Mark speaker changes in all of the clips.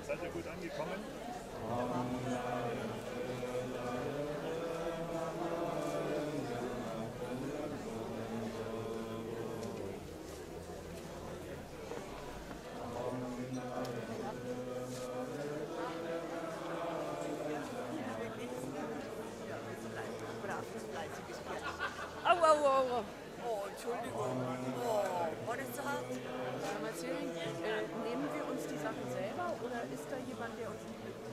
Speaker 1: Seid ihr gut angekommen?
Speaker 2: Oh, Entschuldigung. Oh, war das zu hart?
Speaker 3: Mal erzählen, nehmen wir uns die Sachen selber oder ist da jemand, der uns nicht mitnimmt?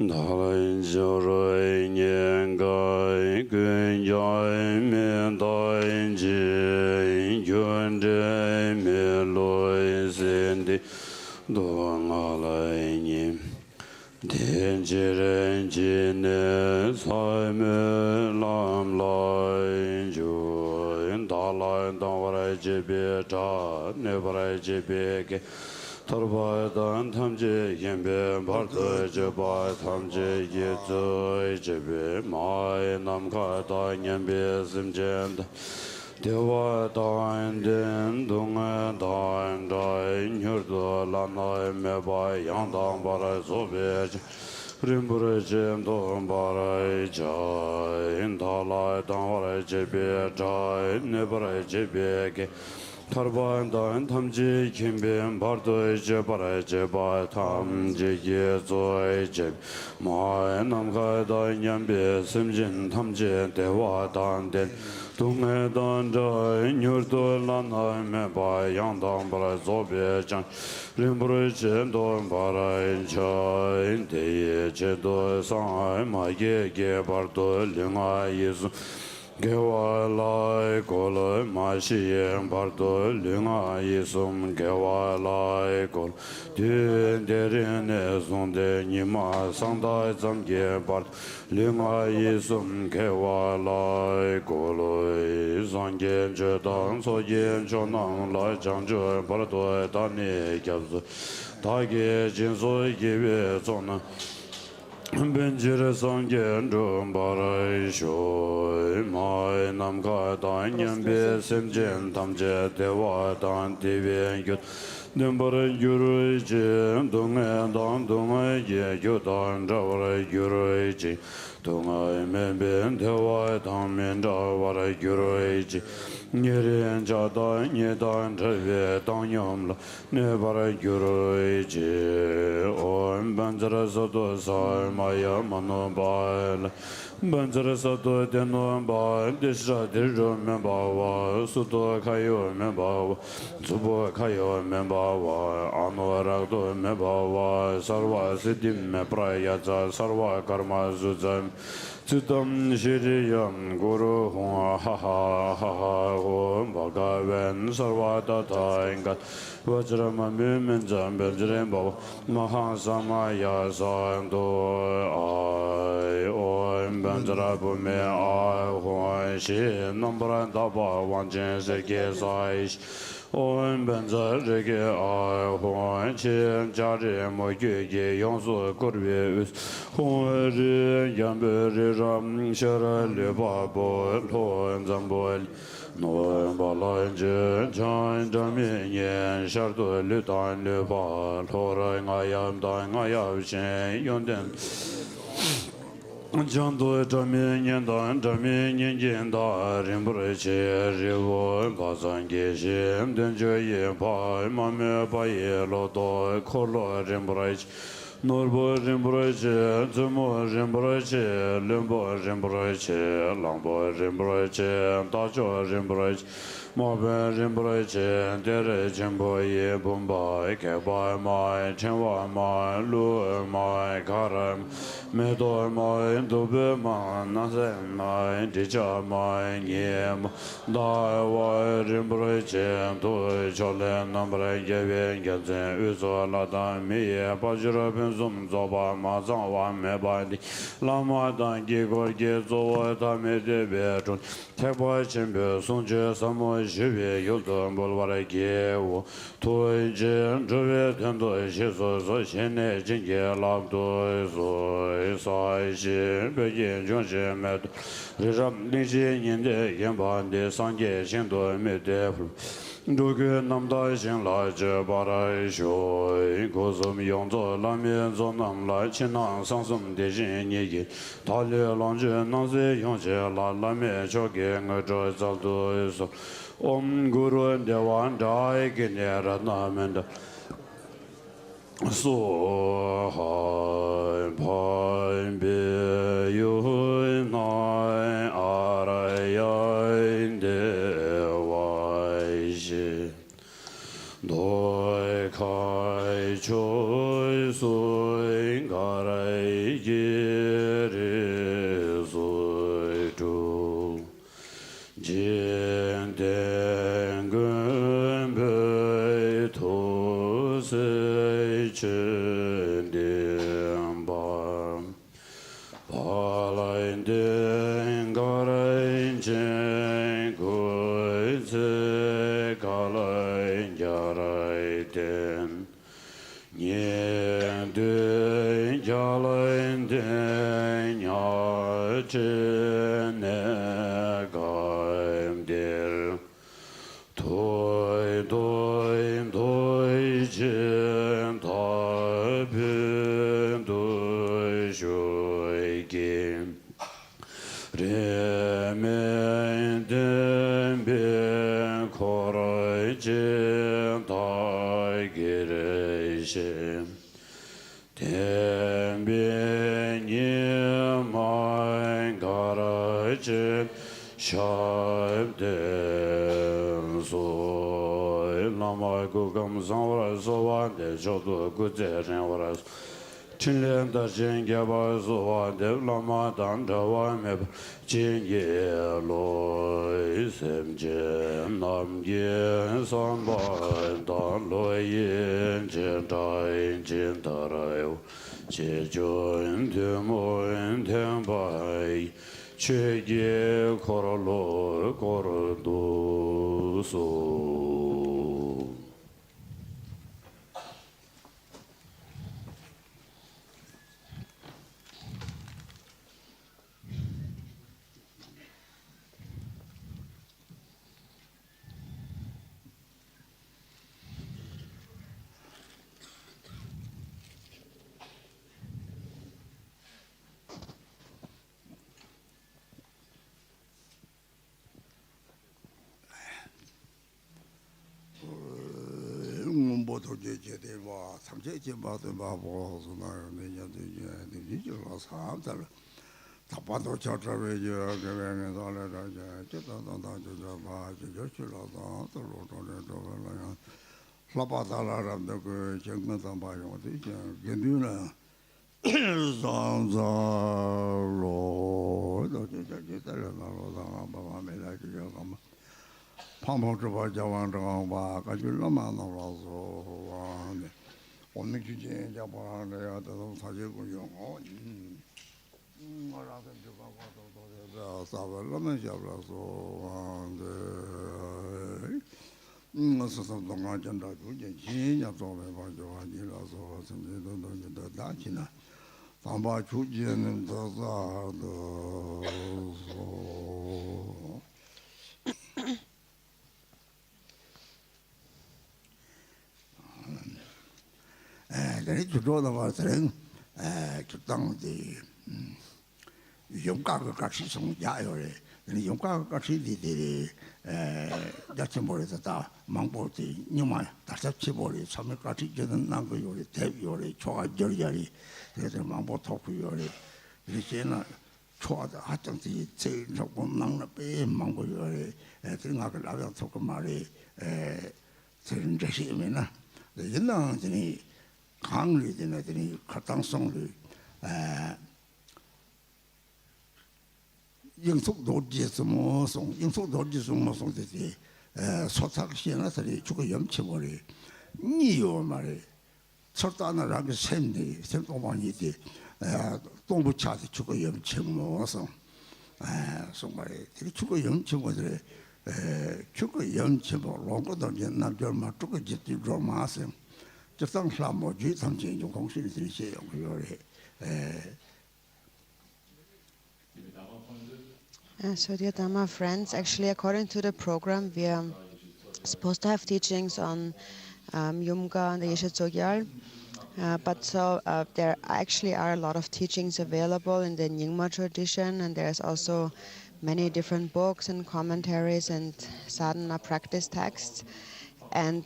Speaker 4: Dālañ chōrōi nyēn gāi gōn yāi mē dāiñ jīñ gyōn dēi mē lōi sēn dī dō ngā lai nyēm dēn jī rēn jī nē sāi mē lām lai jōi dālañ dāng wā rāi jī bē chā nē wā rāi jī bē kē Tarbadan tamje yembe bardo jeba tamje yezo jebe mai namka da yembe simjen dewa da den dunga da nyurdo lana me ba yandang bara sobe rimbure jem don bara ja indala dan bara jebe ja ne bara jebe ke Tarbandan tamji kimbin bardo jebara jeba tamji yezo jeb ma namka da nyambe simjin tamji dewa dan den dunga dan ja nyurdo lana me ba yandang bara zobe jan rimbure jem don bara ja indeye jedo sa ma ye ge bardo linga yesu Gewa lai kolo ma shiyeng bardo lunga yisum gewa lai kolo dun derin ne zonde nima sangda zamge bardo lunga yisum gewa lai kolo zangen jedang so yen chonang lai jangzhe bardo dani gyabzu dagi jinso yiwe zonang Benjire sangen drum barai shoi mai namka dan nyambe semjen tamje dewa dan diven yut Dembara yuru jen dunga dan dunga ye yudan javara yuru jen dunga memben dewa dan men javara yuru jen Nyeren jada nyedan treve dan yamla nebara yuru jen on banjara soto sai maya mano baila banjara soto deno baila desha dirjo men bawa suto kayo men bawa zubo kayo men bawa ano ragdo men bawa sarva siddhim me prayaja sarva karma zuzam Citam shiriyam guru hua ha ha ha ha hum bhagavan sarvadata ingat vajrama mimenzam benjren bhava mahasamaya santo ay om Manjara Bume Ai Huan Shi Namburan Daba Wanjin Seke Saish Om Benza Rege Ai Huan Chen Jari Mo Gye Yongsu Kurwe Us Huan Ri Yambe Ri Ram Shara Le Babo Loen Zambol Noen Balain Jen Chan Jamin Yen Shardu Lutan Le Ba Lora Ngayam Dan Ngayam Shen Yonden Jandu Jamin Yen Dan Jamin Yen Yen Da Rinpoche Rivo Bazan Geshem Den Joye Pa Mame Pa Ye Lo Do Kolo Rinpoche Norbo Rinpoche Zumo Rinpoche Limbo Rinpoche Lambo Rinpoche Dajo Rinpoche Mobe Rinpoche Dere Jimbo Ye Bumba Keba Mai Chenwa Mai Lu Mai Karam Medo Mai Dube Mai Nase Mai Dija Mai Nyem Dai Wai Rinpoche Tu Chole Nambre Yeven Gelzen Uzo Ladan Miye Bajra Ben Zum Zoba Ma Zang Wa Me Bandi Lama Dan Gigor Gezo Tame Debe Chun Tekba Chimbe Sunje Samo Shive Yuldo Bolvara Gewo Toi Jen Jove Tendo Shiso So Shene Jinge Labdo So Sai Shi Beyin Jungshe Med Rizam Lingshi Yinde Yenbande Sangye Shindo Mede Dugu Namda Shin La Je Bara Shui Gozum Yongzo Lamien Zo Nam La Chinang Sangsum De Jin Ye Tali Langje Nangzi Yongje La Lame Choge Ngjo Zaldo So Om Guru Dewan Dai Gine Ratnamenda So Hai Pai Be Yu Nai Arayan De Wai Shi Doi Kai Choi Sui Garai Giri Sui Tu Jin Den Gun Bei Tu Se Chen Dien Bam Palain Den Garai Chen Gui Se Galai Garai Den Nyen Den Galai Den Ya Chen Ne Gaim Der Toi Toi Toi Chen Ta Bin Doi Shui Kim Remen Den Bin Korai Chen Ta Gire Shem Den Bin Yim Mai Garai Chen Shaib Den So Lama Gugam Zanwara Zowan De Jodu Gudze Renwara Chinlen Da Jen Gyaba Zowan De Lama Dan Dawa Meb Jin Ye Loi Sem Jen Nam Yen San Ba Dan Loi Yen Jen Da Yen Jen Darayo Che Jun De Mo Yen Ten Bai Che Ye Korolo Korodo So
Speaker 5: 모두 제대와 삼제제 받은 바보서 나는 내년에 이제라 삼달 답도 저저외죠 그러면 살아라자 저도도 봐 저저라도 또로도로도라 라바달라람도 그 정면상 봐요 어디죠 견디나 상자로 저저저저라로 바바메라 저가 방방주바 자완정바 가줄라만 나와서 오늘 주제 잡아내야 되는 사제군요. Yumka Garchen Gyalmo, Yumka Garchen Institut, Dachimorita, Mangpoti, Yukma, Dasachibori, Samakachi, Nangoyori, Teviori, Tsogyal, Mangpotokuori, Rigzin, Chod, Hatanti, Nang Bay, Mangoyori, Trinaka Tokamari, Trinjashimina, the Yidam, Kangli, the Katang Songli. Yingthik dorji sumo song, Yingthik dorji sumo song tete, sotak siena tari chuko yamchi mori, niyo mari, sortana rangi semni, sem tongbanyi te, tongbu chati chuko yamchi mo song, song mari, tiri chuko yamchi mo tere, chuko yamchi mo, longo dorji namjol ma chuko jiti dro ma sem, jitang slamo ju tamchen yung kongsi ni tiri xe yung yore,
Speaker 6: So dear Dharma friends, actually according to the program we are supposed to have teachings on Yumka and the Yeshe Tsogyal, but there actually are a lot of teachings available in the Nyingma tradition, and there's also many different books and commentaries and sadhana practice texts. And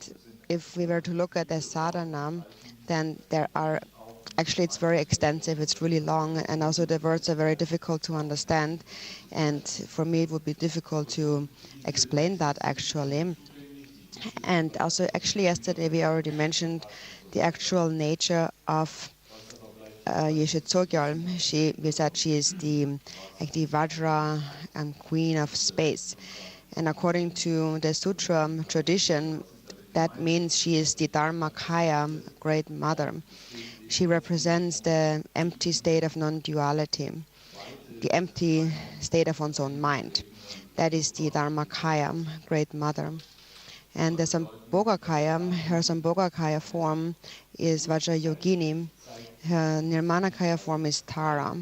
Speaker 6: if we were to look at the sadhana, then there are actually, it's very extensive, it's really long, and also the words are very difficult to understand. And for me, it would be difficult to explain that actually. And also, actually, yesterday we already mentioned the actual nature of Yeshe Tsogyal. We said she is the Vajra and queen of space. And according to the sutra tradition, that means she is the Dharmakaya, great mother. She represents the empty state of non-duality, the empty state of one's own mind. That is the Dharmakaya, great mother. And the Sambhogakaya, her Sambhogakaya form is Vajrayogini, her Nirmanakaya form is Tara.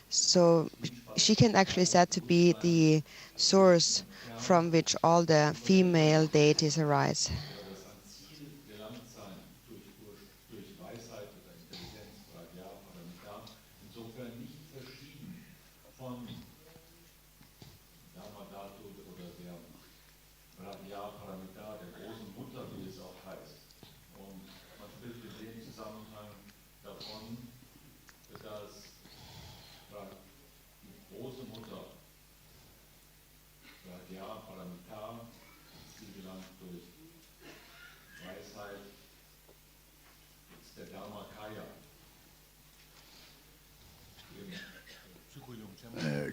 Speaker 6: So she can actually said to be the source from which all the female deities arise.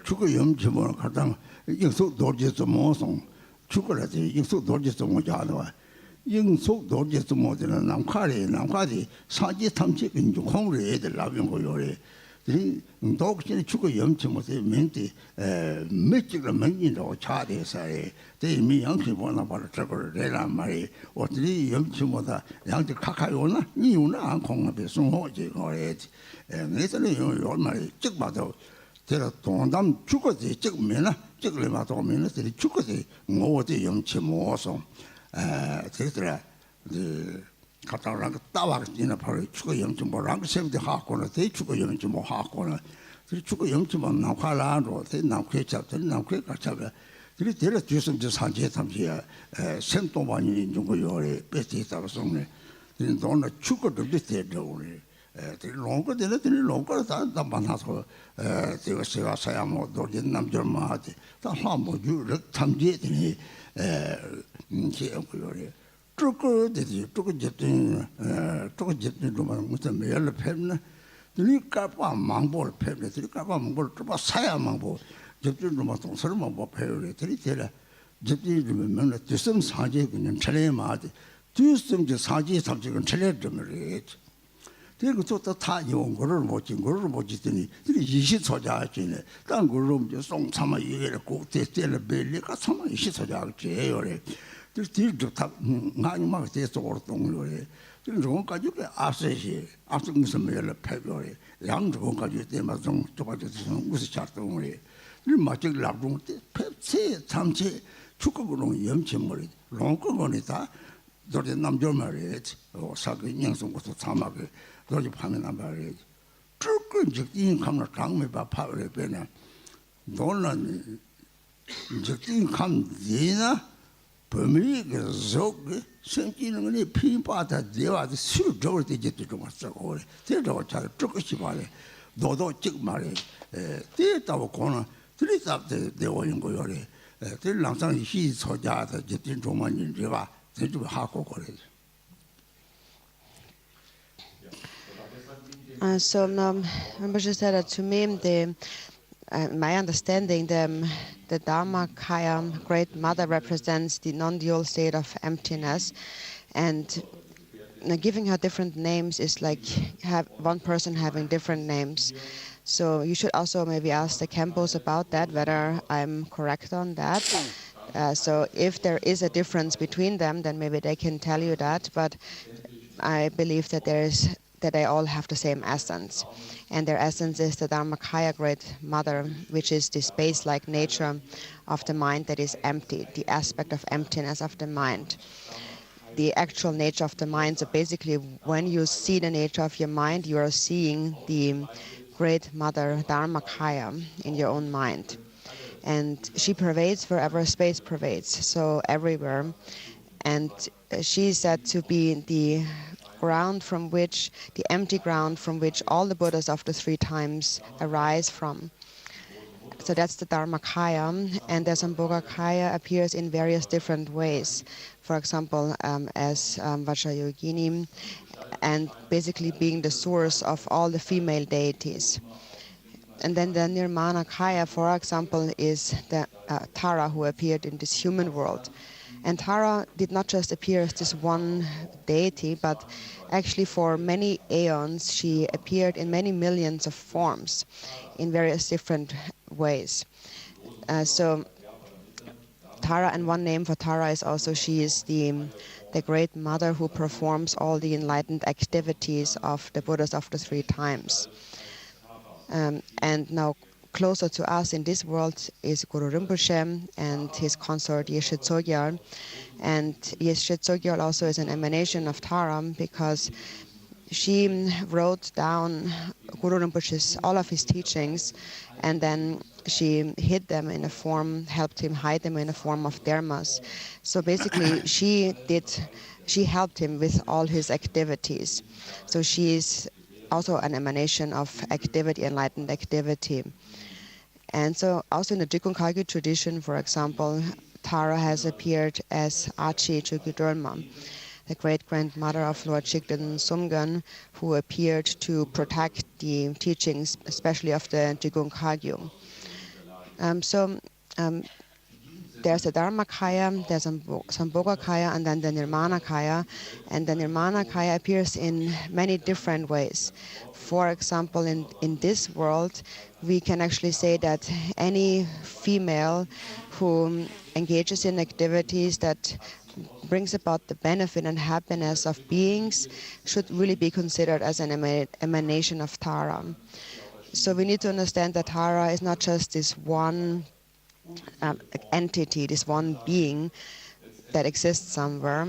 Speaker 5: Chuko yamchi mo katang yingthik dorji sumo song, chuko la ti yingthik dorji sumo jadwa, yingthik dorji sumo dina namkari sanji tamchi kinju kongri de labing ko yore, dini dokchini chuko yamchi mo te menti mechikla menjin do chade sare, te mi yangchi mo na para chakor rela mari, o tini yamchi mo da yangchi kakayo na, niyo na ang konga pe sungho je kore, ngetali yo mari chikba do, 제가 동담 죽어지 찍으면은 찍으려면 도면은 들이 죽어지 뭐지 영치 모성 제가 그 갔다랑 따와지나 바로 죽어 영치 뭐랑 셈도 하고는 대 죽어 영치 뭐 하고는 들이 죽어 영치 뭐 나화라로 대 나쾌 잡들 나쾌 같아가 들이 데려 주선 저 산제 탐지야 셈도 많이 중고 요래 뺏기다고 속네 들이 돈을 죽어도 됐대요 롱거 되는 롱거 다 만나서 제가 세야 뭐 도진 남절마한테 다 한번 주를 탐지더니 이제 그거래 쪼거 되지 쪼거 jetting 좀 무슨 매일 팹나 들이 까빠 망볼 팹네 들이 까빠 망볼 좀 사야 망볼 jetting 좀 동서만 뭐 배우래 들이 되라 jetting 좀 맨날 뒤섬 사제 그냥 차례 마디 뒤섬 저 사제 탐지는 차례 좀 그래 这个做到他用我们的呢，这个一些作家进来，但我们就送他们一个国在了贝里，他们一些作家这样嘞，就是他俺嘛在做东了嘞，这种感觉个20什么了拍表嘞，两种感觉在嘛种就把就是50下东嘞，你嘛这个两种的拍车长车，出个个种严起么嘞，两个个呢他。저기 남자 말이지. 사그 인성 것도 참하게 저기 파면 안 말이지. 조금 적인 감을 강매 봐 파를 빼나. 너는 적인 감지나 범위가 적게 생기는 거니 피바다 대화도 술 저을 때 이제 좀 왔어. 대로 잘 조금씩 말해. 너도 즉 말해. 대다고 거는 들이다 대화인 거요래. 들 항상 시 소자다 이제 좀만 이제가
Speaker 6: So Rinpoche said that to me, my understanding, the Dharmakaya, Great Mother, represents the non-dual state of emptiness, and giving her different names is like one person having different names. So you should also maybe ask the Kempos about that, whether I'm correct on that. So if there is a difference between them, then maybe they can tell you that. But I believe that they all have the same essence, and their essence is the Dharmakaya, Great Mother, which is the space-like nature of the mind that is empty, the aspect of emptiness of the mind, the actual nature of the mind. So basically, when you see the nature of your mind, you are seeing the Great Mother Dharmakaya in your own mind. And she pervades wherever space pervades, so everywhere. And she is said to be the ground from which, the empty ground from which all the Buddhas of the 3 times arise from. So that's the Dharmakaya, and the Sambhogakaya appears in various different ways. For example, as Vajrayogini, and basically being the source of all the female deities. And then the Nirmanakaya, for example, is the Tara who appeared in this human world. And Tara did not just appear as this one deity, but actually for many aeons she appeared in many millions of forms in various different ways. So Tara, and one name for Tara is also she is the Great Mother who performs all the enlightened activities of the Buddhas of the 3 times. And now closer to us in this world is Guru Rinpoche and his consort Yeshe Tsogyal. And Yeshe Tsogyal also is an emanation of Tara, because she wrote down Guru Rinpoche's all of his teachings, and then she hid them in a form, helped him hide them in a form of dharmas. So basically she helped him with all his activities. So she is also an emanation of activity, enlightened activity. And so also in the Drikung Garchen tradition, for example, Tara has appeared as Achi Chugudurma, the great-grandmother of Lord Chigden Sumgan, who appeared to protect the teachings, especially of the Drikung Garchen. There's the Dharmakaya, there's Sambhogakaya, and then the Nirmanakaya. And the Nirmanakaya appears in many different ways. For example, in this world, we can actually say that any female who engages in activities that brings about the benefit and happiness of beings should really be considered as an emanation of Tara. So we need to understand that Tara is not just this one entity, this one being that exists somewhere,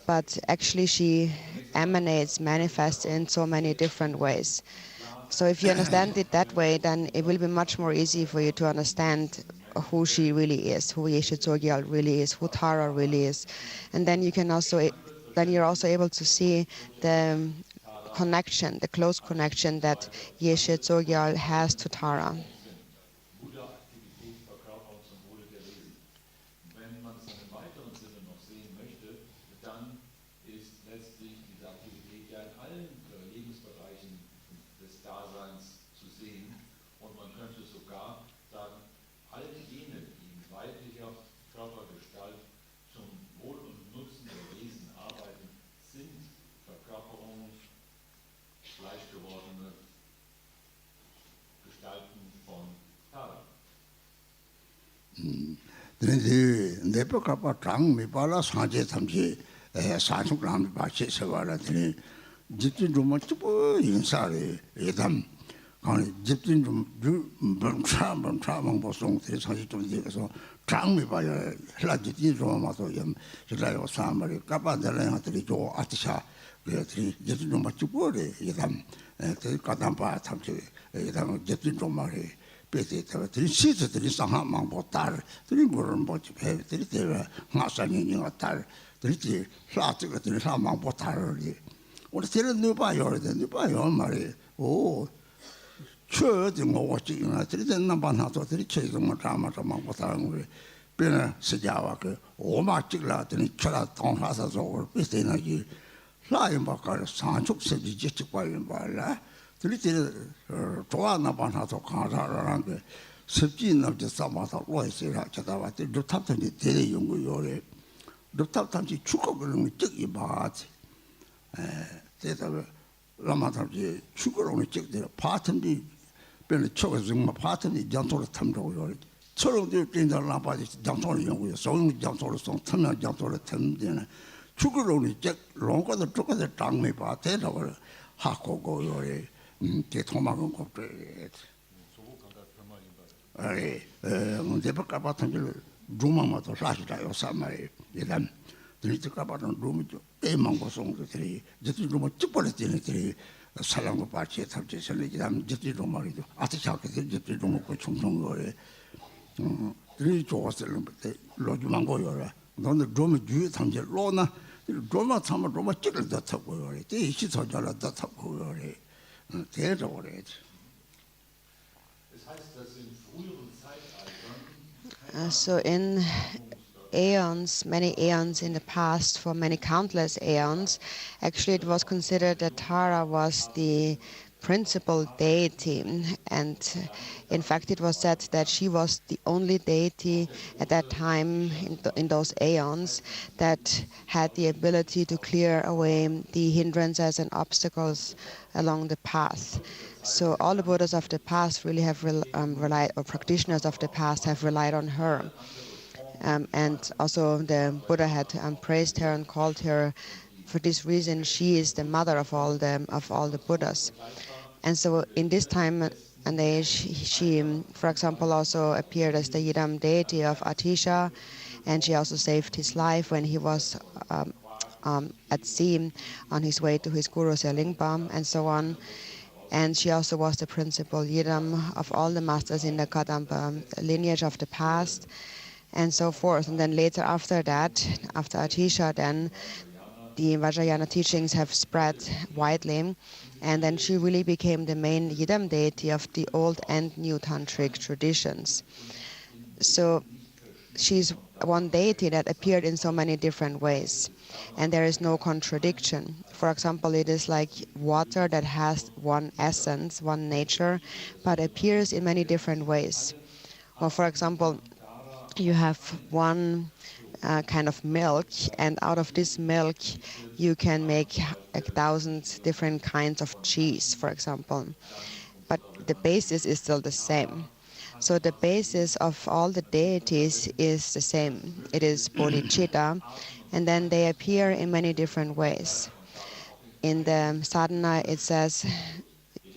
Speaker 6: but actually she emanates, manifests in so many different ways. So if you understand it that way, then it will be much more easy for you to understand who she really is, who Yeshe Tsogyal really is, who Tara really is. And then you're also able to see the connection, the close connection that Yeshe Tsogyal has to Tara.
Speaker 5: 내 벽가봐 장 미발라 산제 탐지 산속람 바치 세발라 드니 집진 좀 찌고 인사리 예담 아니 집진 좀 범차망 보송 대 사실 좀 되어서 장 미발라 라지지 좀 와서 좀 저라요 사마리 까바들은 하들이 저 아티샤 그들이 집진 좀 찌고래 예담 그 까담바 탐지 예담 집진 좀 말이 배대들이 시즈들이 상하망 보달 들이 뭐를 뭐지 배들이 대가 마산이니가 달 들이 사트들이 상하망 보달이 우리 들은 누바요 누바요 말이 오 최저 뭐지나 들이 남반하도 들이 최종 드라마만 보달은 우리 배는 시자와 그 오마직라더니 철아 동사서서 비슷해나기 라임바가 산축세지 지직과인 말라 들이 좋아하나 봐서 가사라는 게 습지 남자 싸마서 로이스라 저다와 루탑탄이 대대 연구요래 루탑탄이 축구 그런 적이 많지 대다가 라마탄이 축구로는 적들 파탄이 별로 초가 정말 파탄이 jan토를 탐도요 처럼들 된다 라바지 jan토를 연구요 소용 jan토를 송 탐면 jan토를 탐되는 축구로는 적 롱과도 쪽과도 장매 봐 대다가 하고고 요래 게 도망은 것도 아이 문제 바깥 줄 루마마도 사실아요 사마에 일단 드리트가 받은 루미 좀 애만 고송들이 저들 루마 찌버렸더니 사람과 같이 탑재설이 기담 저들 루마리도 아트샤게 저들 루마고 총총 거래 드리 좋았을 때 로주만 거여라 너는 루미 주에 탐제 로나 루마 참아 루마 찌를 더 타고 거래 대시 소절을 더 타고 거래
Speaker 6: So in aeons, many aeons in the past, for many countless aeons, actually it was considered that Tara was the principal deity, and in fact it was said that she was the only deity at that time in those aeons that had the ability to clear away the hindrances and obstacles along the path. So all the Buddhas of the past really have relied, or practitioners of the past have relied on her. And also the Buddha had praised her and called her. For this reason, she is the mother of all the Buddhas. And so in this time and age, she, for example, also appeared as the Yidam deity of Atisha, and she also saved his life when he was at sea on his way to his guru Selingpa and so on. And she also was the principal Yidam of all the masters in the Kadampa lineage of the past, and so forth. And then later after that, after Atisha, then the Vajrayana teachings have spread widely, and then she really became the main Yidam deity of the old and new tantric traditions. So she's one deity that appeared in so many different ways, and there is no contradiction. For example, it is like water that has one essence, one nature, but appears in many different ways. Or for example, you have one kind of milk, and out of this milk you can make 1,000 different kinds of cheese, for example. But the basis is still the same. So the basis of all the deities is the same. It is bodhicitta, and then they appear in many different ways. In the sadhana it says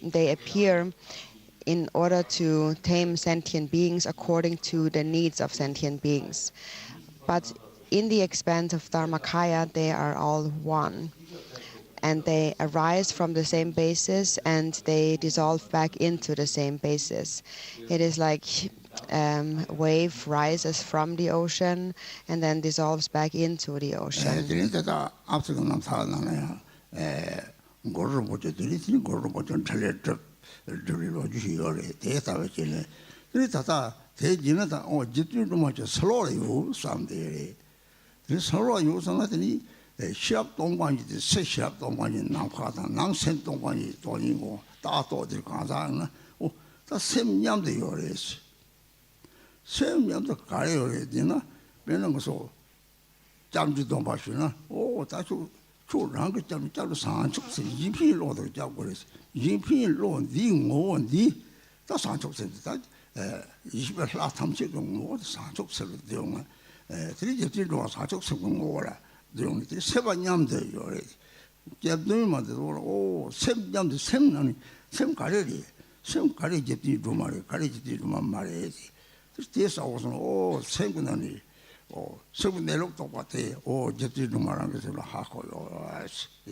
Speaker 6: they appear in order to tame sentient beings according to the needs of sentient beings. But in the expanse of Dharmakaya, they are all one. And they arise from the same basis, and they dissolve back into the same basis. It is like wave rises from the ocean and then dissolves back into the ocean.
Speaker 5: 시합 동관이 새 시합 동관이 남하다 남센 동관이 돈이고 다 도들 가자는 다 샘냠도 요래서 샘냠도 가려야 되나 매는 것도 잠주도 마시나 다주 조랑 그 잠자로 산축세 이피로도 잡고 그래서 이피로 니다 산축세 다 이십을 탐색은 모두 사족스러워 되는 들이 제대로 사족스러운 거라 되는 들 세반냠도 요래 제들만도 오 샘냠도 샘나니 샘 가래리 제대로 좀 말해 가래 제대로만 말해야지 그래서 오 샘구나니 오 샘은 내lok도 같아 오 제대로 말하는 것을 하고요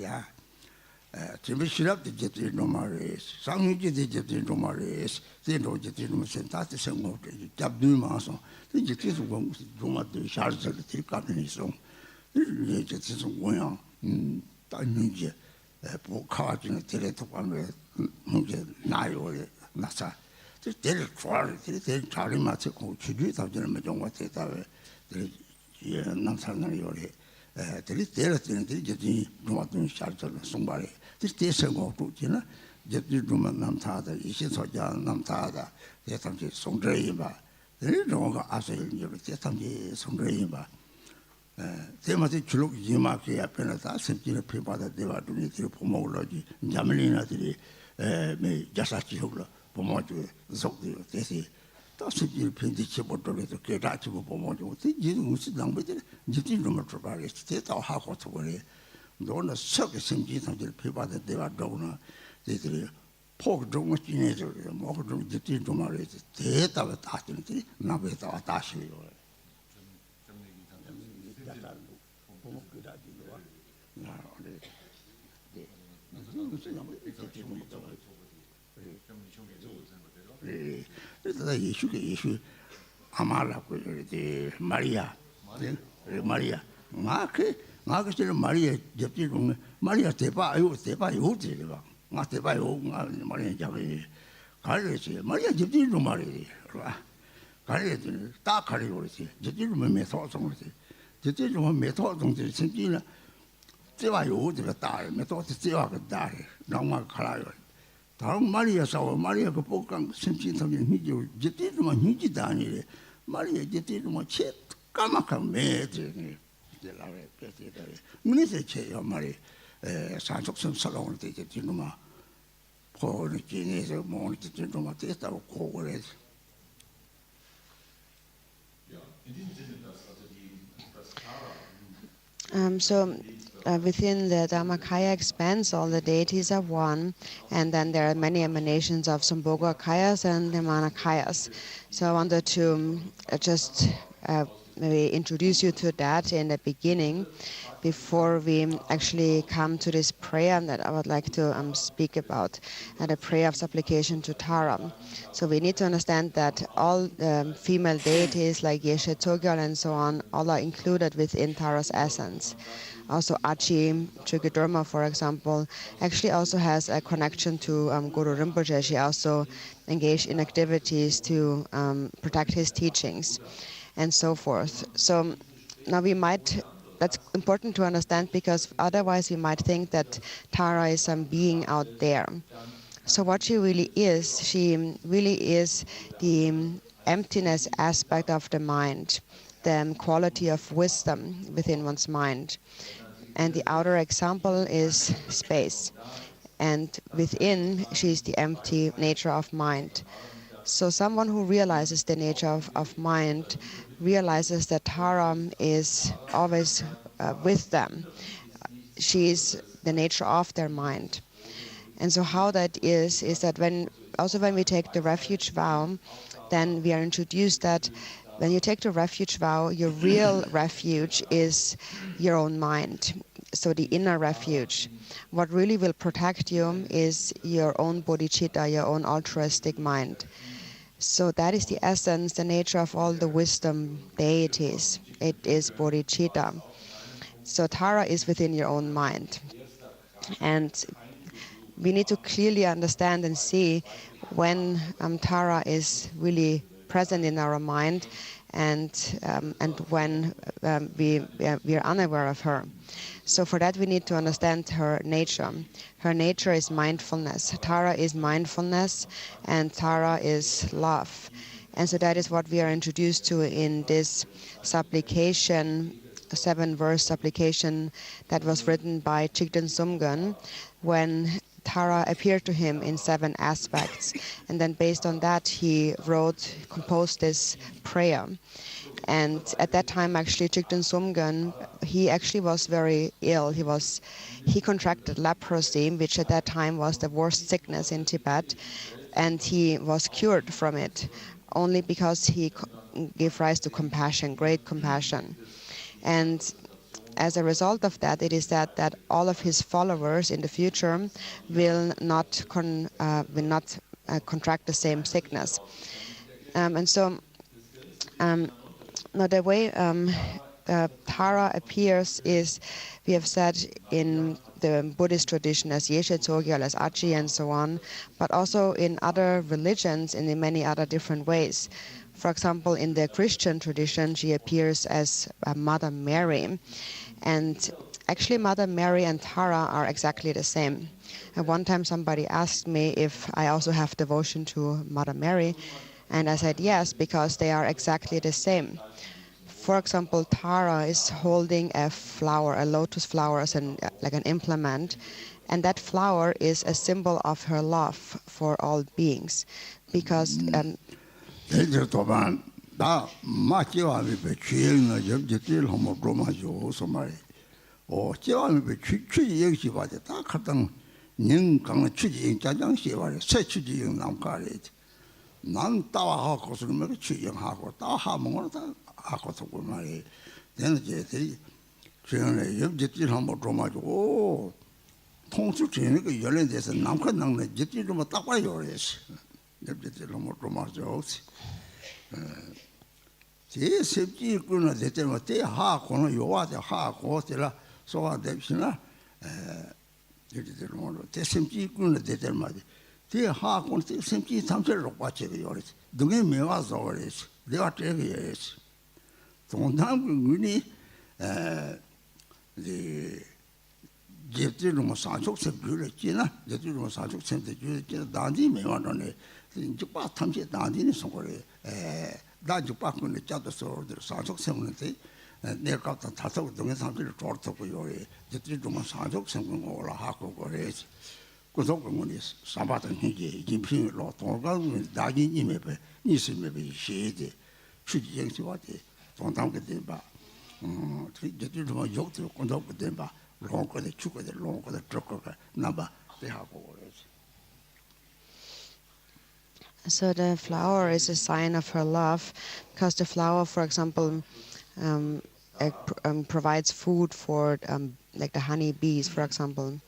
Speaker 5: 야 지금 시작도 제대로 말해 상유지도 제대로 말해 제대로 센터한테 생각을 잡들면서 이제 계속 좀 맞도 샤르서 될 가능성이 있어 이제 계속 뭐야 단위제 보카지는 데레도 관계 문제 나요래 나사 데레 좋아를 데레 잘 맞고 주주 답변을 좀 왔다 예 남산을 요래 데레 데레는 이제 좀 왔던 샤르서 송발에 때 생각도 지나 제주도만 남타다 이시소자 남타다 대탐지 송저이바 이런가 아세요 대탐지 송저이바 대마지 줄록 이마케 앞에나 다 습지를 피바다 대와도니 뒤로 보모로지 자멜리나들이 매 자사치 흘러 보모주 속도 대시 다 습지를 편지치 못하게도 깨닫고 보모주 이제 무슨 낭비들 제주도만 들어가게 대다 하고 저번에 너는 석의 심지상들 피바다 대와도나 이들이 폭 좋은 거 지내서 먹을 좀 듣지 좀 말이지 대답을 다 듣지 나베다 다시 그래서 예수 아마라고 이제 마리아 나그 지금 마리아 접지 좀 마리아 대바요 대바 나 대바요 마리아 잡이 가르치 마리아 접지 좀 말이지 가르치 딱 가르치 접지 좀 메소송지 접지 좀 메소송지 생기나 대바요这个大没多是这个大的让嘛가라요 다음 마리아서 마리아 그 복강 심신성이 니죠 접지 좀 니지 다니래 마리아 접지 좀 쳇 까맣게 매지 라래 배지다 문에서 제요 말이 산속선 살아오는 때 이제 지금아 보는 지내서 모는 지금 됐다고 고거래
Speaker 6: Within the Dharmakaya expanse, all the deities are one, and then there are many emanations of Sambhogakayas and Nirmanakayas. So I wanted to just maybe introduce you to that in the beginning, before we actually come to this prayer that I would like to speak about, and a prayer of supplication to Tara. So we need to understand that all female deities like Yeshe, Tsogyal, and so on, all are included within Tara's essence. Also Achi, Chugyadharma, for example, actually also has a connection to Guru Rinpoche. She also engaged in activities to protect his teachings and so forth. So now that's important to understand, because otherwise we might think that Tara is some being out there. So what she really is the emptiness aspect of the mind, the quality of wisdom within one's mind. And the outer example is space. And within, she's the empty nature of mind. So someone who realizes the nature of mind realizes that Tara is always with them. She's the nature of their mind. And so how that is that when we take the refuge vow, then we are introduced that when you take the refuge vow, your real refuge is your own mind. So the inner refuge. What really will protect you is your own bodhicitta, your own altruistic mind. So that is the essence, the nature of all the wisdom deities. It is bodhicitta. So Tara is within your own mind. And we need to clearly understand and see when Tara is really present in our mind, and when we are unaware of her. So for that we need to understand her nature. Her nature is mindfulness. Tara is mindfulness, and Tara is love. And so that is what we are introduced to in this supplication, 7-verse supplication that was written by Chigden Sumgun, when Tara appeared to him in 7 aspects. And then based on that, he composed this prayer. And at that time, actually, Dzogchen Sumgön, he actually was very ill. He contracted leprosy, which at that time was the worst sickness in Tibet. And he was cured from it only because he gave rise to compassion, great compassion. And as a result of that, it is that all of his followers in the future will not contract the same sickness. Now the way Tara appears is, we have said, in the Buddhist tradition as Yeshe, Tsogyal, as Achi, and so on, but also in other religions and in many other different ways. For example, in the Christian tradition, she appears as Mother Mary. And actually, Mother Mary and Tara are exactly the same. And one time somebody asked me if I also have devotion to Mother Mary, and I said yes, because they are exactly the same. For example, Tara is holding a flower, a lotus flower, as like an implement, and that flower is a symbol of her love for all beings, because
Speaker 5: 난 따와하고 그러면 취행하고 따하면 다 하고 또 말이 되는 게 저는 옆집들 한번 좀 가지고 통수 되는 거 열린데서 남편 남는 집들 좀 딱 봐요 그래서 옆집들 한번 좀 하죠. 제 습지 꾸는 데때 뭐 대하고는 요와대 하고 제가 소화됩시나 옆집들 뭐 대습지 꾸는 데때 말이 대하고는 대습지 삼절로 빠지게 요래 등에 매와서 그래서 내가 저기 동남군이 제대로 뭐 산속세 그랬지나 제대로 뭐 산속세 그랬지나 단지 매와는 이제 빠 탐지 단지는 소거래 나주 빠군에 짜도서 산속세문데 내가 다섯 동에 산들 좋다고 요래 제대로 뭐 산속세 올라 하고 그래서 그속군이 사바던 행기 김핑로 동가군 다기님에 니스메 시대 취지행시와데 동담게 된바 제대로 뭐 욕도 건도게 된바 롱거데 죽거데 롱거데 죽거가 나바 대하고 그러지.
Speaker 6: So the flower is a sign of her love, because the flower, for example, provides food for like the honey bees, for example.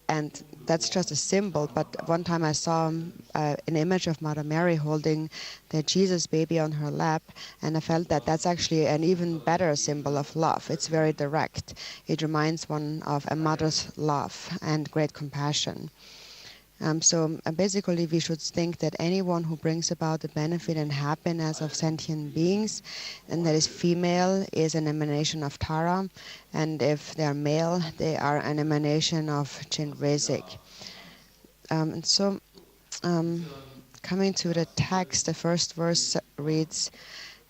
Speaker 6: And that's just a symbol, but one time I saw an image of Mother Mary holding the Jesus baby on her lap, and I felt that that's actually an even better symbol of love. It's very direct. It reminds one of a mother's love and great compassion. So basically we should think that anyone who brings about the benefit and happiness of sentient beings, and that is female, is an emanation of Tara, and if they are male, they are an emanation of Chinrezik. Coming to the text, the first verse reads,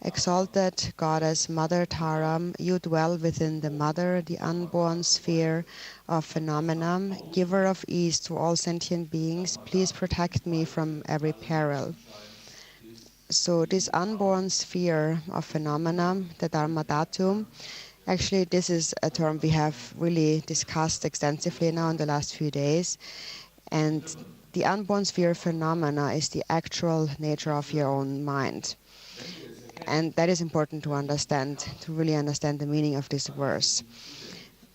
Speaker 6: "Exalted Goddess Mother Tara, you dwell within the Mother, the unborn sphere of phenomena, giver of ease to all sentient beings, please protect me from every peril." So this unborn sphere of phenomena, the Dharmadhatu, actually this is a term we have really discussed extensively now in the last few days. And the unborn sphere phenomena is the actual nature of your own mind. And that is important to understand, to really understand the meaning of this verse.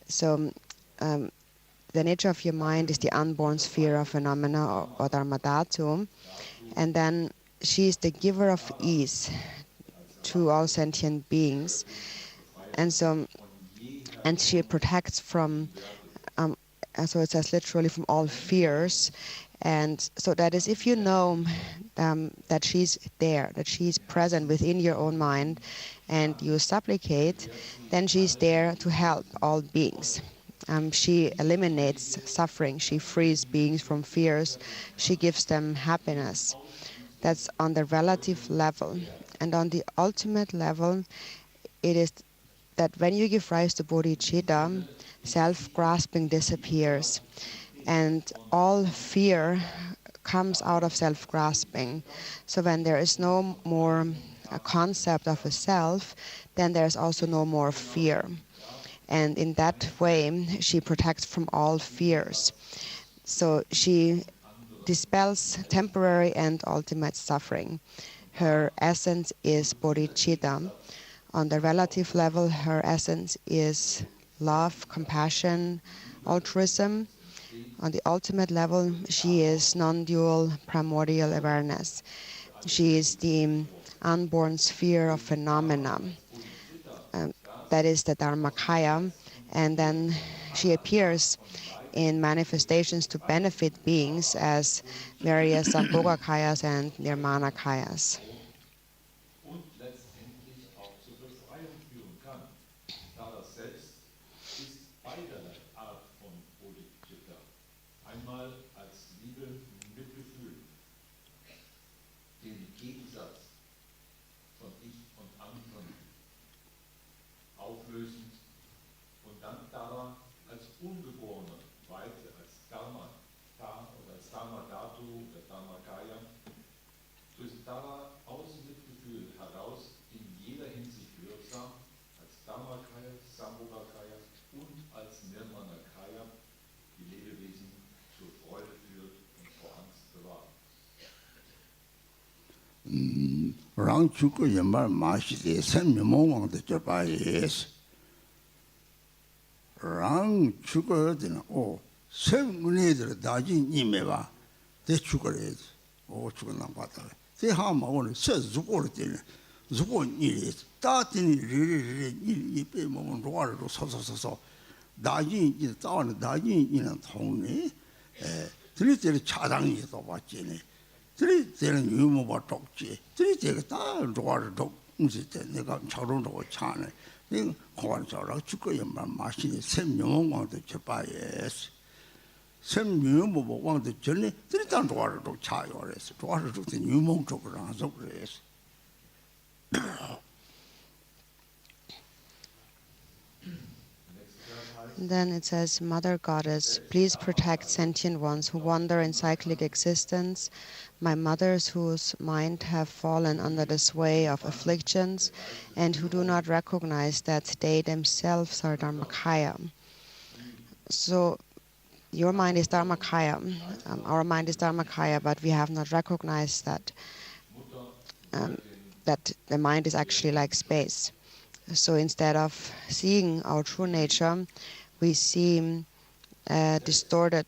Speaker 6: So the nature of your mind is the unborn sphere of phenomena, or Dharmadhatu, and then she is the giver of ease to all sentient beings, and she protects from, so it says literally, from all fears. And so that is, if you know that she's there, that she's present within your own mind, and you supplicate, then she's there to help all beings. She eliminates suffering, she frees beings from fears, she gives them happiness. That's on the relative level. And on the ultimate level, it is that when you give rise to bodhicitta, self-grasping disappears. And all fear comes out of self-grasping. So when there is no more a concept of a self, then there's also no more fear. And in that way, she protects from all fears. So she dispels temporary and ultimate suffering. Her essence is bodhicitta. On the relative level, her essence is love, compassion, altruism. On the ultimate level, she is non-dual primordial awareness. She is the unborn sphere of phenomena. That is the Dharmakaya. And then she appears in manifestations to benefit beings as various Sambhogakayas and Nirmanakayas.
Speaker 7: Und letztendlich auch zur Befreiung führen kann. Da das Selbst ist beiderlei Art von Bodhicitta. Einmal als Liebe mit Gefühl, den Gegensatz von Ich und Anderen auflösend und dann Dara als Ungeborene, Weite, als Dharma, oder als Dharmadhatu oder Dharmakaya, durch Dara aus Mitgefühl heraus in jeder Hinsicht wirksam, als Dharmakaya, Sambhogakaya und als Nirmanakaya die Lebewesen zur Freude führt und vor Angst bewahrt.
Speaker 5: Rang chuko yambar maashide san mimongwang de jaba yes. Rang chuko dina o sen munedra dajin nimeba de chuko rezi. O chuko nambata. De ha maone se zuko dina zuko ni ta dini ri ni pe mo ro ro so dajin ni zawan dajin ni tongni 드리들 차당이 또 봤지네. 드리들은 유모바 독지. 드리들가 다 로아를 독지 때 내가 저런도 차네. 이 고관자라 죽고 연만 마시니 샘명왕도 쳐봐야지. 샘유모 왕도 전에 드리단 로아를 독 차요 그래서 로아를 독지 유모 쪽으로 하서 그래서.
Speaker 6: Then it says, Mother Goddess, please protect sentient ones who wander in cyclic existence, my mothers whose mind have fallen under the sway of afflictions, and who do not recognize that they themselves are Dharmakaya. So your mind is Dharmakaya, our mind is Dharmakaya, but we have not recognized that, that the mind is actually like space. So instead of seeing our true nature, we see a distorted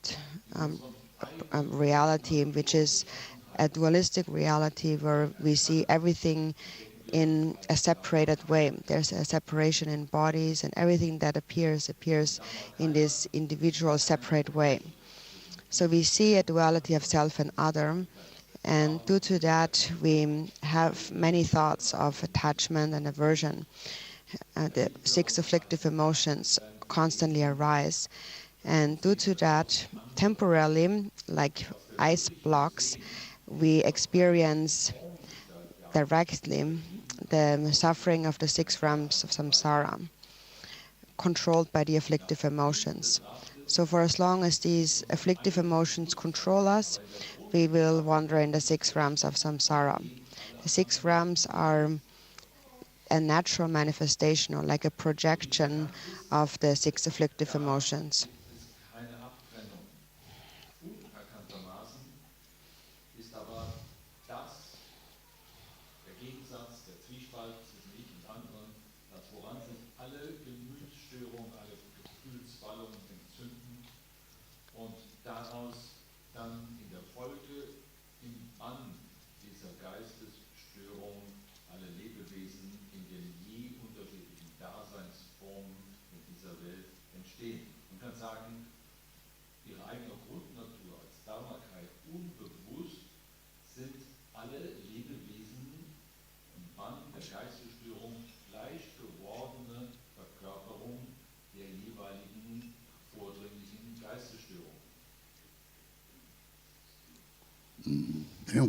Speaker 6: reality, which is a dualistic reality where we see everything in a separated way. There's a separation in bodies, and everything that appears in this individual separate way. So we see a duality of self and other, and due to that we have many thoughts of attachment and aversion. The 6 afflictive emotions constantly arise, and due to that, temporarily, like ice blocks, we experience directly the suffering of the 6 realms of samsara, controlled by the afflictive emotions. So for as long as these afflictive emotions control us, we will wander in the 6 realms of samsara. The 6 realms are a natural manifestation, or like a projection of the 6 afflictive emotions.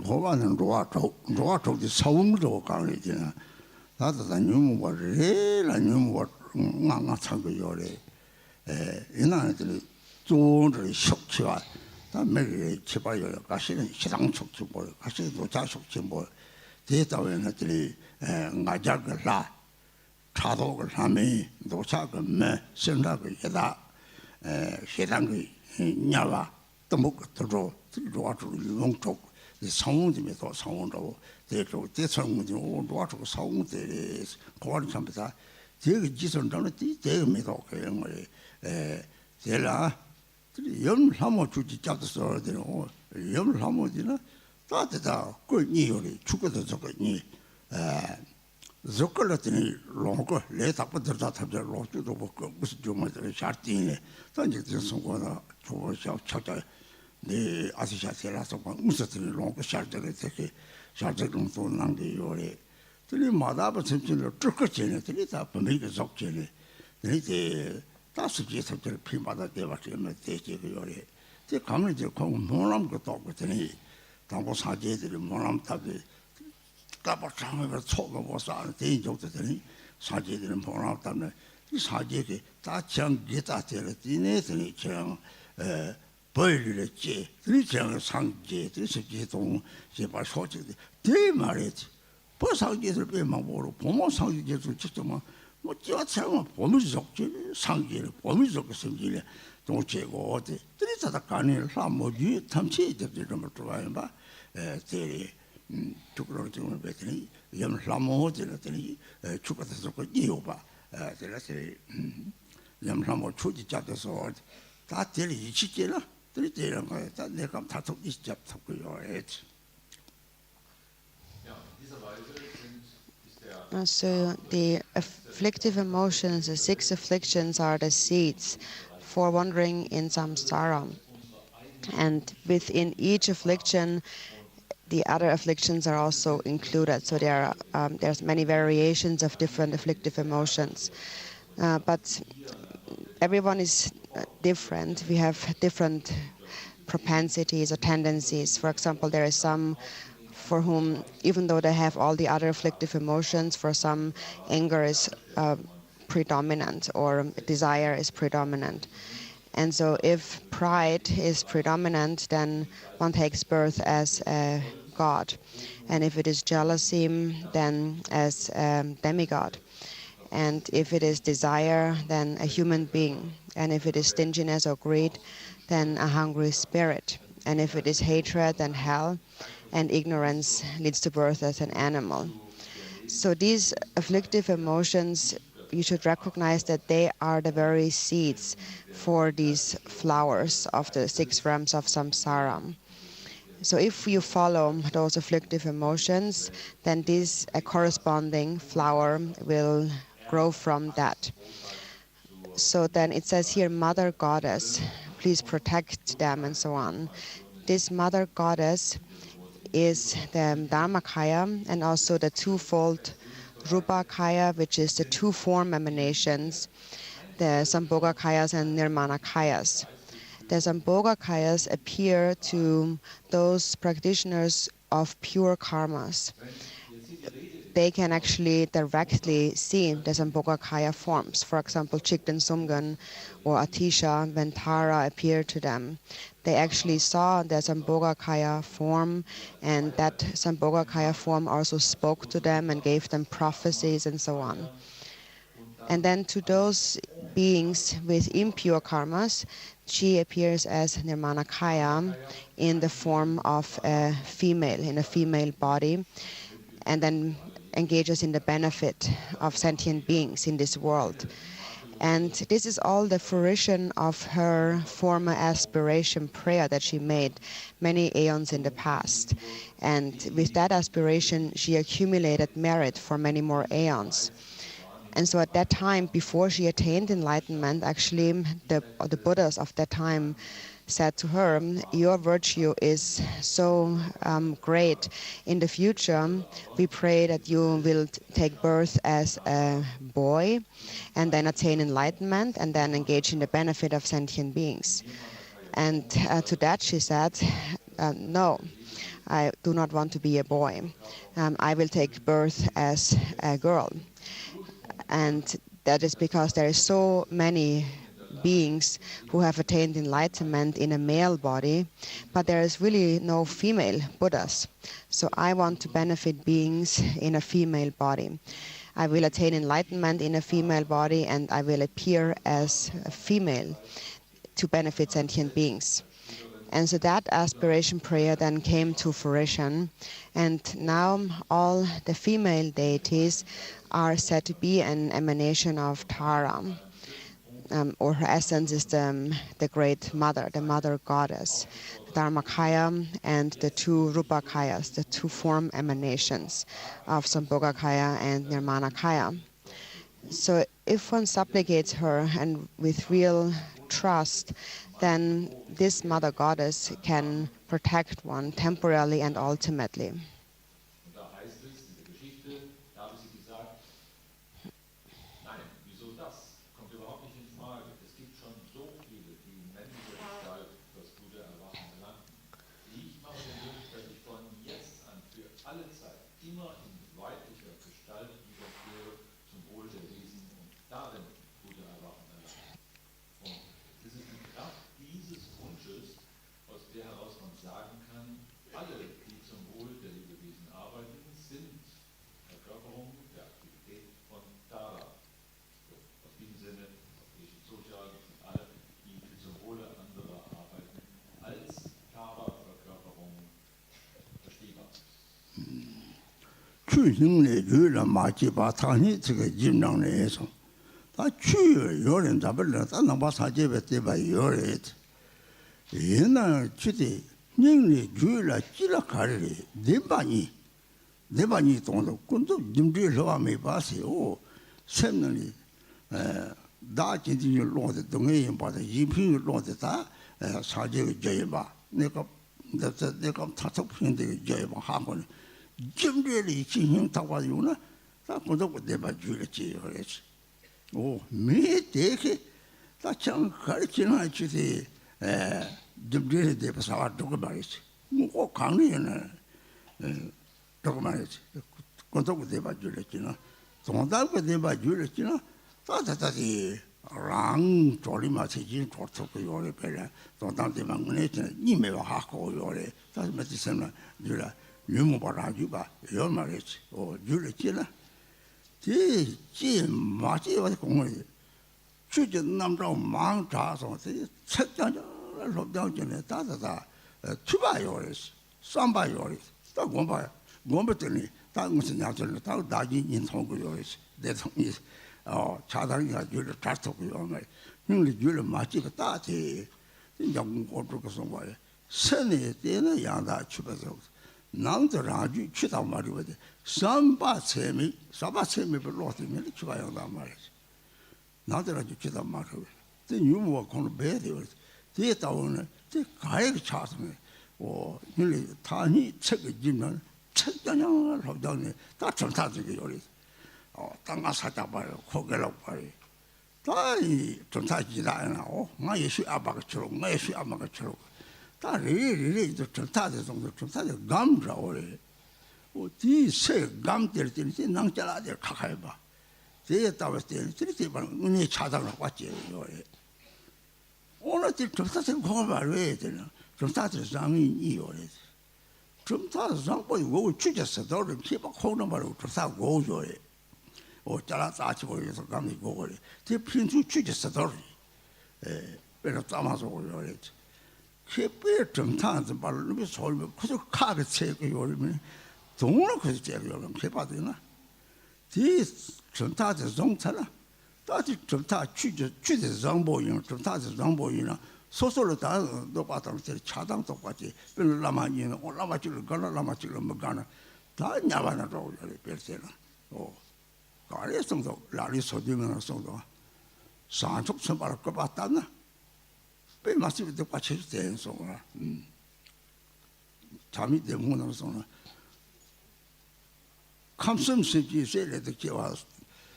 Speaker 5: 고반은 로아쪽이 서움도 강해지나 나도 다 유무를 해라 유무를 앙앙 참고 요래 이나들이 좋은 속치와 다음에 제발요 가시는 시당 속치 뭐 가시는 도자 속치 뭐 대다원들이 나자글라 차도를 하면 도자가 매 생각을 해다 시당의 냐와 또 먹고도 들어와서 용쪽 성운들에서 성운으로 대로 대성운으로 도와주고 성운들이 고아를 참다 제가 지선자는 대금에도 그런 거에 제가 염하모 주지 잡았어 되고 염하모지나 따뜻다 그 이유리 죽어도 저거니 저걸더니 롱거 레다부터 잡자 로주도 먹고 무슨 좀 샤티네 던지지 송거나 조셔 찾아 네 아시샤세라서 무슨 롱거 샤르들 되게 샤르들 좀 난게 요리 들이 마다버 진짜로 뚫거지네 들이 다 범위가 적지네 이제 다스지 저들 피마다 대박이면 되지 그 요리 제 가면 이제 공 모람 것도 없거든요 당고 사제들이 모람 답이 까박상을 초가 보사 대인족들이 사제들은 모람 답네 이 사제게 다 정기다 되는 정 벌리랬지 그리정 상제 그리서기동 제발 소직이 대말이지 보상제들 빼만 보러 부모 상제들 직접만 뭐 저처럼 보면서 상제를 보면서 생기네 동체고 어디 들이다가 가는 사모지 탐치들 좀 들어와요 봐 대리 죽으러 좀 배더니 염 사모들더니 죽어서 그 이유 봐 그래서 염 사모 초지 잡아서 다 대리 이치잖아 들이대는 거야 다 내가 다 속이 잡고요
Speaker 6: So the afflictive emotions, the 6 afflictions, are the seeds for wandering in samsara. And within each affliction, the other afflictions are also included. So there's many variations of different afflictive emotions. But everyone is different. We have different propensities or tendencies. For example, there are some for whom, even though they have all the other afflictive emotions, for some anger is predominant or desire is predominant. And so if pride is predominant, then one takes birth as a god. And if it is jealousy, then as a demigod. And if it is desire, then a human being. And if it is stinginess or greed, then a hungry spirit. And if it is hatred, then hell. And ignorance leads to birth as an animal. So these afflictive emotions, you should recognize that they are the very seeds for these flowers of the 6 realms of samsara. So if you follow those afflictive emotions, then this corresponding flower will grow from that. So then it says here, Mother Goddess, please protect them and so on. This Mother Goddess is the Dharmakaya and also the twofold Rupakaya, which is the 2 form emanations, the Sambhogakayas and Nirmanakayas. The Sambhogakayas appear to those practitioners of pure karmas. They can actually directly see the Sambhogakaya forms. For example, Chikden Sumgan or Atisha, when Tara appeared to them, they actually saw the Sambhogakaya form, and that Sambhogakaya form also spoke to them and gave them prophecies and so on. And then to those beings with impure karmas, she appears as Nirmanakaya in the form of a female, in a female body, and then engages in the benefit of sentient beings in this world. And this is all the fruition of her former aspiration prayer that she made many aeons in the past. And with that aspiration, she accumulated merit for many more aeons. And so at that time, before she attained enlightenment, actually the Buddhas of that time said to her, your virtue is so great. In the future, we pray that you will take birth as a boy and then attain enlightenment and then engage in the benefit of sentient beings. And to that she said, no, I do not want to be a boy. I will take birth as a girl. And that is because there is so many beings who have attained enlightenment in a male body, but there is really no female Buddhas. So I want to benefit beings in a female body. I will attain enlightenment in a female body, and I will appear as a female to benefit sentient beings. And so that aspiration prayer then came to fruition, and now all the female deities are said to be an emanation of Tara, or her essence is the great mother, the mother goddess, the Dharmakaya and the two Rupakayas, the two form emanations of Sambhogakaya and Nirmanakaya. So if one supplicates her and with real trust, then this mother goddess can protect one temporarily and ultimately.
Speaker 5: Generally, Ching Tawayuna, that was what they were Julie. Oh, me take it. That chunk, Harkin, I should say, Jim de Passar Dogobaris. More county and Dogobaris. Contact with them by Juliana. So that was them by Juliana. That is wrong, Jolly Massage, Tortoco, Pera, don't the Mangonation, you may have Hako, that's medicine, Julia. Yumka Yumaric or Juliana. Gee, Marty was going. Should the number of Mount Tarzan, check down in Tata, Tuba yours, some by yours, that one by Gombatini, that was in Alton, without dying in Tongo yours. That is chartering a Julia Tasto, only Julia Marty, but that is young or took somewhere. Send it in a young that Chubazo. Now the Raju Chitamari with it. Some bats me, but lost in many try on that marriage. Now the Raju Chitamari. Then you walk on the bed, they town, they kayak chart me, or nearly tiny check a gym, check the young of down there. That's fantastic. Or Tangasata, Kogel Pari. Die, Tontaji now, my issue abacachro, my issue abacachro. That really the Tontatis on the Tontatis gumdra. Oh, these say gum till Nangala de Kakaiba. They thought was there, but when they chat on what you are. All of the Tontatis go by rate, Tontatis young in you. Tontatis young boy go to just a door and keep a whole number of Tontat goes away. Or Jalat Archibald is a gummy go. They print to just a door. Better Thomas over it. Keep it sometimes about a little soul, because you can't take your don't look at your keep out dinner. This sometimes is don't tell her. That is sometimes choose Zambo, sometimes Zambo, so the bottom said Chadam to what you Lama, or Lamachil, Lamachil, Magana. That never not all your person. Oh, God is some Larry so demon or so. Son took some Baracabatana. But must be the watches there and so on. Tommy the moon or so on. Come some city say that the key was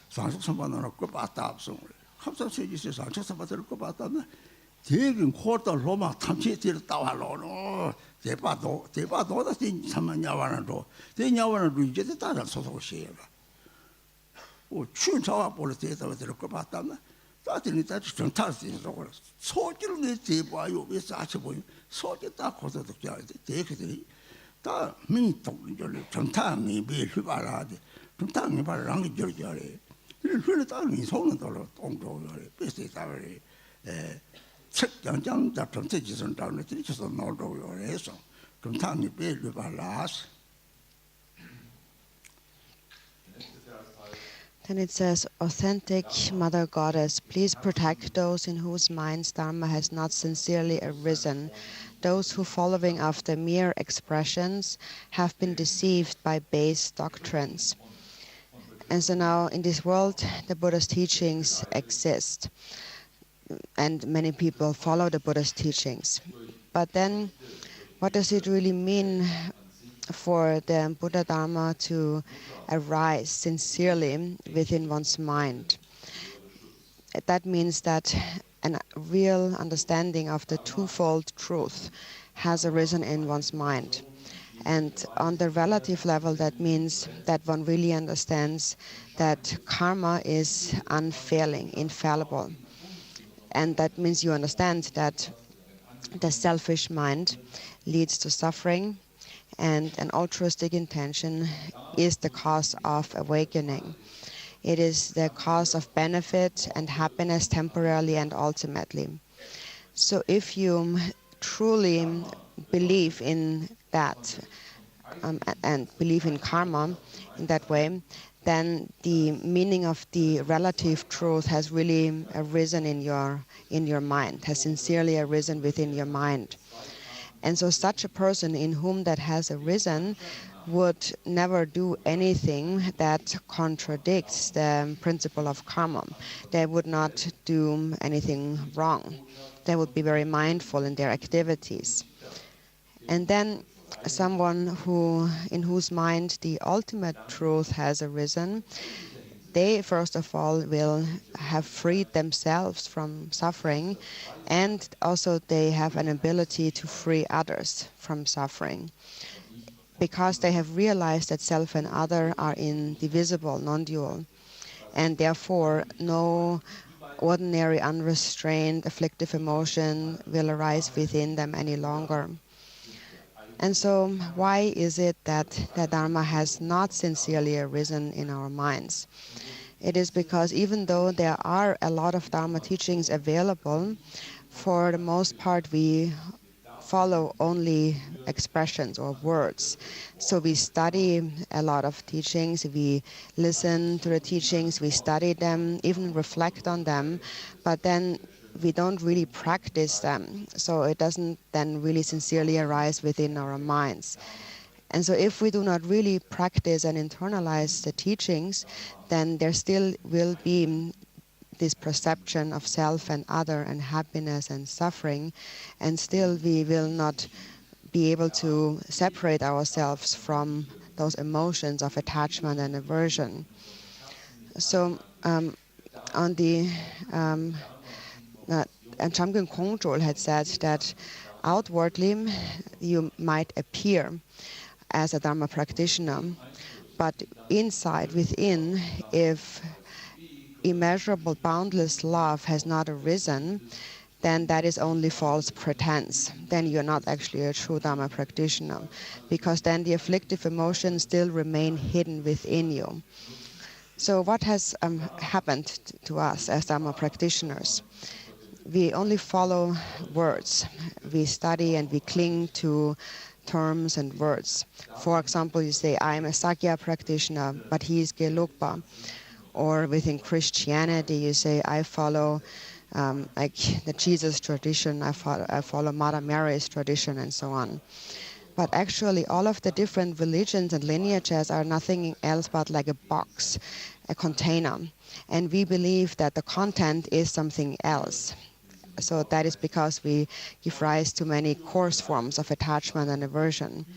Speaker 5: someone on a cup at top somewhere. Come some city says, I'm just about to look about that. Taking quarter Roma, Tamchi till Tawalo. They bought all the things some Yavanado. They never reject the other sort of share. Oh, choose our politics with the look about them. 다들 좀 탈수 있어. 소질을 제봐요. 왜 사셔보요. 소질 다 거서도 줘야 돼. 대그들이 다 민족을 정탕이 비휘발하지. 정탕이 발랑이 저저래. 그래서 다른 손은 돌아 동조를 베스트 다리 책장장 같은 뜻은 다른 뜻에서 나오고 해서 정탕이 비휘발하지.
Speaker 6: Then it says, authentic Mother Goddess, please protect those in whose minds Dharma has not sincerely arisen. Those who, following after mere expressions, have been deceived by base doctrines. And so now in this world, the Buddha's teachings exist. And many people follow the Buddha's teachings. But then, what does it really mean for the Buddha Dharma to arise sincerely within one's mind? That means that a real understanding of the twofold truth has arisen in one's mind. And on the relative level, that means that one really understands that karma is unfailing, infallible. And that means you understand that the selfish mind leads to suffering, and an altruistic intention is the cause of awakening. It is the cause of benefit and happiness temporarily and ultimately. So if you truly believe in that and believe in karma in that way, then the meaning of the relative truth has really arisen in your mind, has sincerely arisen within your mind. And so such a person in whom that has arisen would never do anything that contradicts the principle of karma. They would not do anything wrong. They would be very mindful in their activities. And then someone in whose mind the ultimate truth has arisen, they first of all will have freed themselves from suffering, and also they have an ability to free others from suffering, because they have realized that self and other are indivisible, non-dual, and therefore no ordinary unrestrained afflictive emotion will arise within them any longer. And so why is it that the Dharma has not sincerely arisen in our minds? It is because even though there are a lot of Dharma teachings available, for the most part we follow only expressions or words. So we study a lot of teachings, we listen to the teachings, we study them, even reflect on them, but then we don't really practice them. So it doesn't then really sincerely arise within our minds. And so if we do not really practice and internalize the teachings, then there still will be this perception of self and other and happiness and suffering, and still we will not be able to separate ourselves from those emotions of attachment and aversion. So and Chamgyal Kongtrul had said that outwardly you might appear as a Dharma practitioner, but inside, within, if immeasurable, boundless love has not arisen, then that is only false pretense. Then you're not actually a true Dharma practitioner, because then the afflictive emotions still remain hidden within you. So what has happened to us as Dharma practitioners? We only follow words. We study and we cling to terms and words. For example, you say, I am a Sakya practitioner, but he is Gelugpa. Or within Christianity, you say, I follow like the Jesus tradition, I follow Mother Mary's tradition, and so on. But actually, all of the different religions and lineages are nothing else but like a box, a container. And we believe that the content is something else. So that is because we give rise to many coarse forms of attachment and aversion.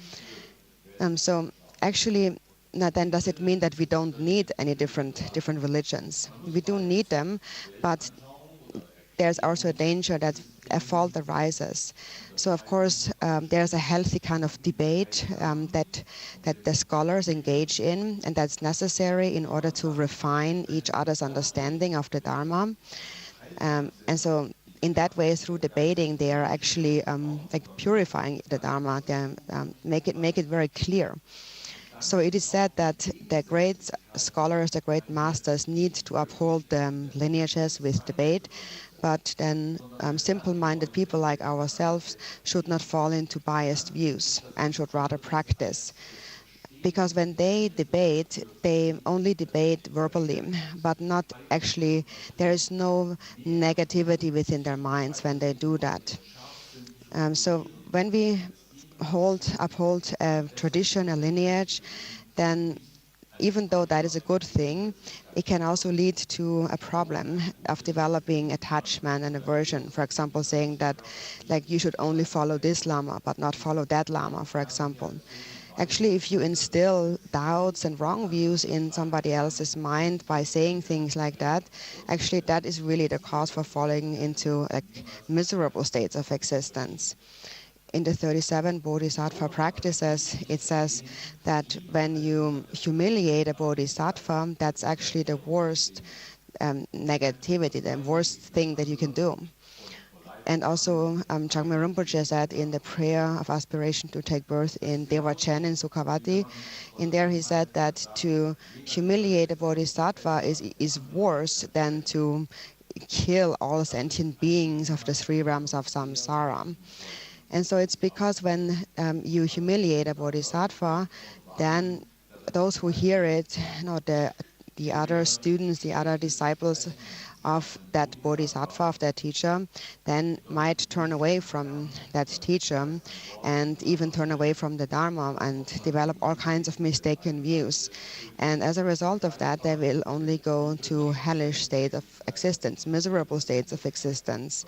Speaker 6: So actually, now then does it mean that we don't need any different religions? We do need them, but there's also a danger that a fault arises. So of course there's a healthy kind of debate that the scholars engage in, and that's necessary in order to refine each other's understanding of the Dharma. And so in that way, through debating, they are actually like purifying the Dharma, they, make it very clear. So it is said that the great scholars, the great masters need to uphold the lineages with debate, but then simple-minded people like ourselves should not fall into biased views and should rather practice. Because when they debate, they only debate verbally, but not actually, there is no negativity within their minds when they do that. So when we uphold a tradition, a lineage, then even though that is a good thing, it can also lead to a problem of developing attachment and aversion. For example, saying that like you should only follow this Lama but not follow that Lama, for example. Actually, if you instill doubts and wrong views in somebody else's mind by saying things like that, actually that is really the cause for falling into like miserable states of existence. In the 37 Bodhisattva practices, it says that when you humiliate a Bodhisattva, that's actually the worst negativity, the worst thing that you can do. And also, Chagme Rinpoche said in the prayer of aspiration to take birth in Dzogchen in Sukhavati, in there he said that to humiliate a Bodhisattva is worse than to kill all sentient beings of the 3 realms of samsara. And so it's because when you humiliate a Bodhisattva, then those who hear it, the other students, the other disciples of that Bodhisattva, of that teacher, then might turn away from that teacher and even turn away from the Dharma and develop all kinds of mistaken views. And as a result of that, they will only go to hellish state of existence, miserable states of existence.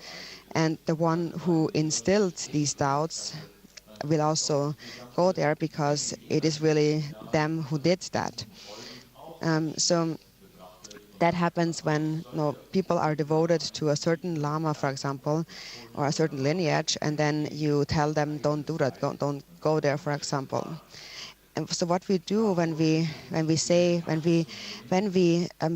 Speaker 6: And the one who instilled these doubts will also go there because it is really them who did that. So that happens when people are devoted to a certain Lama, for example, or a certain lineage, and then you tell them, don't do that, don't go there, for example. And so what we do when we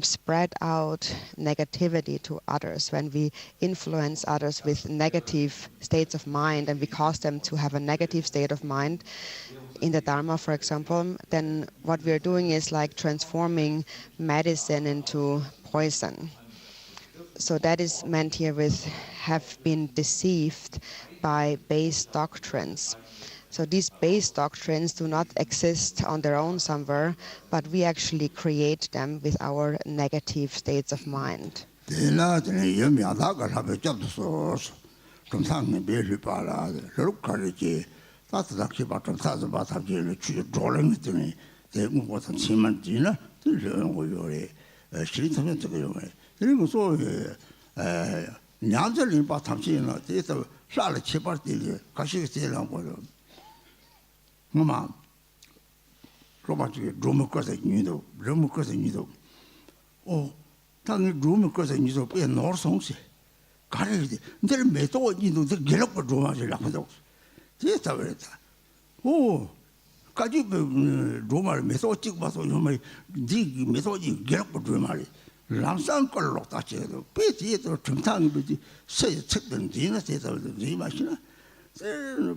Speaker 6: spread out negativity to others, when we influence others with negative states of mind, and we cause them to have a negative state of mind, in the Dharma, for example, then what we are doing is like transforming medicine into poison. So that is meant here with have been deceived by base doctrines. So these base doctrines do not exist on their own somewhere, but we actually create them with our negative states of mind.
Speaker 5: Oh, kaji drumar meso chik baso yomai dig meso ji gelap drumari lamsan kollo ta che do pe ti to chungtang bi se chek den dina se ta ri ma shina se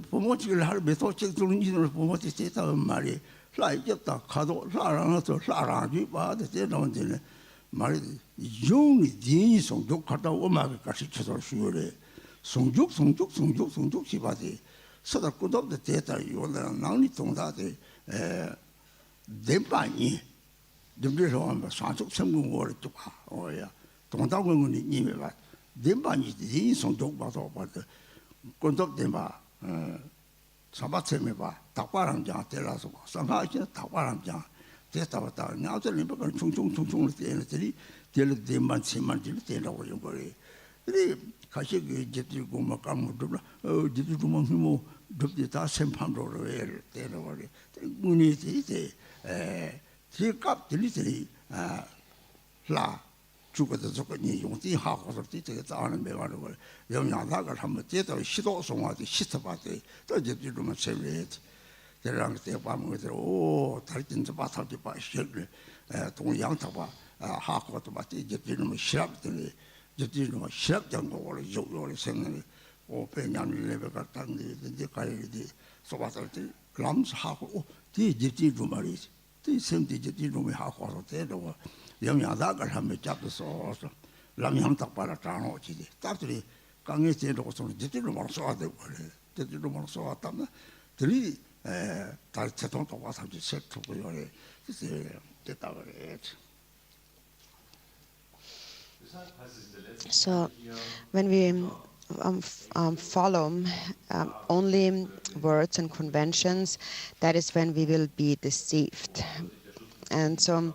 Speaker 5: pomo chik har meso chik dun ni no pomo ti se ta mari lai je ta khado la ran to la ran ji ba de se no de mari yung din song juk khata o ma ka shi cho shu re song juk shi ba de 서다 꾸덥데 데이터 요나 나니 동다데 덴바니 듬비서 한번 산속 성공을 뚜파 오야 동다군이 님이가 덴바니 인성 독바도 봐도 꾸덥데 봐 사바체메 봐 닭바람장 때라서 상하시 닭바람장 데이터가 나한테 리버가 총총총총을 때는들이 될 덴만 세만 될 때라고 요 거리 이 가시 제들 고마 까무도라 제들 고마 힘모 덥디다 샘판로로 해 때려버리 문이지 지갑 들리들이 라 죽어도 저거니 용띠 하고서 뒤에 자는 매가는 걸 영양사가 한번 제대로 시도 송화도 시스터바도 또 제대로만 세례지 대랑 때 밤에 오 달진도 바타지 봐 시를 동양타봐 하고도 봐 제대로만 시랍들이 저기 뭐 시작장도 원래 요요리 생각이 오페냐는 레벨가 땅이 이제 가야지 소바서 람스하고 뒤 저기 좀 말이지 뒤 생디 저기 좀 하고 와서 되도 영양다가 하면 잡어서 람양 딱 봐라 장어지지 딱들이 강에 제도고 좀 저기 좀 말서 되고 그래 저기 좀 말서 왔다면 들이 다 제동도 와서 세트고 요래 그래서 됐다 그래.
Speaker 6: So when we follow only words and conventions, that is when we will be deceived. And so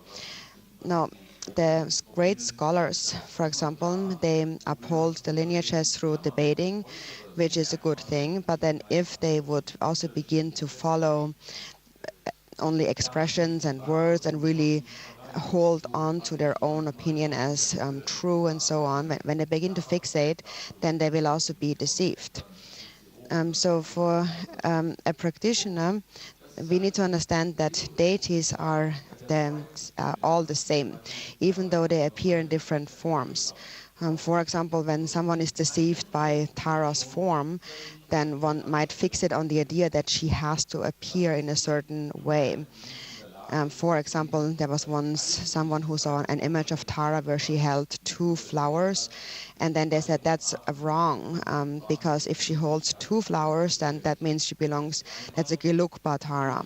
Speaker 6: now the great scholars, for example, they uphold the lineages through debating, which is a good thing. But then if they would also begin to follow only expressions and words and really hold on to their own opinion as true and so on, when they begin to fixate, then they will also be deceived. So for a practitioner, we need to understand that deities are all the same, even though they appear in different forms. For example, when someone is deceived by Tara's form, then one might fixate on the idea that she has to appear in a certain way. For example, there was once someone who saw an image of Tara where she held 2 flowers, and then they said that's wrong, because if she holds 2 flowers, then that means she belongs, that's a Gelukpa Tara.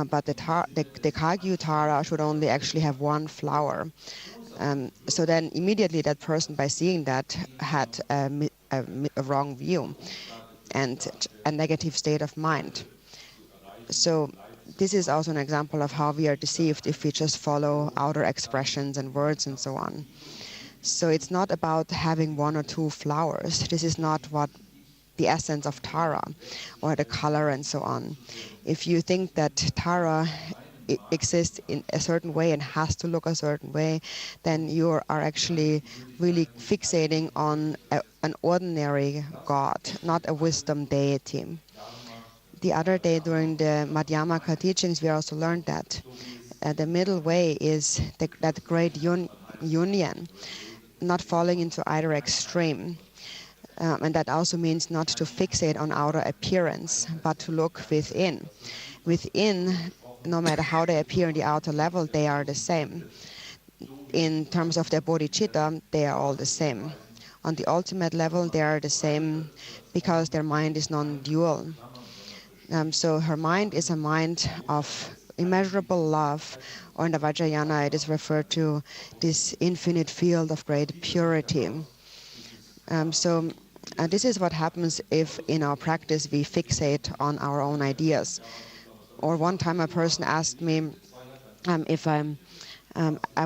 Speaker 6: But the Kagyu Tara should only actually have 1 flower. So then immediately that person, by seeing that, had a wrong view and a negative state of mind. So this is also an example of how we are deceived if we just follow outer expressions and words and so on. So it's not about having 1 or 2 flowers. This is not what the essence of Tara or the color and so on. If you think that Tara exists in a certain way and has to look a certain way, then you are actually really fixating on an ordinary God, not a wisdom deity. The other day during the Madhyamaka teachings, we also learned that the middle way is that great union, not falling into either extreme. And that also means not to fixate on outer appearance, but to look within. Within, no matter how they appear in the outer level, they are the same. In terms of their bodhicitta, they are all the same. On the ultimate level, they are the same because their mind is non-dual. So her mind is a mind of immeasurable love, or in the Vajrayana it is referred to this infinite field of great purity. So this is what happens if in our practice we fixate on our own ideas. Or one time a person asked me if I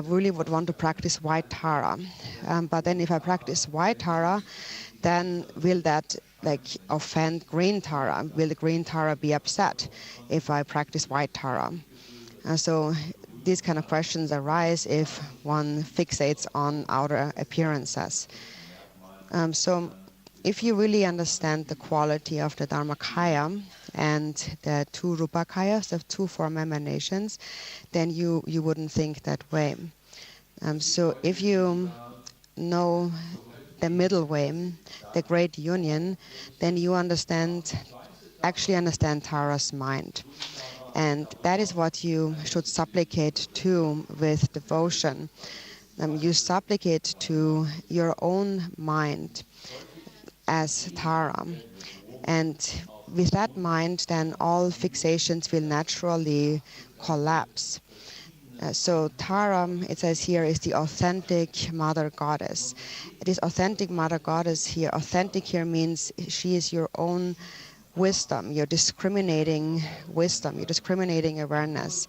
Speaker 6: really would want to practice white Tara, but then if I practice white Tara, then will that offend green Tara? Will the green Tara be upset if I practice white Tara? So these kind of questions arise if one fixates on outer appearances. So if you really understand the quality of the Dharmakaya and the 2 Rupakayas, the 2 form emanations, then you wouldn't think that way. So if you know the middle way, the great union, then you actually understand Tara's mind. And that is what you should supplicate to with devotion. You supplicate to your own mind as Tara. And with that mind, then all fixations will naturally collapse. So Tara, it says here, is the authentic mother goddess. This authentic mother goddess here, authentic here means she is your own wisdom, your discriminating wisdom, your discriminating awareness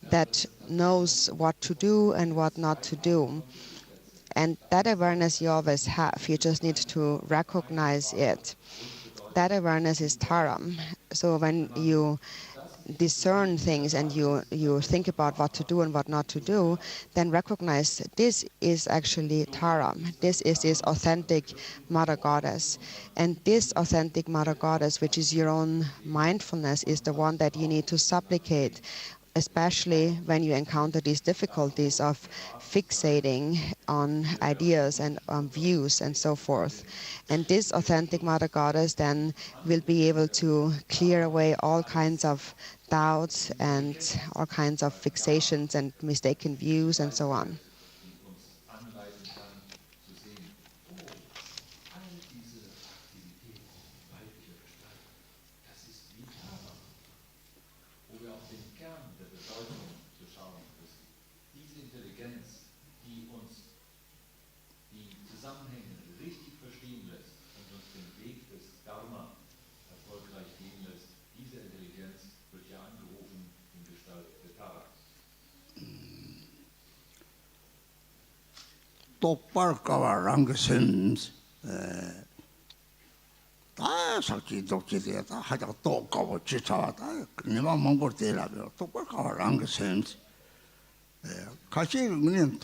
Speaker 6: that knows what to do and what not to do. And that awareness you always have. You just need to recognize it. That awareness is Tara. So when you discern things and you think about what to do and what not to do, then recognize this is actually Tara. This is this authentic Mother Goddess. And this authentic Mother Goddess, which is your own mindfulness, is the one that you need to supplicate especially when you encounter these difficulties of fixating on ideas and on views and so forth. And this authentic Mother Goddess then will be able to clear away all kinds of doubts and all kinds of fixations and mistaken views and so on.
Speaker 5: 똑바로가와 랑그셈스 다 sakchi dokchi 다 하자 똑가고 지차와다 그네만 몽골 때라며 똑바로가와 랑그셈스 같이 그냥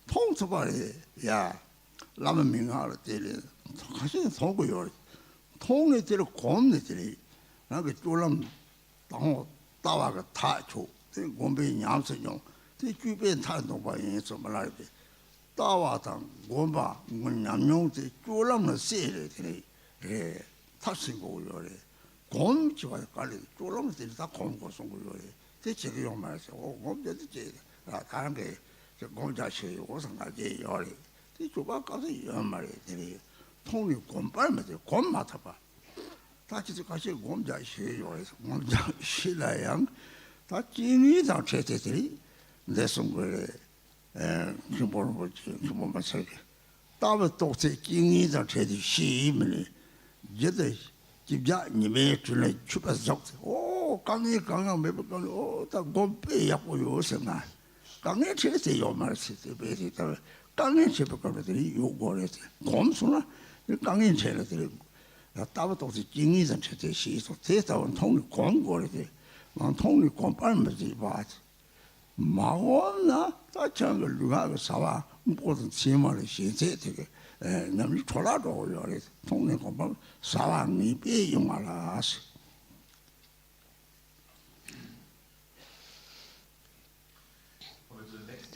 Speaker 5: 통수발이 야 라면 민하를 때리 같이 통고요 통에 때려 곰네 때리 나그 쫄람 당호 따와가 타초 곰배 냠스용 그 주변 타는 바에 좀 말해 따와당 곰바 냠용데 쫄람을 세래 예 탑신고요래 곰지와 깔리 쫄람들 다 곰고 송고요래 대체로 용 말해서 곰데도 제 다른 게 곰자시 오상가지 요래 이 조가 가서 이 말이 되니 통이 곰빨면 곰 맡아봐 다치도 같이 곰자시 요래서 곰자시라양 다 진이다 제제들이 내 손거래 그보는 거지 그보면 살게 다음에 또세 진이다 제지 시임을 이제 집자 님의 줄에 추가서 오 강이 강한 매번 오다 곰빼 약고 요새나 강에 제세 요 말씀 베리 강에 제법 거들이 요거래서 곰수나 강에 제래들이 다음에 또세 진이다 제지 시소 대사원 통이 곰거래들 통이 곰빨면지 봐 마원나 다창을 누가 사와 모든 지마를 시제 되게 남이 돌아도 요래 통내 곰 사왕이 비용하라스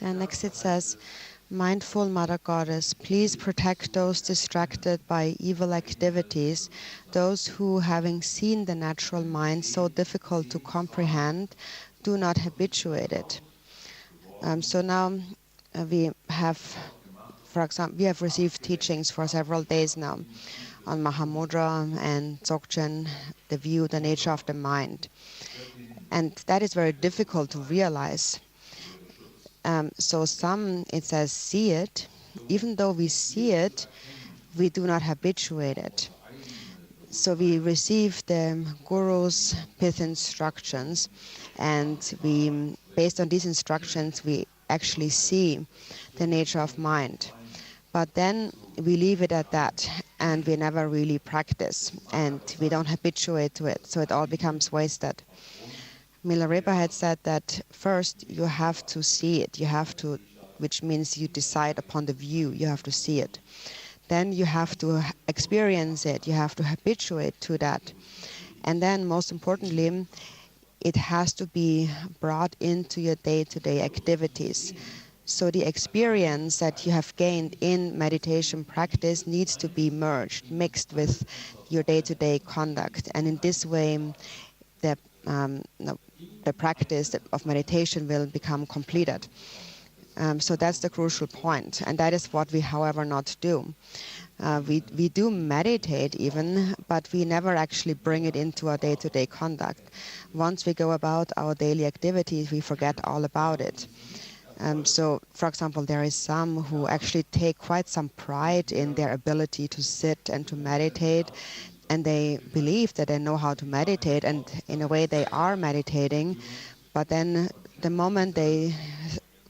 Speaker 6: And next it says, Mindful Mother Goddess, please protect those distracted by evil activities, those who, having seen the natural mind so difficult to comprehend, do not habituate it. So now we have, for example, we have received teachings for several days now on Mahamudra and Dzogchen, the view, the nature of the mind. And that is very difficult to realize. So some, it says, see it. Even though we see it, we do not habituate it. So we receive the Guru's pith instructions, and we, based on these instructions, we actually see the nature of mind. But then we leave it at that, and we never really practice, and we don't habituate to it, so it all becomes wasted. Milarepa had said that first you have to see it, you have to, which means you decide upon the view, you have to see it. Then you have to experience it, you have to habituate to that. And then most importantly, it has to be brought into your day-to-day activities. So the experience that you have gained in meditation practice needs to be merged, mixed with your day-to-day conduct. And in this way, the practice of meditation will become completed. So that's the crucial point, and that is what we, however, not do. We do meditate even, but we never actually bring it into our day-to-day conduct. Once we go about our daily activities, we forget all about it. So, for example, there is some who actually take quite some pride in their ability to sit and to meditate, and they believe that they know how to meditate, and in a way they are meditating, but then the moment they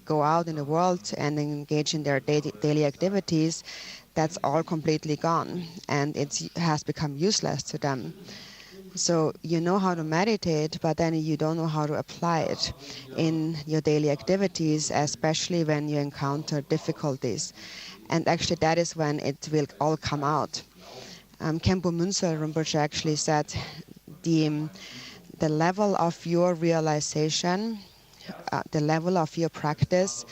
Speaker 6: go out in the world and engage in their daily activities, that's all completely gone, and it has become useless to them. So you know how to meditate, but then you don't know how to apply it in your daily activities, especially when you encounter difficulties. And actually that is when it will all come out. Khenpo Münzel Rinpoche actually said the the level of your realization, the level of your practice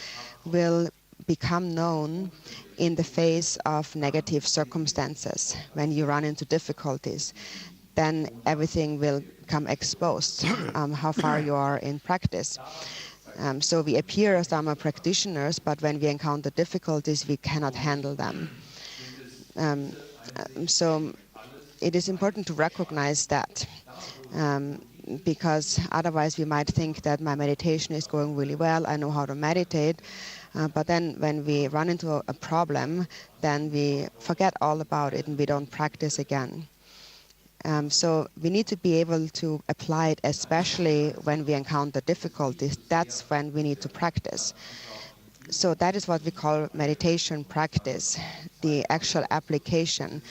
Speaker 6: will become known in the face of negative circumstances. When you run into difficulties, then everything will come exposed, how far you are in practice. So we appear as Dharma practitioners, but when we encounter difficulties, we cannot handle them. So it is important to recognize that, because otherwise we might think that my meditation is going really well, I know how to meditate, but then when we run into a problem, then we forget all about it and we don't practice again. So we need to be able to apply it, especially when we encounter difficulties. That's when we need to practice. So that is what we call meditation practice, the actual application,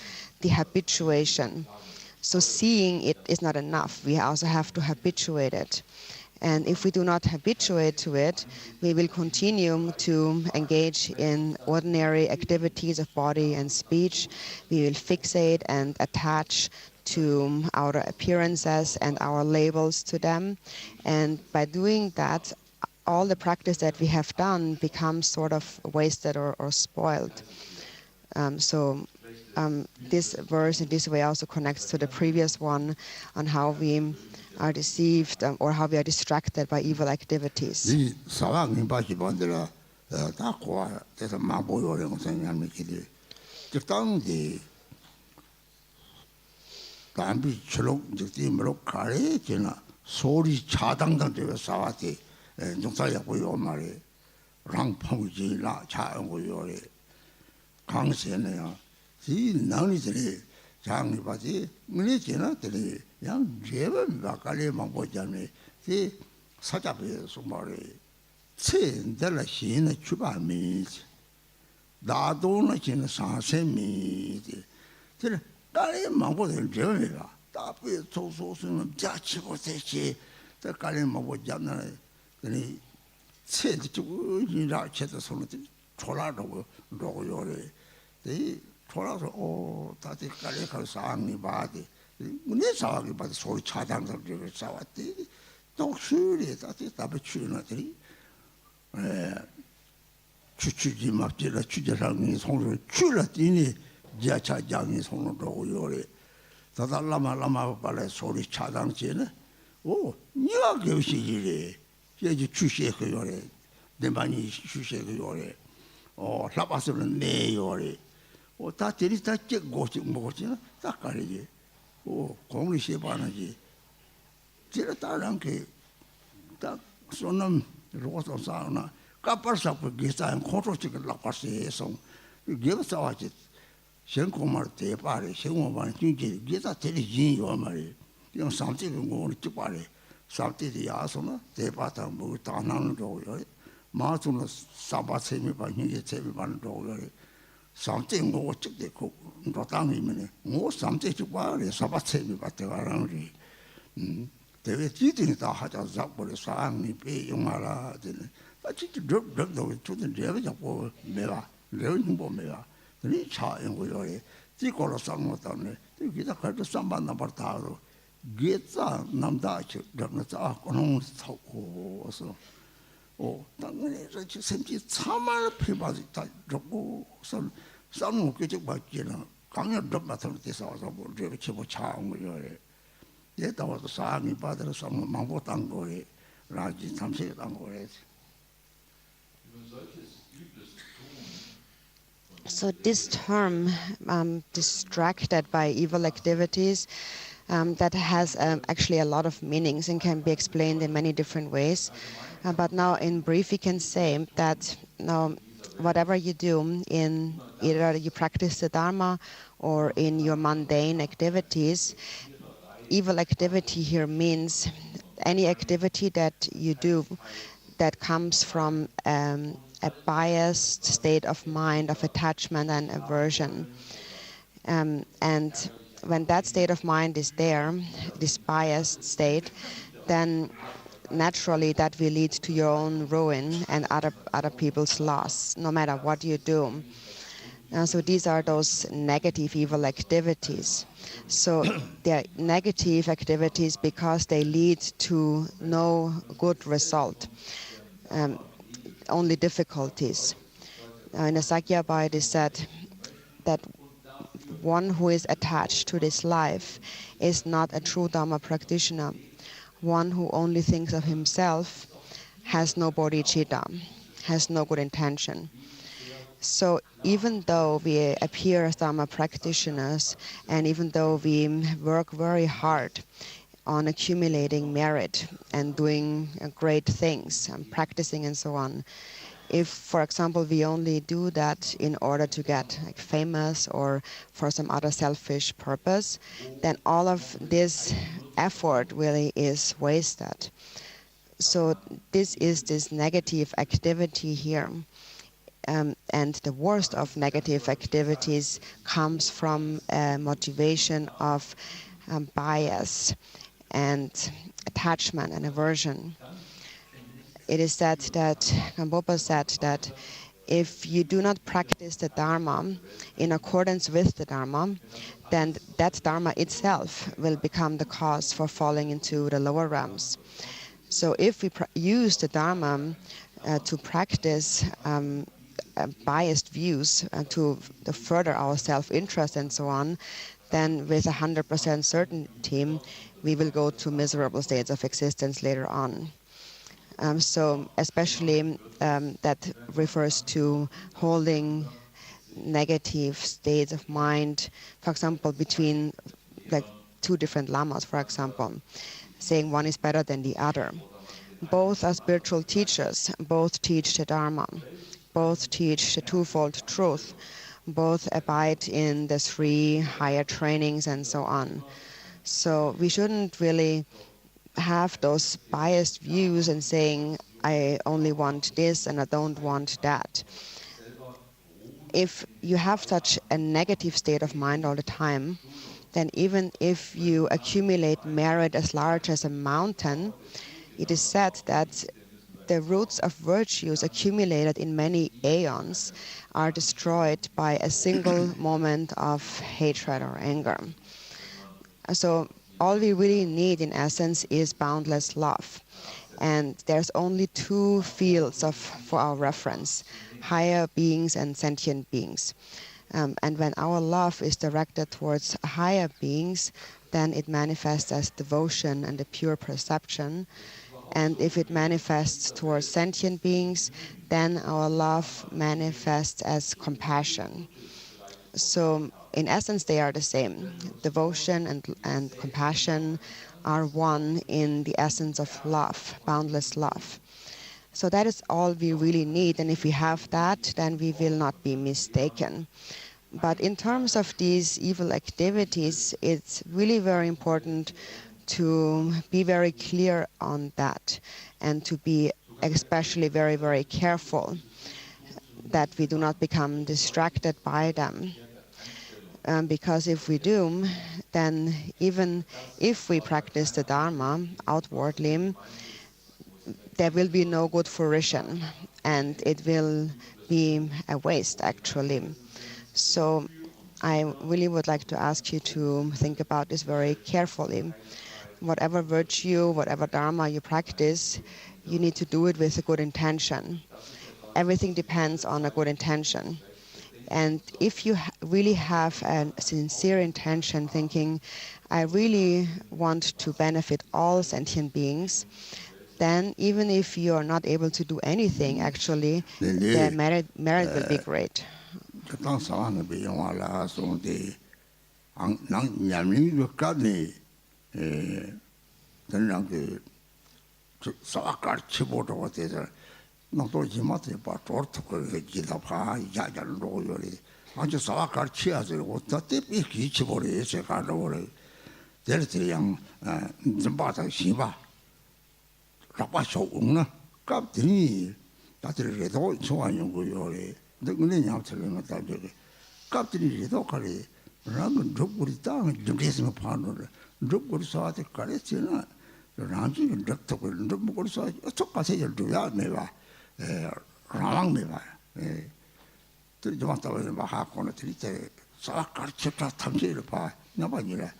Speaker 6: the habituation. So seeing it is not enough. We also have to habituate it. And if we do not habituate to it, we will continue to engage in ordinary activities of body and speech. We will fixate and attach to our appearances and our labels to them. And by doing that, all the practice that we have done becomes sort of wasted or spoiled. This verse in this way also connects to the previous one on how we are deceived or how we are distracted by evil activities. So this term, distracted by evil activities, that has actually a lot of meanings and can be explained in many different ways. But now in brief, we can say that now whatever you do, in either you practice the Dharma or in your mundane activities, evil activity here means any activity that you do that comes from a biased state of mind, of attachment and aversion. And when that state of mind is there, this biased state, then naturally that will lead to your own ruin and other people's loss, no matter what you do. So these are those negative evil activities. So they're negative activities because they lead to no good result, only difficulties. In the Sakyabhaya it is said that one who is attached to this life is not a true Dharma practitioner. One who only thinks of himself has no bodhicitta, has no good intention. So even though we appear as Dharma practitioners, and even though we work very hard on accumulating merit and doing great things and practicing and so on, if, for example, we only do that in order to get famous or for some other selfish purpose, then all of this effort really is wasted. So this is this negative activity here. And the worst of negative activities comes from a motivation of bias and attachment and aversion. It is said that, Gampopa said that if you do not practice the Dharma in accordance with the Dharma, then that Dharma itself will become the cause for falling into the lower realms. So if we use the Dharma to practice biased views to further our self-interest and so on, then with 100% certainty, we will go to miserable states of existence later on. So especially that refers to holding negative states of mind, for example, between like two different lamas, for example, saying one is better than the other. Both are spiritual teachers, both teach the Dharma, both teach the twofold truth, both abide in the 3 higher trainings and so on. So we shouldn't really have those biased views and saying, I only want this and I don't want that. If you have such a negative state of mind all the time, then even if you accumulate merit as large as a mountain, it is said that the roots of virtues accumulated in many aeons are destroyed by a single moment of hatred or anger. So all we really need in essence is boundless love. And there's only 2 fields for our reference, higher beings and sentient beings. And when our love is directed towards higher beings, then it manifests as devotion and a pure perception. And if it manifests towards sentient beings, then our love manifests as compassion. So in essence, they are the same. Devotion and compassion are one in the essence of love, boundless love. So that is all we really need. And if we have that, then we will not be mistaken. But in terms of these evil activities, it's really very important to be very clear on that and to be especially very, very careful that we do not become distracted by them. Because if we do, then even if we practice the Dharma outwardly, there will be no good fruition and it will be a waste actually. So I really would like to ask you to think about this very carefully. Whatever virtue, whatever Dharma you practice, you need to do it with a good intention. Everything depends on a good intention. And if you really have a sincere intention thinking, I really want to benefit all sentient beings, then even if you are not able to do anything, actually, the merit will be great.
Speaker 5: 나도 지마트 봐 저렇게 기다파 야자를 놓으려니 아주 사와갈 치아서 어떻게 비기 버려 제가 놓으려 데르트양 좀 봐서 시바 라바 쇼응나 갑들이 다들이도 좋아하는 거요래 너는 냐처럼 갖다 저기 갑들이도 가리 라는 적불이 땅 좀에서 파는 적불 사한테 가르치나 라는 적도 적불 사 어떻게 해야 돼야 내가 라왕 내가 좀 왔다고 막 하고는 들이대 싹 가르쳤다 탐지를 봐 나봐니라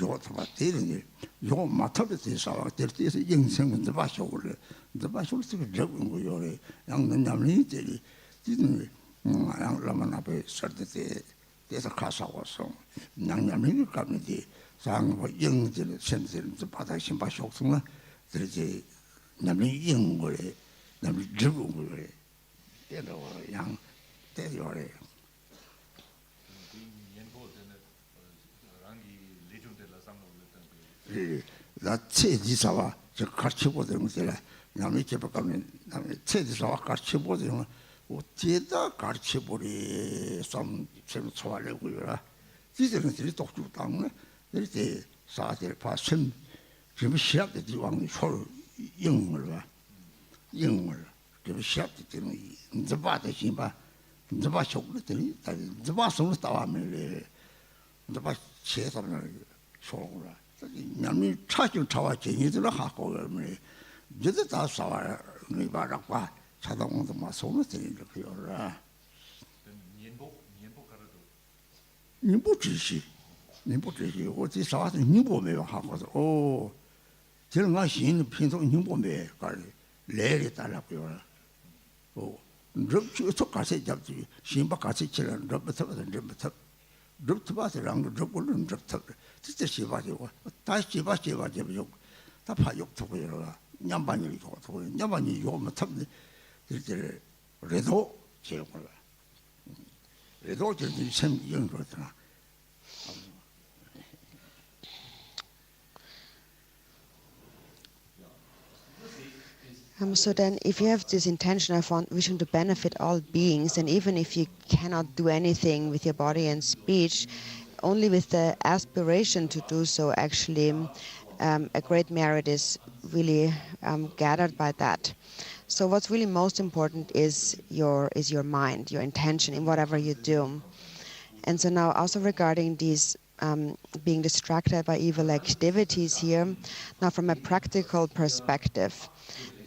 Speaker 5: 요것도 봐 되는 요 마탑에서 싸워 될때에서 영생은 더 마셔올래 더 마셔올 수 적은 거요 양는 남이 되리 지는 양라만 앞에 설때 대해서 가사와서 양남이 가면디 상고 영들 선생님 바다 신바 속성은 들지 남이 영거래 남이 적은 거래 때로 양 때려래 나 체지사와 저 같이 보던 것들 남이 집에 가면 남이 체지사와 같이 보던 어디다 같이 보리 좀 좋아하려고요. 이들은 들이 독주 땅에 이렇게 사실 봐선 좀 시합도 지왕 솔 영을 봐 영을 좀 시합도 되는 이제 봐도 심바 이제 봐 속으로더니 이제 봐 속으로 따와면 이제 봐 제사는 속으로 남이 차좀 차와 제니들 하고 그러면 이제 다 싸워 이 봐라고 자동도 막 속으로 들이는 거요. 님보지시 어디 사와서 님보매 하고서 오 저런 거 신은 평소 님보매 갈 레리 달라고요. 오 럽주 가서 잡지 신바 같이 치는 럽부터 봐서랑 럽고는 럽터 진짜 시바지고 다시 시바지고 다 파욕도고요. 냠반이 도고 냠반이 요면 탑네 이렇게 그래도 제거라 그래도 저기 참 이런 거잖아.
Speaker 6: So then, if you have this intention of wishing to benefit all beings, and even if you cannot do anything with your body and speech, only with the aspiration to do so, actually, a great merit is really gathered by that. So what's really most important is your mind, your intention in whatever you do. And so now, also regarding these being distracted by evil activities here, now from a practical perspective.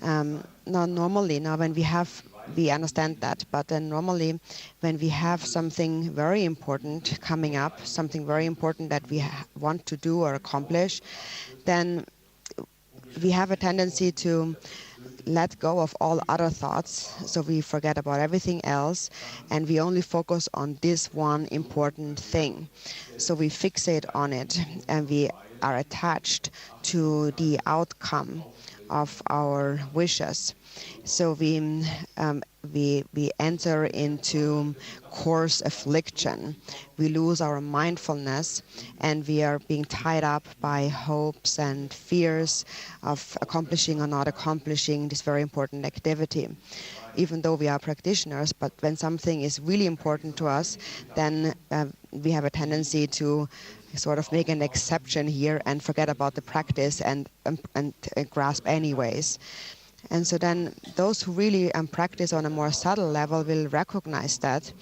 Speaker 6: Now normally, when we understand that, but then normally when we have something very important coming up, something very important that we want to do or accomplish, then we have a tendency to let go of all other thoughts, so we forget about everything else and we only focus on this one important thing. So we fixate on it and we are attached to the outcome of our wishes. So we enter into coarse affliction. We lose our mindfulness and we are being tied up by hopes and fears of accomplishing or not accomplishing this very important activity. Even though we are practitioners, but when something is really important to us, then we have a tendency to sort of make an exception here and forget about the practice and grasp anyways. And so then those who really practice on a more subtle level will recognize that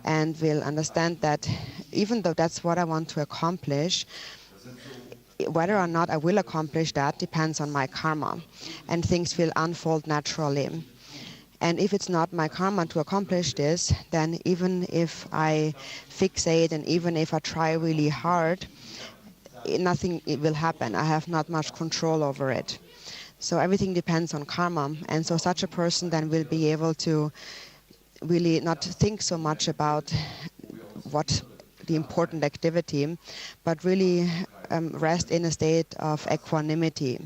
Speaker 6: and will understand that even though that's what I want to accomplish, whether or not I will accomplish that depends on my karma, and things will unfold naturally. And if it's not my karma to accomplish this, then even if I fixate and even if I try really hard, nothing will happen. I have not much control over it. So everything depends on karma. And so such a person then will be able to really not think so much about what the important activity, but really rest in a state of equanimity,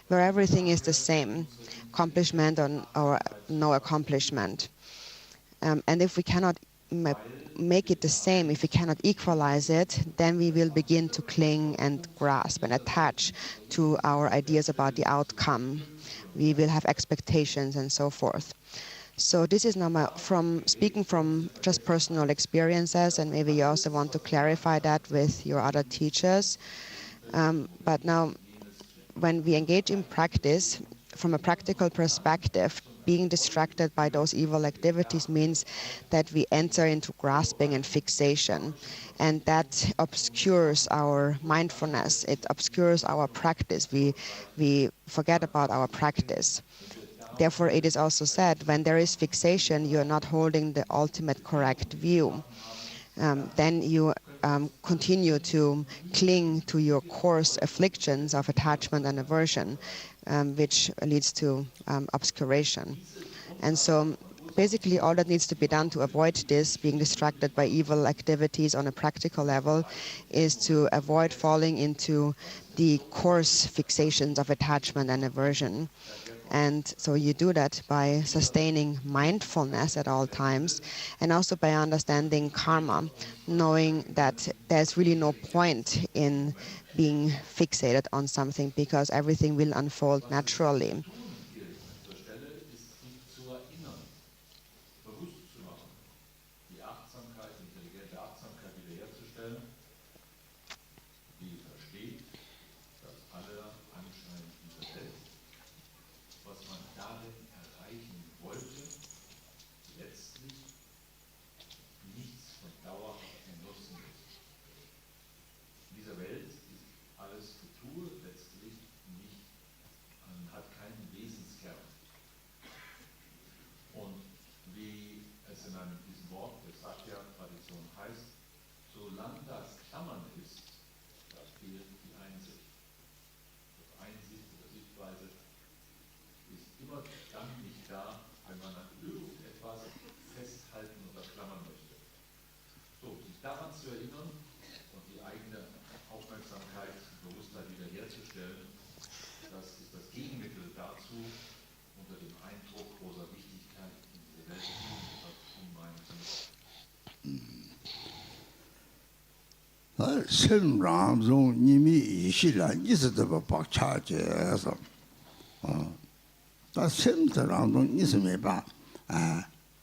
Speaker 6: where everything is the same, accomplishment or no accomplishment. And if we cannot make it the same, if we cannot equalize it, then we will begin to cling and grasp and attach to our ideas about the outcome. We will have expectations and so forth. So this is now speaking from just personal experiences, and maybe you also want to clarify that with your other teachers. But now, when we engage in practice, from a practical perspective, being distracted by those evil activities means that we enter into grasping and fixation, and that obscures our mindfulness. It obscures our practice. We forget about our practice. therefore, it is also said, when there is fixation, you are not holding the ultimate correct view. Then you continue to cling to your coarse afflictions of attachment and aversion, which leads to obscuration. And so basically all that needs to be done to avoid this, being distracted by evil activities on a practical level, is to avoid falling into the coarse fixations of attachment and aversion. And so you do that by sustaining mindfulness at all times, and also by understanding karma, knowing that there's really no point in being fixated on something because everything will unfold naturally.
Speaker 7: Zur Stelle ist, sich zu erinnern, bewusst zu machen, die Achtsamkeit, intelligente Achtsamkeit wiederherzustellen, die versteht, dass aller Anschein dieser Welt, was man darin erreichen wollte, letztlich nichts von dauerhaftem Nutzen ist. In dieser Welt ist alles Getue letztlich nicht, hat keinen Wesenskern. Und wie es in diesem Wort der Sakya-Tradition heißt, solange das Klammern ist, da fehlt die Einsicht. Das Einsicht oder Sichtweise ist immer dann nicht da, wenn man an irgendetwas festhalten oder klammern möchte. So, sich daran zu erinnern und die eigene Aufmerksamkeit, Bewusstheit wiederherzustellen, das ist das Gegenmittel dazu, unter dem Eindruck großer Wichtigkeit in diese Welt zu meinen zu müssen.
Speaker 5: semram nimi ishila nisdaba pakchaje da semram nismeba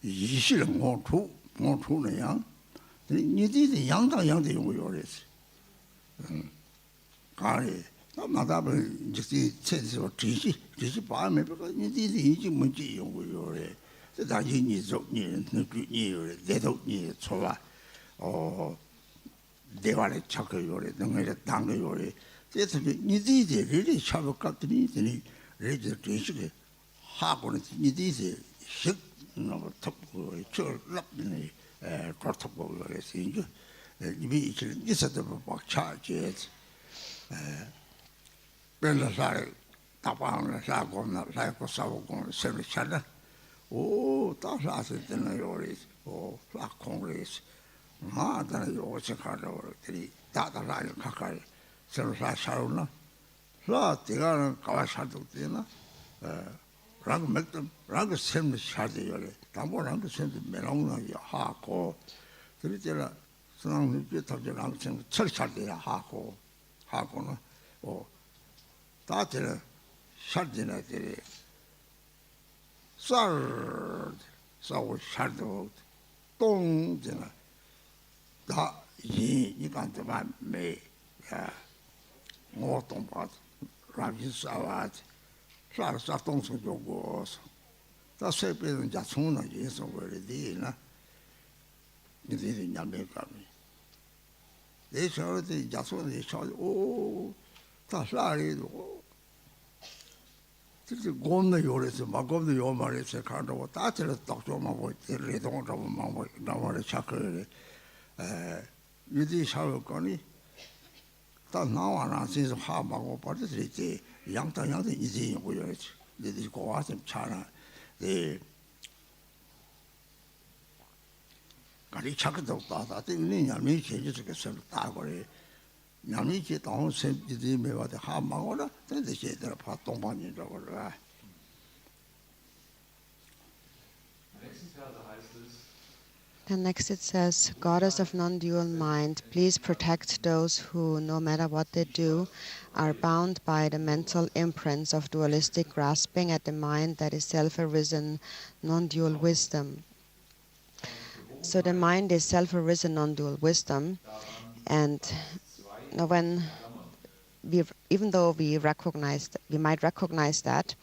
Speaker 5: ishila ngchu ne yang ni di yang da yang de yong yo le kare na ma da ba ji che so ji ba me ba ni di ji mo ji yong yo le这大家你走你那个你有的这都你错吧대화를 찾고 요래 능을 당고 요래 그래서 니들이 이리 차고 같더니 이제 레저 되시게 하고는 니들이 식 너무 덮고 저랍네 그렇다고 그래서 이제 이미 이제 있어도 막 차지 별나살 답방을 사고나 사고 사고 새로 찾아 오 다사서 되는 요래 오 락콩레스 다나 요새 가려고들이 다다라요 가까이 서로 사사로나 라 대가는 가와사도 되나 라고 맥도 라고 셈을 사대요래 담보랑 그 셈도 메롱나 하고 그러잖아 선왕님 답변하고 셈 철사대야 하고는 다들 살지나들이 싸고 살도 똥지나 다 이간도만 매야 뭐동 봐 라비사와지 살사 동성 조고 다 세배는 자충나 예서 버리디나 이제 냠매감이 내 저한테 자손이 오다 살이도 진짜 곰나 요래서 막곰도 요 말에서 가다고 따뜻해 딱 좀 하고 이래도 좀 하고 나와를 찾고 유디 사올 거니 다 나와나 진짜 하마고 버리지 양당양도 이제 요래지 이제 고아서 차나 네 가리 찾고도 다다 때문에 냠이 계속해서 다거래 냠이 계속 셈지지 매와도 하마고라 근데 제대로 봐 동반이라고 그래
Speaker 6: Then next it says, Goddess of non-dual mind, please protect those who, no matter what they do, are bound by the mental imprints of dualistic grasping at the mind that is self-arisen non-dual wisdom. So the mind is self-arisen non-dual wisdom, and when even though we might recognize that,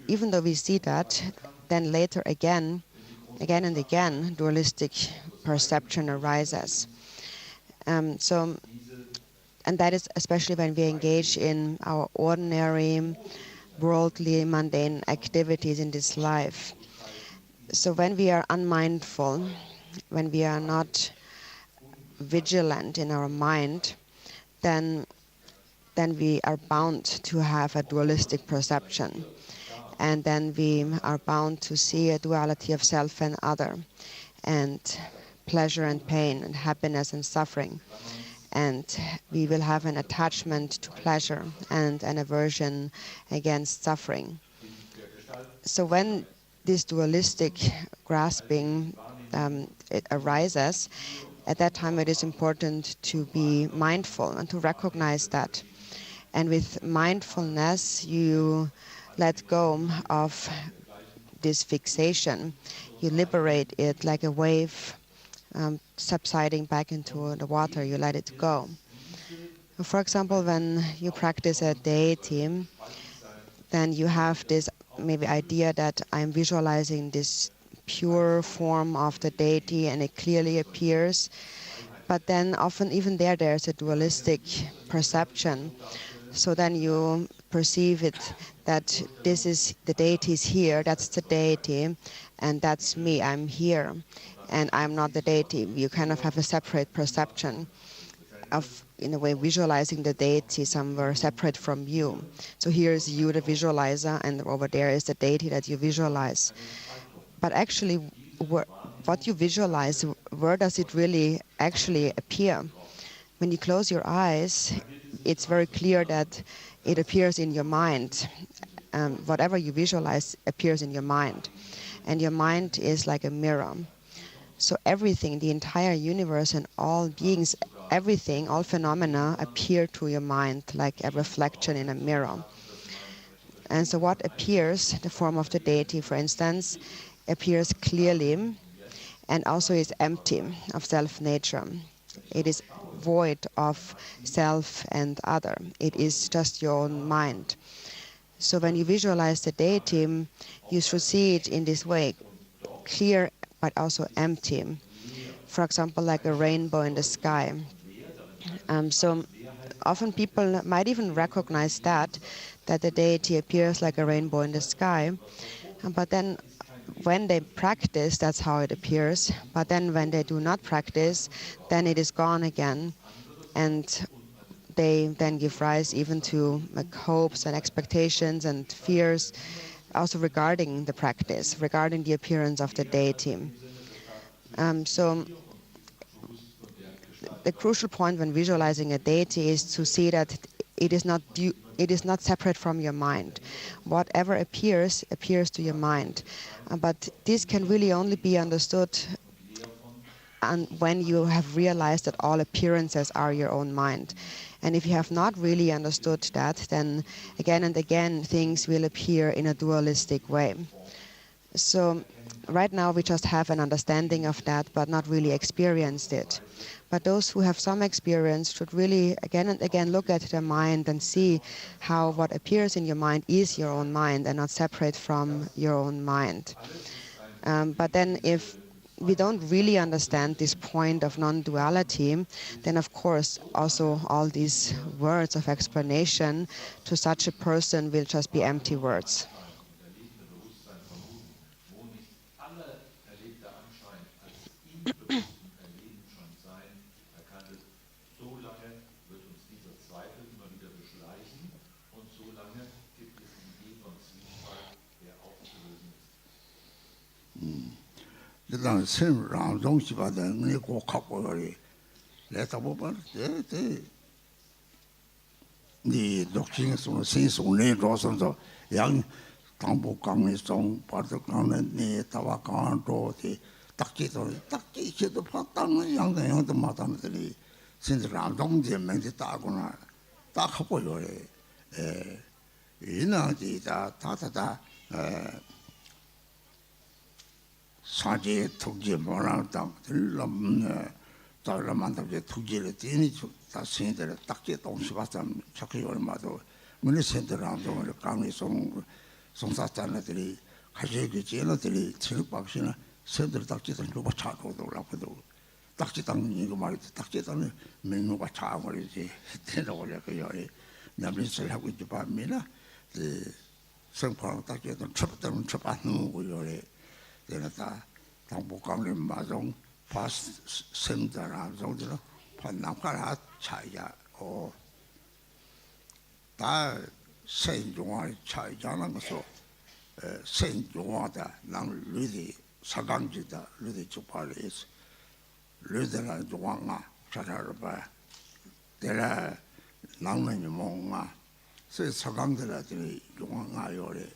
Speaker 6: even though we see that, then later again and again, dualistic perception arises. And that is especially when we engage in our ordinary worldly, mundane activities in this life. So when we are unmindful, when we are not vigilant in our mind, then we are bound to have a dualistic perception. And then we are bound to see a duality of self and other, and pleasure and pain, and happiness and suffering. And we will have an attachment to pleasure and an aversion against suffering. So when this dualistic grasping it arises, at that time it is important to be mindful and to recognize that. And with mindfulness, you let go of this fixation. You liberate it like a wave subsiding back into the water. You let it go. For example, when you practice a deity, then you have this maybe idea that I'm visualizing this pure form of the deity and it clearly appears. But then often even there's a dualistic perception. So then you perceive it that this is the deity is here, that's the deity, and that's me, I'm here, and I'm not the deity. You kind of have a separate perception of, in a way, visualizing the deity somewhere separate from you. So here's you, the visualizer, and over there is the deity that you visualize. But actually, what you visualize, where does it really actually appear? When you close your eyes, it's very clear that it appears in your mind. Whatever you visualize appears in your mind. And your mind is like a mirror. So everything, the entire universe and all beings, everything, all phenomena appear to your mind like a reflection in a mirror. And so what appears, the form of the deity, for instance, appears clearly and also is empty of self-nature. It is void of self and other. It is just your own mind. So when you visualize the deity, you should see it in this way, clear but also empty. For example, like a rainbow in the sky. So often people might even recognize that the deity appears like a rainbow in the sky. But then when they practice, that's how it appears. But then when they do not practice, then it is gone again. And they then give rise even to hopes and expectations and fears, also regarding the practice, regarding the appearance of the deity. So the crucial point when visualizing a deity is to see that it is not separate from your mind. Whatever appears to your mind. But this can really only be understood and when you have realized that all appearances are your own mind. And if you have not really understood that, then again and again things will appear in a dualistic way. So right now we just have an understanding of that, but not really experienced it. But those who have some experience should really again and again look at their mind and see how what appears in your mind is your own mind and not separate from your own mind. But then if we don't really understand this point of non-duality, then of course also all these words of explanation to such a person will just be empty words.
Speaker 5: 일단 생랑 동시바된 네 고카고리 내가 보면 네 독신에서 신송내 조선서 양 당복강에서 바득강에 네 다와강도티 딱지도 봤다는 양도 마다들이 신랑 동제명이 따구나 딱 하고요. 이나지다 다다다 사제 투기 모랑당 들럼 달라만다게 투기를 되니 다 신들 딱지 동시 봤던 착히 얼마도 문에 센터랑도 강의 송사자들이 가지고 제너들이 체육박시나 센터 딱지도 누가 차고도 올라고도 딱지당 이거 말이지 딱지당은 민노가 차버리지 되는 원래 그 열이 남리를 하고 있지 밤이나 생포랑 딱지도 첩던 첩하는 거요래. 내가 당복강림 마종 파스 샘자라 정도로 판남가라 차이야. 다 생중화 차이자는 것도 생중화다. 난 르디 사강지다. 르디 쪽팔레스. 르디라는 중앙아 잘하러 봐. 내가 낭만이 뭔가 세 사강들한테 중앙아 요래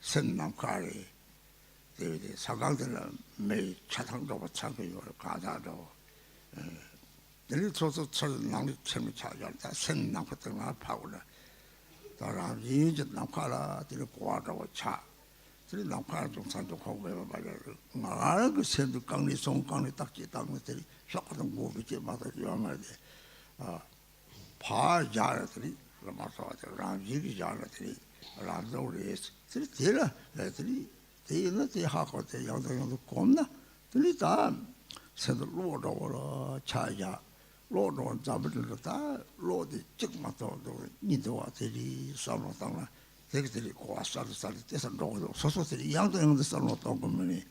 Speaker 5: 생남가리 되게 사강들은 매 차상도 차고 가다도 내일 저서 낭리 채미 차jar다 생남부터 파고라 다라 이제 남가라 되게 고아라고 차 들이 남가라 좀 산적하고 말이야 말 그 생도 강리 송강리 딱지 땅들이 샤거든 고비지 맞아 요마데 파자들이 라마서들 라지기자들이 라조리스 들이라 들이 대인한테 하고 대 양도양도 겁나 들이다 새도 로로로 차야 로로 잡으려 다 로디 찍마도 니도와들이 살로당라 되게들이 고아살을 때서 로도 소소들이 양도양도 살로당 보면이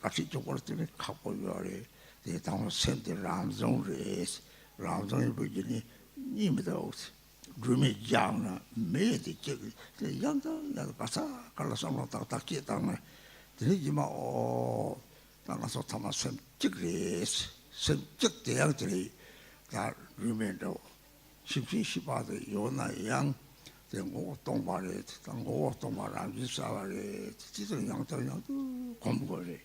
Speaker 5: 같이 쪽으로 때문에 갖고 요래 대당 센터 람종리스 람종이 보이니 님도 rum이 장나 매디 즉 양도 나도 가서 갈라서 딱 기다만 되지마 나가서 타마선 즉리스 선적 대양들이 다 rum에도 십시바도 요나 양 대고 동발에 당고 동발아 비싸발에 지들 양도 공부를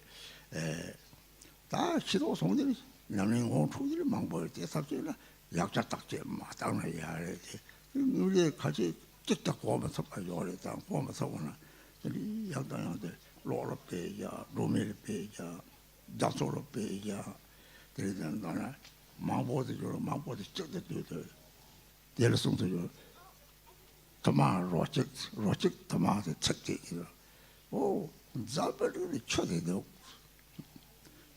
Speaker 5: 다 시도 송들이 남는 거 초들이 망보일 때 sab지나 약자 딱지 마땅해야 해. 우리 같이 찍다 고면서 요래다 고면서 오나 우리 양당한테 로로페야 로멜페야 자소로페야 그러던 거나 망보도 찍다 예를 송도 토마 로직 토마도 책지 오 자버리 쳐대도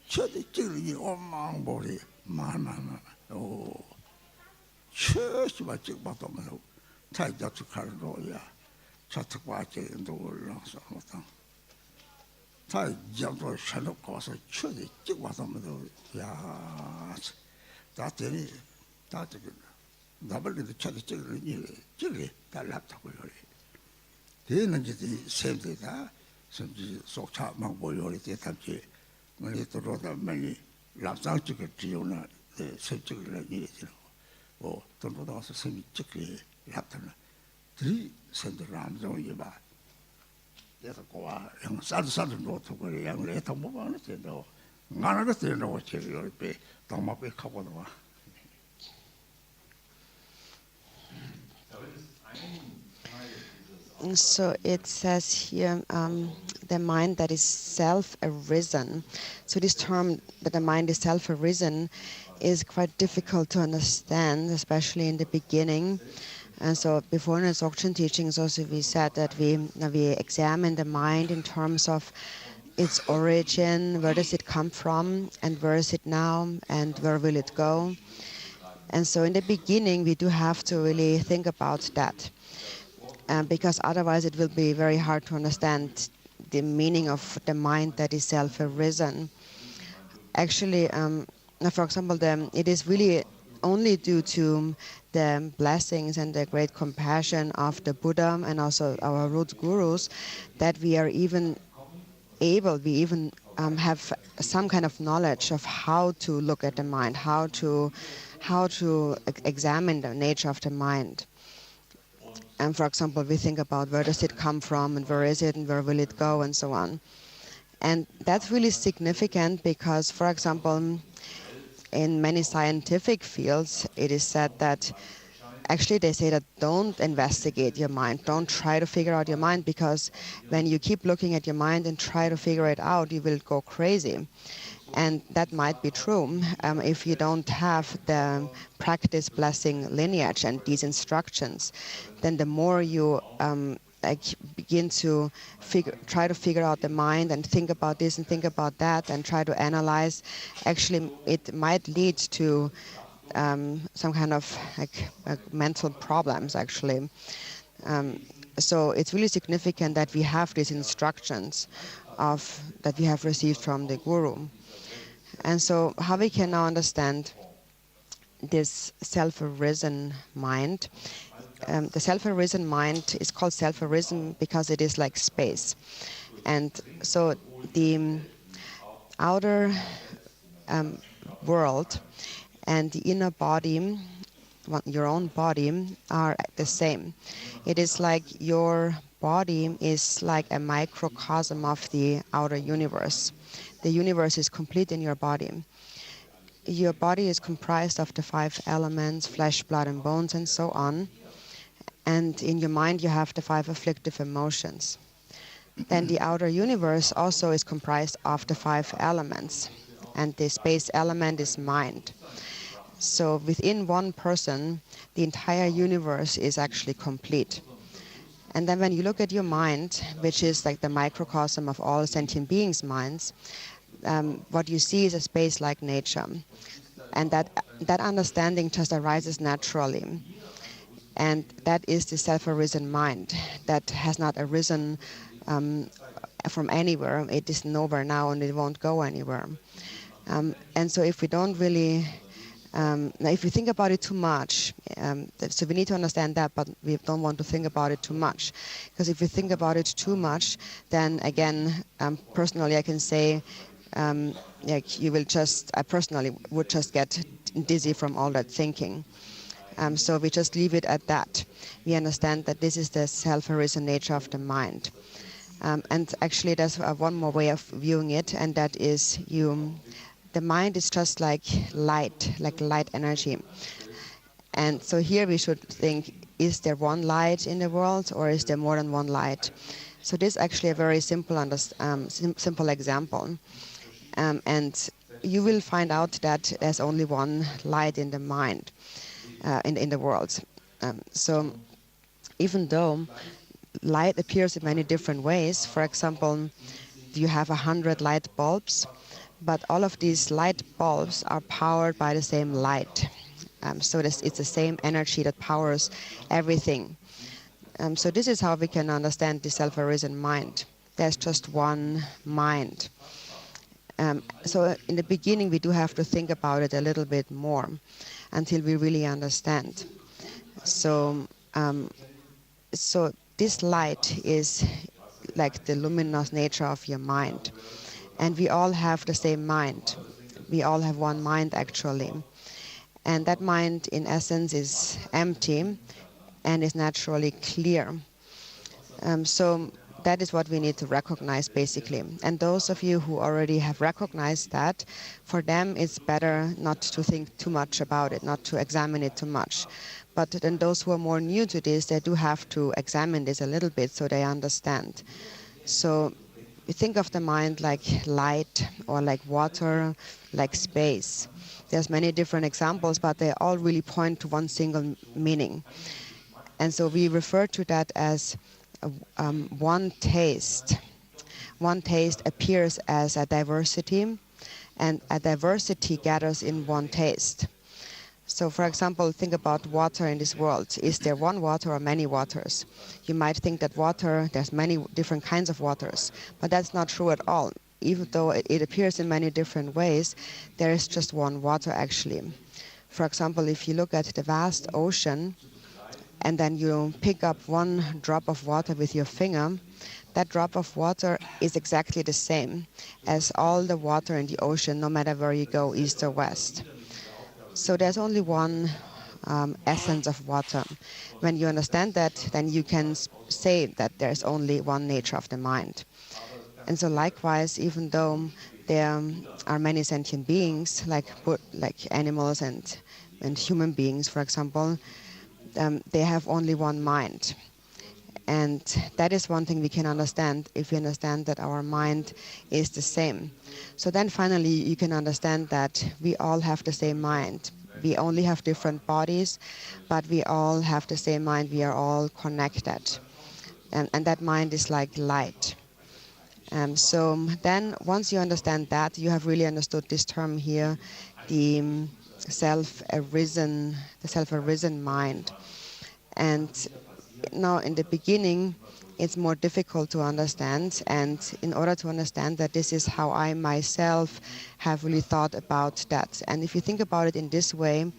Speaker 5: 쳐대 찍으니 엄망보리 마마마 오 최시바 찍봐도 뭐 타이자트 칼로야 차트과제도 올라서 못한 타이자도 샤놓고서 쳐대 찍봐도 뭐야 다들이 다들 나발리도 쳐대 찍으니 찍이 달랐다고 요래 되는 짓이 샘대다甚至 속차 막 보여리 대답지 우리 들어다 많이 랍상찍을 지우나 설득을 일이죠. 돈보다 와서 sem이 찍기 랍다는 들이 선들 남정이 봐. 그래서 고아 양 싸도 놓고 양을 해도 못 하는 데도 나는 그때는 제가 옆에 담마배 하고 나와.
Speaker 6: So it says here the mind that is self-arisen. So this term that the mind is self-arisen is quite difficult to understand, especially in the beginning. And so before in the Dzogchen teachings also we said that we examine the mind in terms of its origin, where does it come from, and where is it now, and where will it go. And so in the beginning we do have to really think about that. Because otherwise it will be very hard to understand the meaning of the mind that is self-arisen. Actually, for example, it is really only due to the blessings and the great compassion of the Buddha and also our root gurus that we are even able, have some kind of knowledge of how to look at the mind, how to examine the nature of the mind. And for example, we think about where does it come from and where is it and where will it go and so on. And that's really significant because, for example, in many scientific fields, it is said that actually they say that don't investigate your mind, don't try to figure out your mind, because when you keep looking at your mind and try to figure it out, you will go crazy. And that might be true if you don't have the practice blessing lineage and these instructions. Then the more you begin to try to figure out the mind and think about this and think about that and try to analyze, actually it might lead to some kind of mental problems actually. So it's really significant that we have these instructions that we have received from the Guru. And so how we can now understand this self-arisen mind. The self-arisen mind is called self-arisen because it is like space. And so the outer world and the inner body, your own body, are the same. It is like your body is like a microcosm of the outer universe. The universe is complete in your body. Your body is comprised of the 5 elements, flesh, blood, and bones, and so on. And in your mind, you have the 5 afflictive emotions. Then the outer universe also is comprised of the 5 elements. And the space element is mind. So within one person, the entire universe is actually complete. And then when you look at your mind, which is like the microcosm of all sentient beings' minds, what you see is a space-like nature. And that understanding just arises naturally. And that is the self-arisen mind that has not arisen from anywhere. It is nowhere now and it won't go anywhere. And so if we don't really, if we think about it too much, so we need to understand that, but we don't want to think about it too much. Because if we think about it too much, then again, personally I can say, like you will just, I personally would just get dizzy from all that thinking. So we just leave it at that. We understand that this is the self-arisen nature of the mind. And actually there's one more way of viewing it, and that is the mind is just like light energy. And so here we should think, is there one light in the world or is there more than one light? So this is actually a very simple example. And you will find out that there's only one light in the mind, in the world. So even though light appears in many different ways, for example, you have 100 light bulbs, but all of these light bulbs are powered by the same light. So it's the same energy that powers everything. So this is how we can understand the self-arisen mind. There's just one mind. So in the beginning, we do have to think about it a little bit more until we really understand. So, so this light is like the luminous nature of your mind. And we all have the same mind. We all have one mind, actually. And that mind, in essence, is empty and is naturally clear. So that is what we need to recognize, basically. And those of you who already have recognized that, for them it's better not to think too much about it, not to examine it too much. But then those who are more new to this, they do have to examine this a little bit so they understand. So we think of the mind like light or like water, like space. There's many different examples, but they all really point to one single meaning. And so we refer to that as one taste. One taste appears as a diversity, and a diversity gathers in one taste. So, for example, think about water in this world. Is there one water or many waters? You might think that water, there's many different kinds of waters, but that's not true at all. Even though it appears in many different ways, there is just one water, actually. For example, if you look at the vast ocean, and then you pick up one drop of water with your finger, that drop of water is exactly the same as all the water in the ocean, no matter where you go, east or west. So there's only one essence of water. When you understand that, then you can say that there's only one nature of the mind. And so likewise, even though there are many sentient beings, like animals and human beings, for example, they have only one mind. And that is one thing we can understand if we understand that our mind is the same. So then finally you can understand that we all have the same mind. We only have different bodies, but we all have the same mind. We are all connected. And that mind is like light. So then once you understand that, you have really understood this term here, the self-arisen mind. And now in the beginning, it's more difficult to understand, and in order to understand that, this is how I myself have really thought about that. And if you think about it in this way,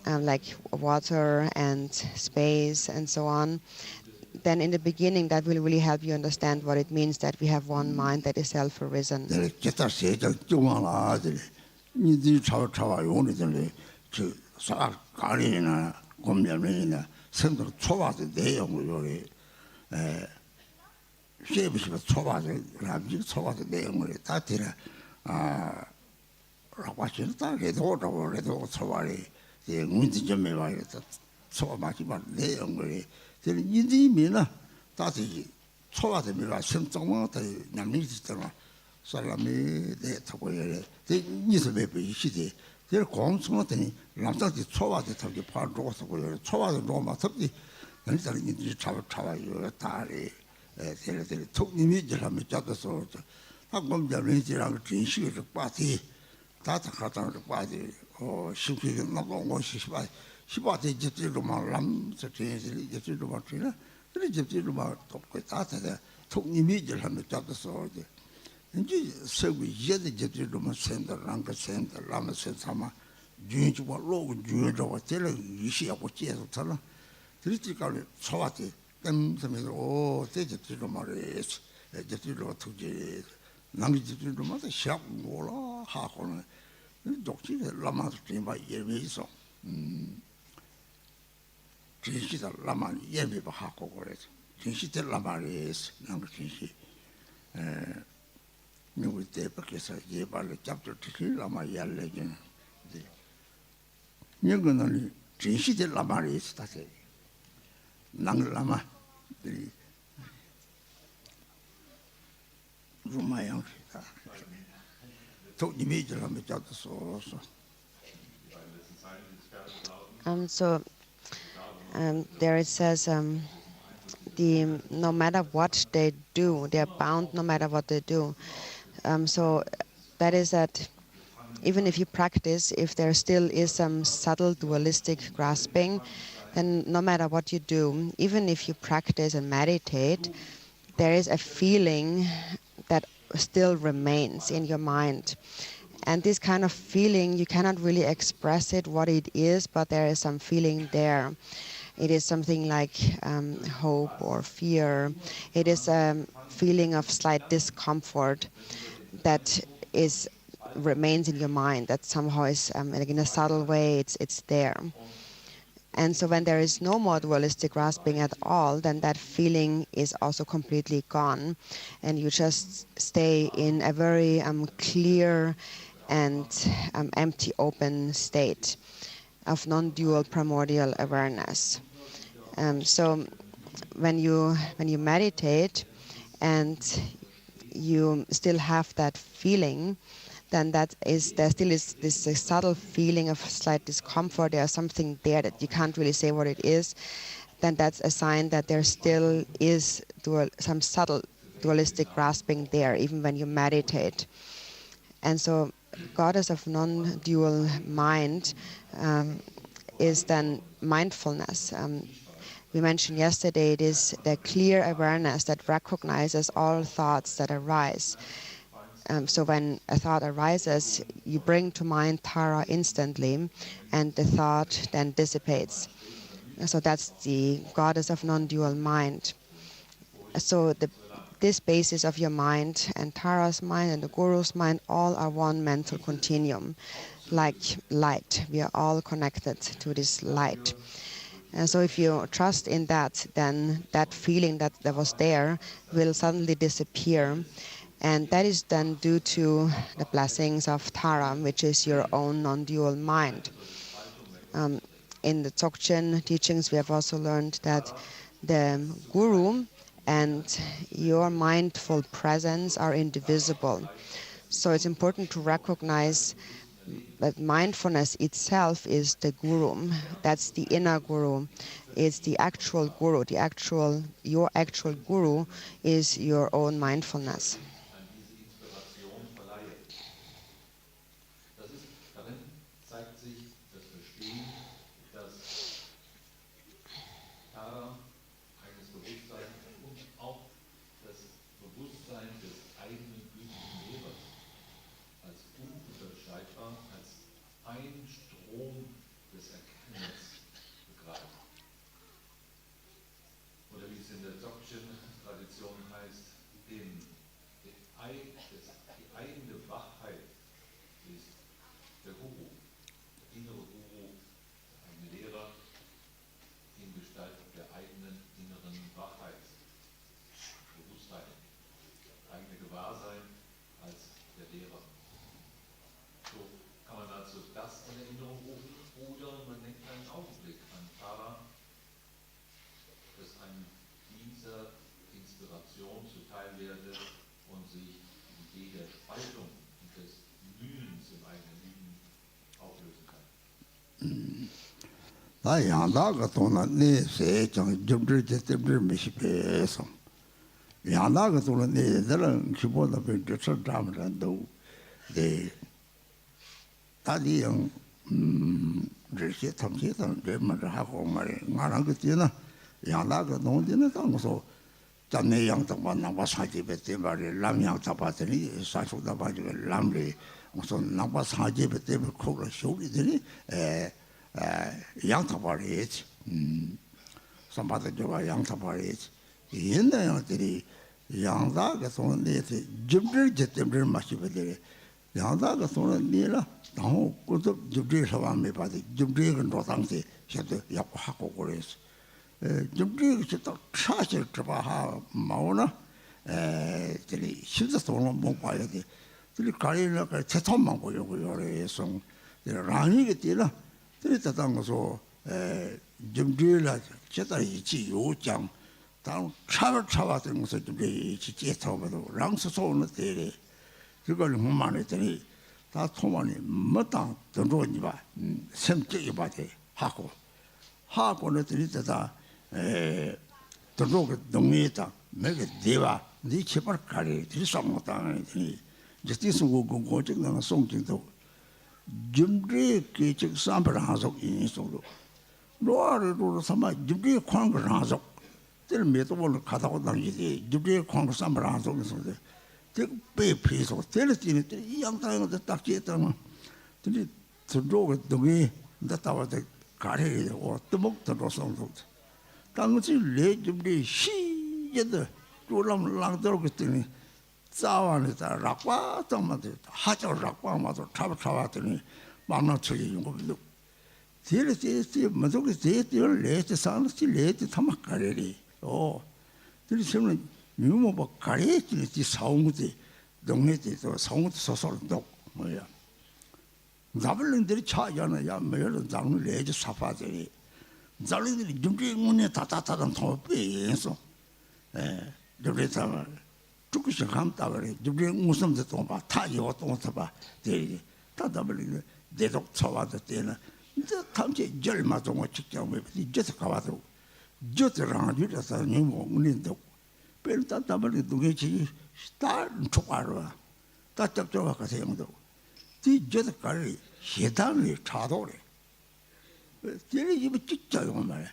Speaker 6: like water and space and so on, then in the beginning that will really help you understand what it means that we have one mind that is self-arisen. There it says, no matter what they do, they are bound no matter what they do. So that is that even if you practice, if there still is some subtle dualistic grasping, then no matter what you do, even if you practice and meditate, there is a feeling that still remains in your mind. And this kind of feeling, you cannot really express it, what it is, but there is some feeling there. It is something like hope or fear. It is a feeling of slight discomfort that remains in your mind, that somehow is, like in a subtle way, it's there. And so when there is no more dualistic grasping at all, then that feeling is also completely gone. And you just stay in a very clear and empty, open state of non-dual primordial awareness. So when you meditate and you still have that feeling, then there still is this subtle feeling of slight discomfort. There's something there that you can't really say what it is. Then that's a sign that there still is some subtle dualistic grasping there, even when you meditate. And so goddess of non-dual mind is then mindfulness. We mentioned yesterday, it is the clear awareness that recognizes all thoughts that arise. So when a thought arises, you bring to mind Tara instantly, and the thought then dissipates. So that's the goddess of non-dual mind. So this basis of your mind and Tara's mind and the Guru's mind all are one mental continuum, like light. We are all connected to this light. And so if you trust in that, then that feeling that was there will suddenly disappear. And that is then due to the blessings of Tara, which is your own non-dual mind. In the Dzogchen teachings, we have also learned that the Guru and your mindful presence are indivisible. So it's important to recognize that mindfulness itself is the Guru. That's the inner Guru. It's the actual Guru. Your actual Guru is your own mindfulness.
Speaker 7: werde und sich die Idee der Spaltung und des Mühens im eigenen Leben auflösen kann.
Speaker 5: 다 양다가 돈은 네 세정 점들이 미시게서 양다가 돈은 네들은 기본다 변저 담을한도 네 다리형 이렇게 탐지던 데만 하고 말이 나랑 그때는 양다가 돈은 당서 전에 양다만 나와 사집에 때 말이 람양다바더니 사수다바지가 람리 무슨 나와 사집에 때 그걸 쇼기더니 양타바리지 삼바다조가 양타바리지 옛날들이 양다가 손에 줍들 제tem들 마시베들 양다가 손에 니라 너무 그도 줍들 사람이 봐도 줍들은 도당시 셔도 약고 하고 그래서 줍들 딱 사실 잡아 마오나 들이 실제 돈은 못 봐야 돼 들이 가리나 그 채통만 보여 그래서 라니게 되나 그랬다고 점들라 제다이지 요장 당 차와던 것을 좀 지체하고도 랑스소는 때에 그걸 못만 했더니 다 토만이 뭐당 던져니 봐 sem적이 봐대 하고는 들이다가 던져고 동의했다 내가 대와 네 제발 가리 들이상못하니 이제 뒤서고 고고적나 송진도 점들이 즉 삼바라석 인소로 로아르로 삼아 점들이 광거라석 들 메도볼 가다고 당기지 점들이 광거 삼바라석에서 즉 배피소 텔스티는 이 양당에서 딱 지었다면 들이 들어오게 동이 나타와서 가래고 뜨목 들어서서 당시 레 점들이 시에도 졸람 랑들어 그랬더니 싸워내다 락과 정말들 하죠 락과 맞아 잡았더니 만나처리 용거도 제르제 뭐도 제들 레트 산스 레트 타막가래리 들으시면 유모버 가래지 사용지 동네에서 사용지 소설도 뭐야 잡을린들이 차잖아 야 뭐를 잡는 레지 사파들이 잡을린들이 준비 문에 다다다단 더 빼서 그래서 죽으시 감다버리 주변 무슨도 봐 타이어 또 봐. 대 다다버리 대독 쳐와도 때는 이제 탐지 절마 좀 직접 이제 가와도 저들랑 이래서 너무 문인도 벨다 다버리 두개지 스타 초과로 따짝저가 가세요도 뒤 저들까지 해당이 차도래 제일 이거 찍자요 말이야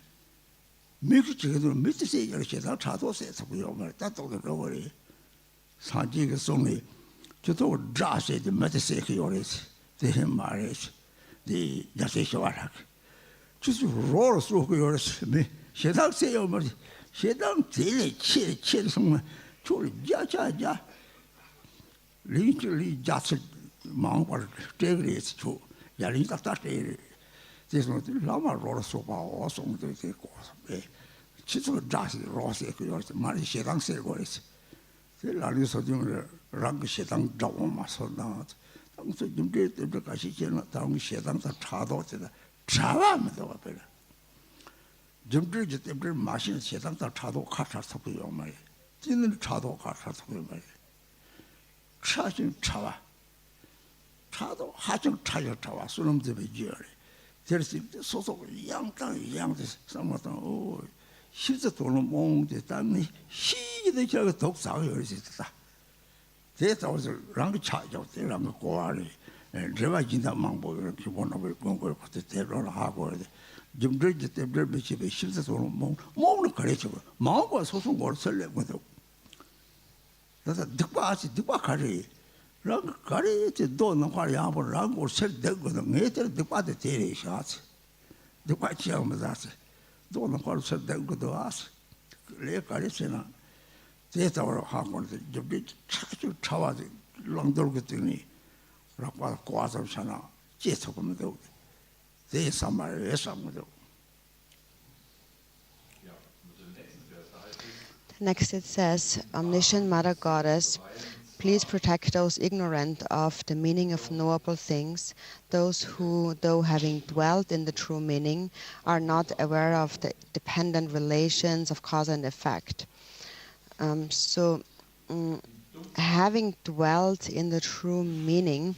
Speaker 5: 미국 쪽에도 밑에 세계를 해당 차도세서 그요 말 따도도 그러거리 사지가 송이 저도 자세히 맞세게 요래서 대해 말해서 네 야세셔와라 주스 로로스 그 요래서 매 세상세요 말 세상 제일 치치 정말 저 야자야 리틀리 자스 망발 되그레스 저 야리 딱딱해 그래서 라마 로로스 봐 어송도 되고 예 치수 자세 로스 그 요래서 말이 세상세 거래서 라리 소중을 랑 시당 잡아마서나 당시 준비에 가시 전에 당 시당사 차도되다 차와면서 와버려 준비에 때문에 마신 시당사 차도 가서 그요 말이야 진는 차도 가서 그요 말이야 차진 차와 차도 하정 차여 차와 수놈들이 지어래 그래서 소속 양땅 삼았던 실제 돈은 몽대 땅이 시기도 저거 독사가 열었다. 대다워서 랑 차죠. 대랑 고아리. 제가 진짜 망보를 기본으로 공부를 그때 대로를 하고 좀 들지 때문에 집에 실제 돈은 몽을 가르쳐. 마음과 소송 걸 설레고도. 그래서 득바 가리. 랑 가리지 돈은 가리 한번 랑을 설대거든. 애들 득바도 대리 샤스. 득바 지하면서 돈은 가리 설대거든 아스. 레 가리세나 대타로 하고 좀 차주 차와지 랑돌거든이 라고 고아서 sana 제속으면 되고 대사말 예상도.
Speaker 6: Next it says, Omniscient Mother Goddess, please protect those ignorant of the meaning of knowable things, those who, though having dwelt in the true meaning, are not aware of the dependent relations of cause and effect. having dwelt in the true meaning.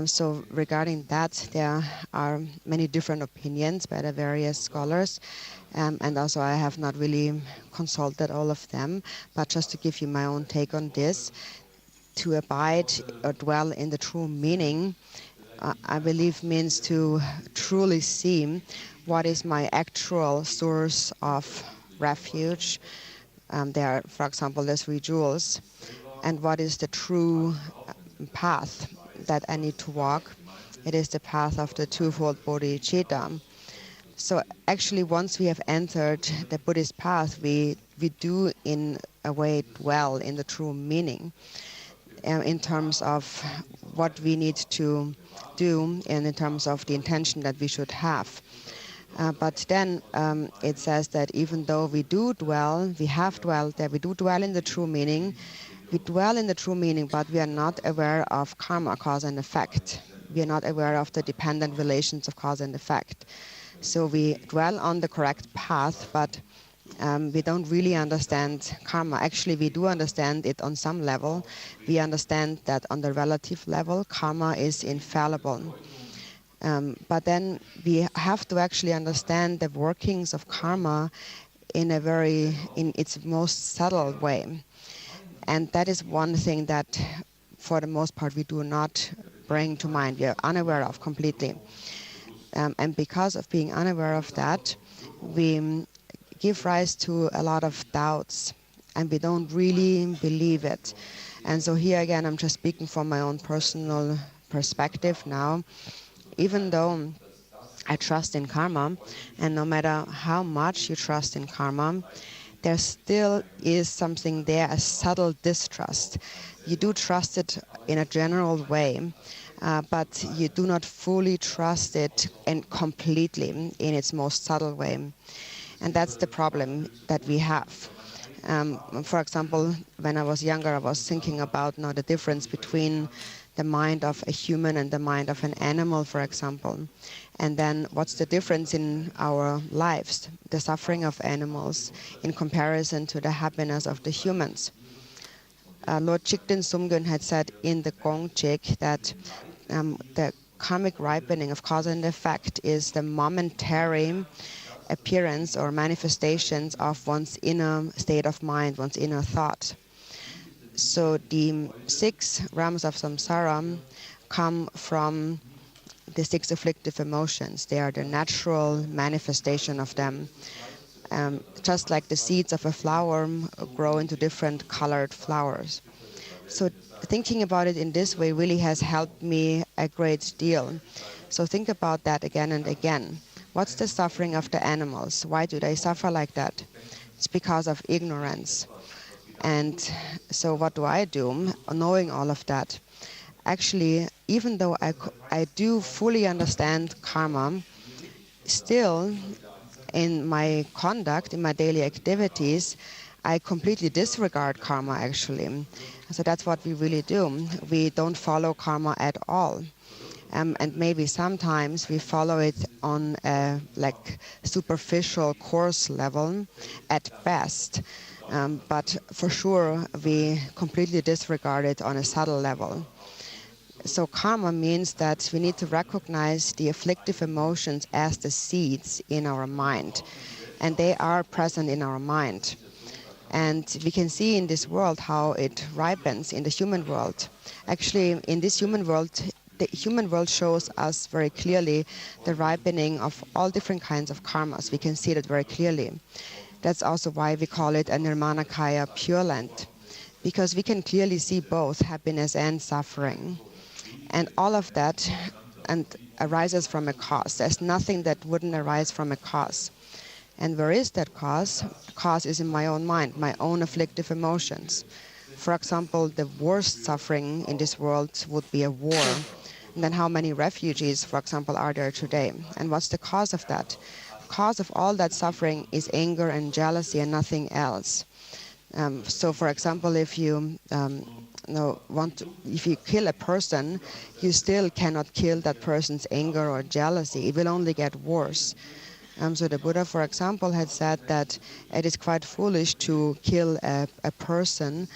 Speaker 6: So regarding that, there are many different opinions by the various scholars, and also I have not really consulted all of them, but just to give you my own take on this, to abide or dwell in the true meaning, I believe means to truly see what is my actual source of refuge. There, for example, the 3 jewels, and what is the true path that I need to walk. It is the path of the twofold bodhicitta. So actually, once we have entered the Buddhist path, we do in a way dwell in the true meaning in terms of what we need to do and in terms of the intention that we should have. But then it says that even though we do dwell, we have dwelled there, we do dwell in the true meaning, we dwell in the true meaning, but we are not aware of karma, cause and effect. We are not aware of the dependent relations of cause and effect. So we dwell on the correct path, but we don't really understand karma. Actually, we do understand it on some level. We understand that on the relative level, karma is infallible. But then we have to actually understand the workings of karma in its most subtle way. And that is one thing that, for the most part, we do not bring to mind. We are unaware of completely. And because of being unaware of that, we give rise to a lot of doubts, and we don't really believe it. And so here again, I'm just speaking from my own personal perspective now. Even though I trust in karma, and no matter how much you trust in karma, there still is something there, a subtle distrust. You do trust it in a general way, but you do not fully trust it and completely in its most subtle way. And that's the problem that we have. For example, when I was younger, I was thinking about the difference between the mind of a human and the mind of an animal, for example. And then what's the difference in our lives, the suffering of animals in comparison to the happiness of the humans. Lord Chikden Sumgun had said in the Gong Chik that the karmic ripening of cause and effect is the momentary appearance or manifestations of one's inner state of mind, one's inner thought. So the 6 realms of samsara come from the 6 afflictive emotions. They are the natural manifestation of them. Just like the seeds of a flower grow into different colored flowers. So thinking about it in this way really has helped me a great deal. So think about that again and again. What's the suffering of the animals? Why do they suffer like that? It's because of ignorance. And so what do? Knowing all of that, actually, even though I do fully understand karma, still in my conduct, in my daily activities, I completely disregard karma, actually. So that's what we really do. We don't follow karma at all. And maybe sometimes we follow it on a superficial coarse level at best. But for sure, we completely disregard it on a subtle level. So karma means that we need to recognize the afflictive emotions as the seeds in our mind. And they are present in our mind. And we can see in this world how it ripens in the human world. Actually, in this human world, the human world shows us very clearly the ripening of all different kinds of karmas. We can see that very clearly. That's also why we call it a Nirmanakaya Pure Land, because we can clearly see both happiness and suffering. And all of that arises from a cause. There's nothing that wouldn't arise from a cause. And where is that cause? The cause is in my own mind, my own afflictive emotions. For example, the worst suffering in this world would be a war. And then how many refugees, for example, are there today? And what's the cause of that? The cause of all that suffering is anger and jealousy and nothing else. So, for example, if you if you kill a person, you still cannot kill that person's anger or jealousy. It will only get worse. So the Buddha, for example, had said that it is quite foolish to kill a person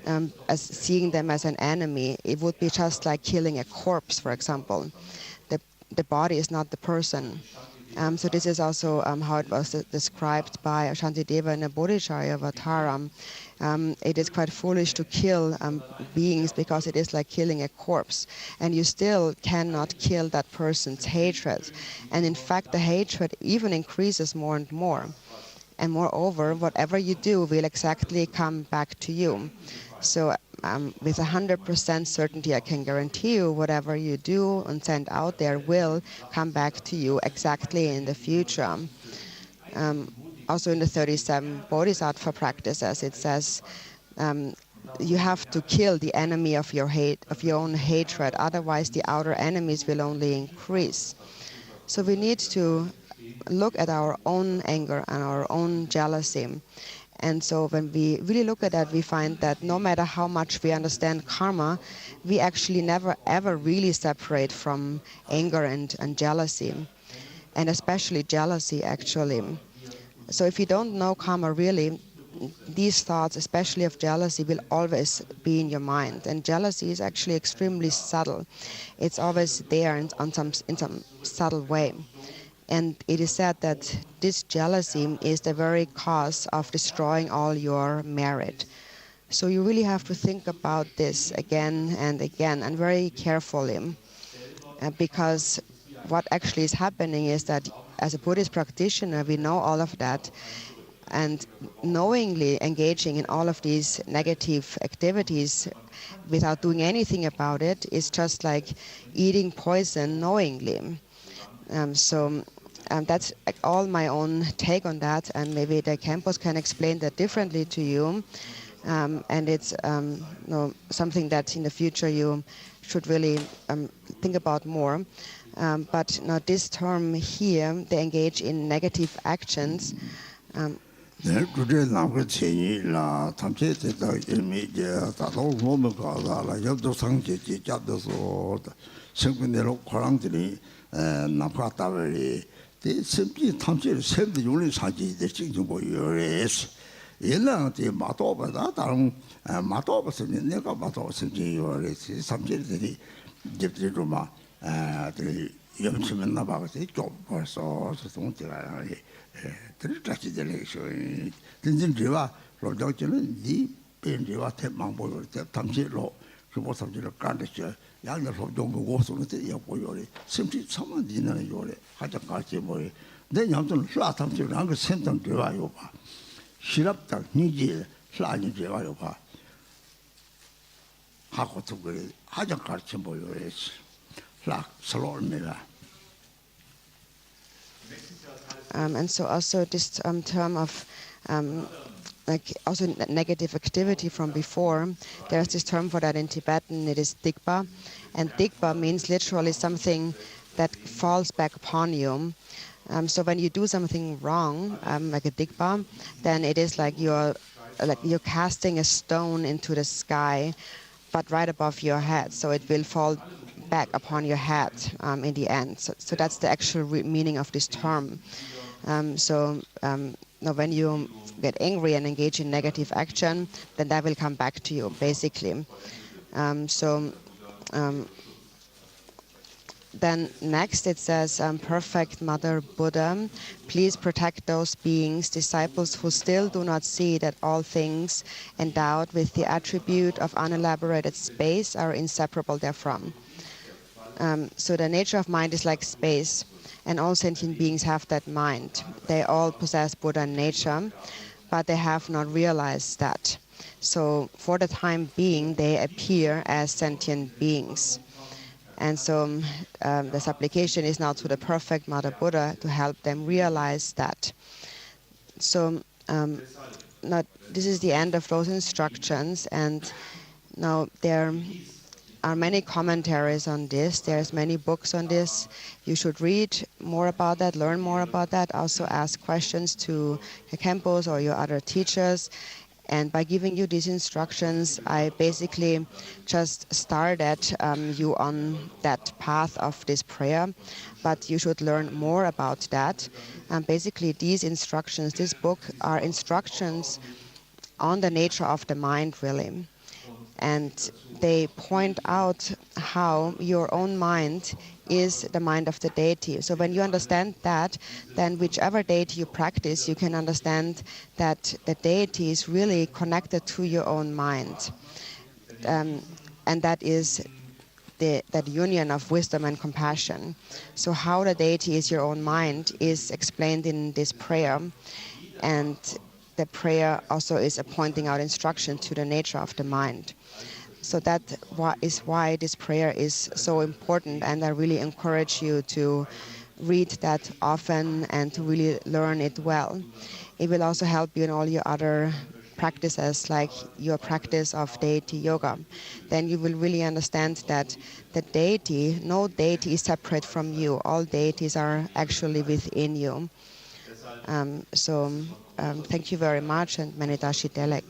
Speaker 6: as seeing them as an enemy. It would be just like killing a corpse, for example. The body is not the person. So this is also how it was described by Shantideva in the Bodhicharya Vajradhara. It is quite foolish to kill beings because it is like killing a corpse, and you still cannot kill that person's hatred. And in fact, the hatred even increases more and more. And moreover, whatever you do will exactly come back to you. So with 100% certainty, I can guarantee you whatever you do and send out there will come back to you exactly in the future. Also in the 37 Bodhisattva practices, it says you have to kill the enemy of your own hatred, otherwise the outer enemies will only increase. So we need to look at our own anger and our own jealousy. And so when we really look at that, we find that no matter how much we understand karma, we actually never ever really separate from anger and jealousy, and especially jealousy actually. So if you don't know karma really, these thoughts, especially of jealousy, will always be in your mind. And jealousy is actually extremely subtle. It's always there in some subtle way. And it is said that this jealousy is the very cause of destroying all your merit. So you really have to think about this again and again and very carefully, because what actually is happening is that as a Buddhist practitioner, we know all of that, and knowingly engaging in all of these negative activities without doing anything about it is just like eating poison knowingly. That's all my own take on that, and maybe the Khenpos can explain that differently to you. And it's something that in the future you should really think about more. But now this term here, they engage in negative actions.
Speaker 5: 대 simply 탐지를 샘도 용리 사지들 지금 보여레스 얘랑한테 마도바다 다른 마도바서는 내가 마도 simply 요레스 삼지들이 집들이로마 들이 염치면 나바가서 좀 벌써 동태가 들이다지들이 쇼이 진진지와 로적지는 니 벤지와 대망보를 탐지로 그거 삼지를 간댔죠. 양들 소종도 고소는 때 보여래. simply 참만 되는 요래. 하자 같이 뭐래. 내 양들 쏴탐지를 한거 센터 들어와요 봐. 시랍다 니지 쏴니 들어와요 봐. 하고 또 그래. 하자 같이 보여래. 쏴 슬로우입니다.
Speaker 6: And so also this term of like also negative activity from before, there's this term for that in Tibetan, it is Dupa, and Dupa means literally something that falls back upon you. So when you do something wrong, like a Dupa, then it is like you're casting a stone into the sky, but right above your head, so it will fall back upon your head in the end. So that's the actual meaning of this term. Now when you get angry and engage in negative action, then that will come back to you, basically. Then next it says, Perfect Mother Buddha, please protect those beings, disciples who still do not see that all things endowed with the attribute of unelaborated space are inseparable therefrom. So the nature of mind is like space, and all sentient beings have that mind. They all possess Buddha nature, but they have not realized that. So for the time being, they appear as sentient beings. And so the supplication is now to the perfect Mother Buddha to help them realize that. So now this is the end of those instructions, and now there are many commentaries on this. There's many books on this. You should read more about that, learn more about that. Also ask questions to your Khenpos or your other teachers. And by giving you these instructions, I basically just started you on that path of this prayer. But you should learn more about that. And basically these instructions, this book, are instructions on the nature of the mind, really. And they point out how your own mind is the mind of the deity. So when you understand that, then whichever deity you practice, you can understand that the deity is really connected to your own mind. And that is that union of wisdom and compassion. So how the deity is your own mind is explained in this prayer. And the prayer also is a pointing out instruction to the nature of the mind. So that is why this prayer is so important, and I really encourage you to read that often and to really learn it well. It will also help you in all your other practices, like your practice of deity yoga. Then you will really understand that the deity, no deity is separate from you. All deities are actually within you. Thank you very much, and Manitashi Telek.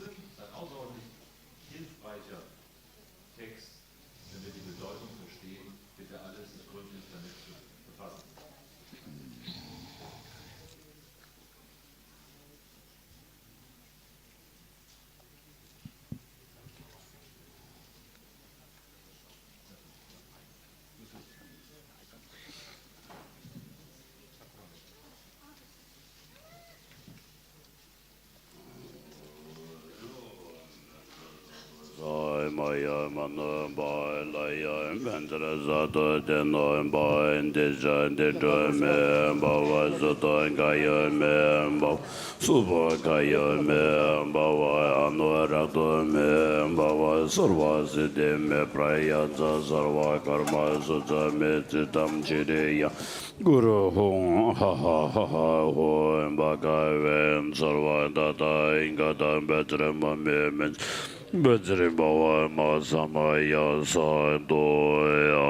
Speaker 4: Maya Mano Boy Laya Vendra Zato Deno Boy Deja Dejo Me Bawa Zoto Gaya Me Bawa Suba Gaya Me Bawa Anuarato Me Bawa Surva Sidi Me Praya Sarva Karma Sutta Me Chitam Chiriya Guru Hong Ha Ha Ha Ha Hong Baka Ven Sarva Data Ingata Betre Mame Bajri Bawa Masamaya Sandoya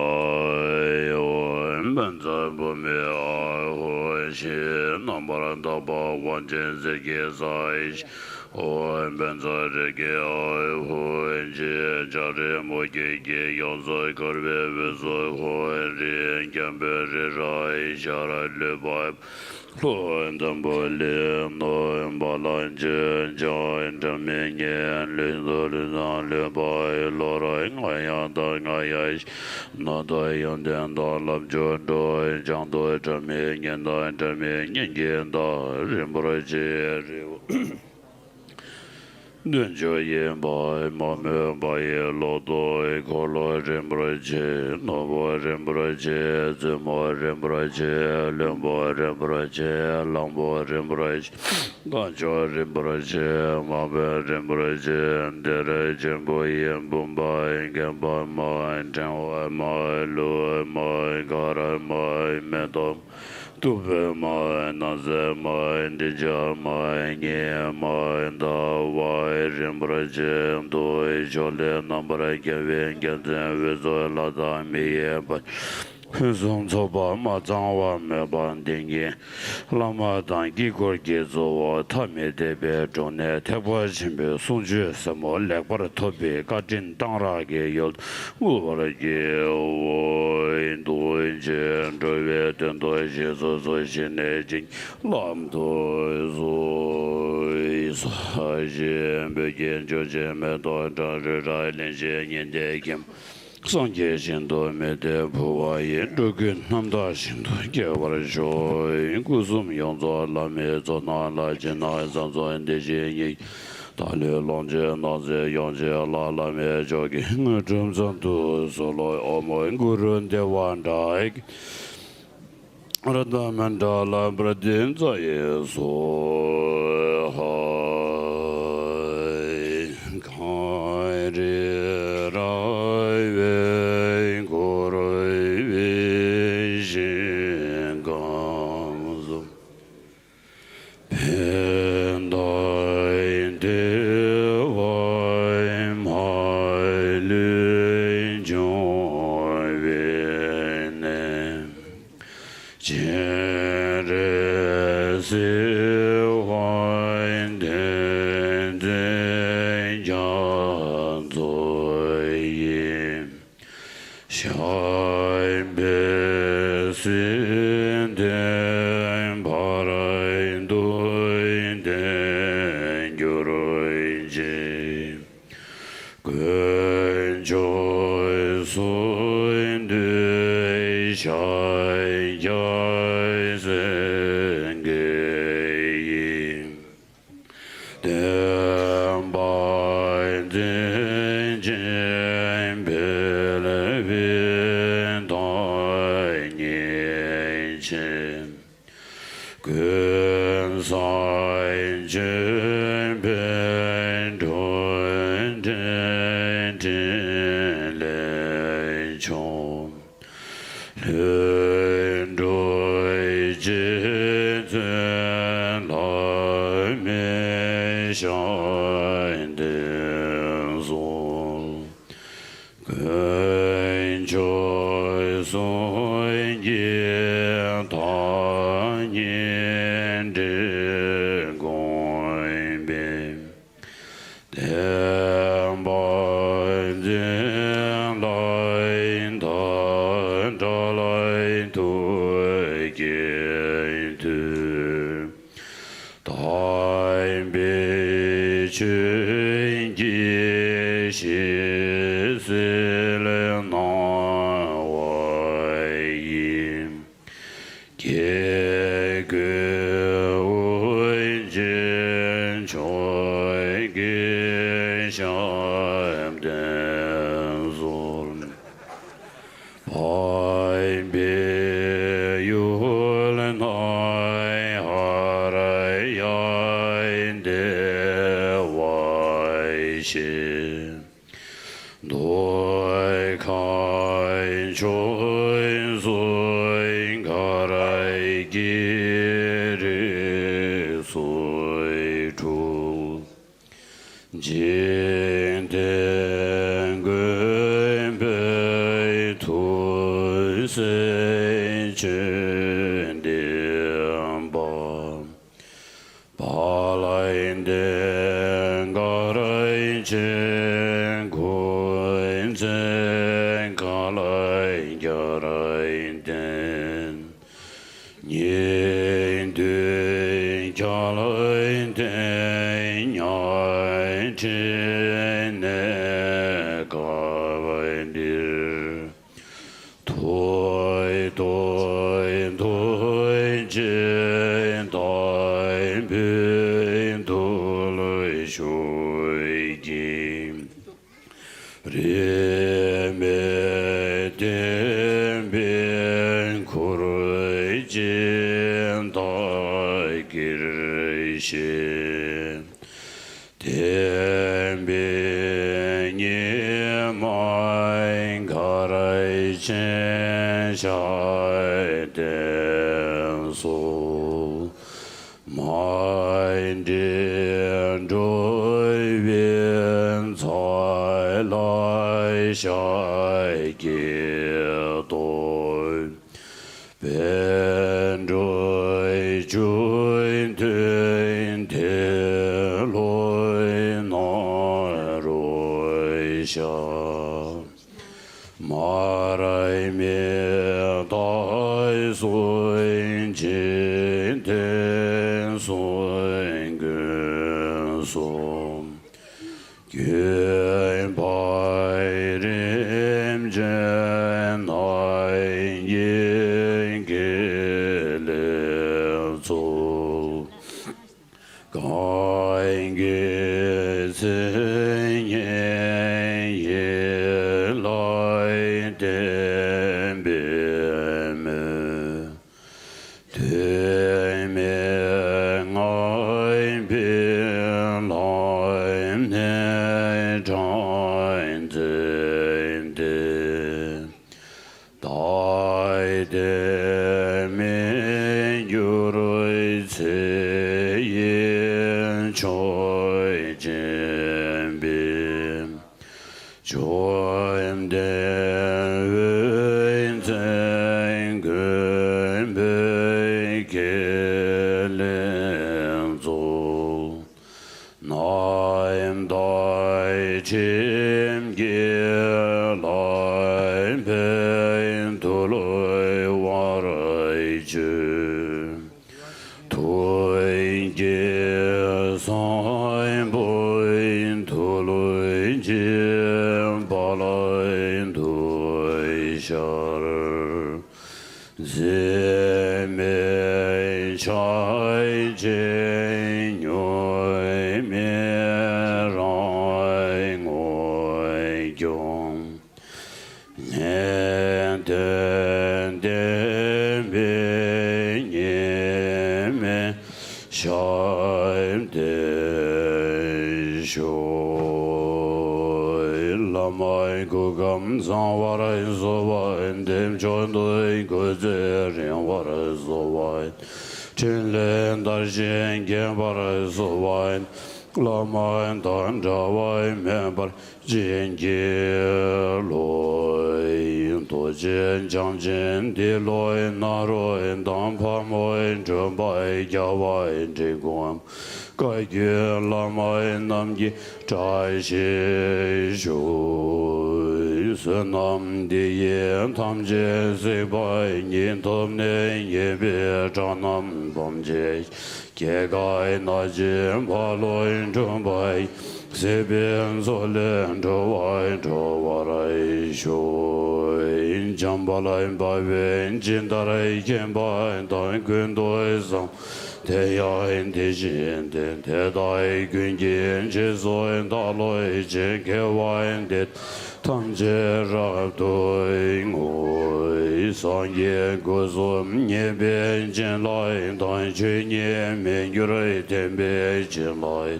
Speaker 4: Benza Bumi Ahoshi Nambaranda Ba Wanjin Zeki Saish Benza Regi Ahoji Jari Mogigi Yonzo Korbe Vizo Hoenri Gamberi Rai Shara Lubab Lord Damboli, no Balanjin, join the Minion, Lizard, Libai, Lora, Ngayanda, Ngayash, Nadayan, and all of Jodo, Jando, Jaminian, Jaminian, Rimbraji. Dunjoye by Mame by Lodo, Colo Rembraje, Novo Rembraje, Zemo Rembraje, Lembo Rembraje, Lambo Rembraje, Ganjo Rembraje, Mabe Rembraje, Dere Jemboy, Bumbai, Gamba, Moin, Tanwa, Moi, Lu, Moi, Gara, Moi, Medom. Dupa Moi, Naze Moi, Dija Moi, Nye Moi, Da Wai, Rimbraje, Doi, Jole, Nambra, Gavin, Gaten, Vizo, Lada, Miye, But Zong Zoba, Mazangwa, Meban, Dingi, Lama, Dangi, Gorgizo, Tami, Debe, Jone, Teba, Jimbe, Sunju, Samo, Lekbar, Tobi, Gajin, Dangrage, Yod, Uvarage, Doi, Jen, Doi, Doi, Jesus, Jinejing, Lam, Doi, Zoi, Sajin, Begin, Jojem, Doi, Doi, Linjin, Degim. Sangye Shindo Mede Puwaye Drikung Namda Shindo Gyawara Shoy Kusum Yonzo Lame Zona La Jina Zanzo Ndeje Yi Dali Longchen Naze Yonje La Lame Jogi Ngum Zantu Solo Omo Gurun Dewanda Ek Radamanda La Bradin Zaye So Hai Kairi Rai Good. Shar Zeme chai je nyoi me rai ngoi gyong ne den den be nye me shaim de shoi lamai gugam zang warai zobai dem chondoi gozerian warai zobai chinlen darjen gen warai zobai lamai dan jawai member jen ge loi to jen jang jen de loi na roi dan pa moi zhen bai jawai zhe guam gai ge lamai nam gi zai xie shu se nam de yen tam je se bai yin tom ne ye be zhang nam bom je ge gai na jin pa loi zhen bai se bian so len zhou wai zhou wa rai shui jiang ba lai ba wen jin da rai ken ba dan gun doi sang te ya yin te xin ten te dai gun yin che so yin da loi jen ke wa yin de tam je ra doi ngoi sang ye gu so nye bian jin lai dan che nye men yu rai ten bian jin lai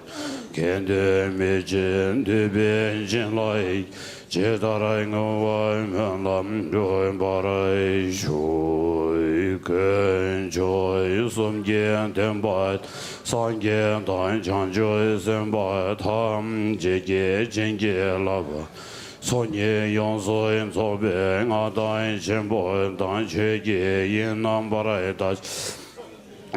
Speaker 4: Ken de me jin de ben jin lai je da rai ngo wai men lam doi ba rai shui ken joi sum gen ten bai sang gen dan chang joi sen bai tam je ge jin ge la ba son ye yong so yin so be nga dan chen bo dan che ge yin nam ba rai da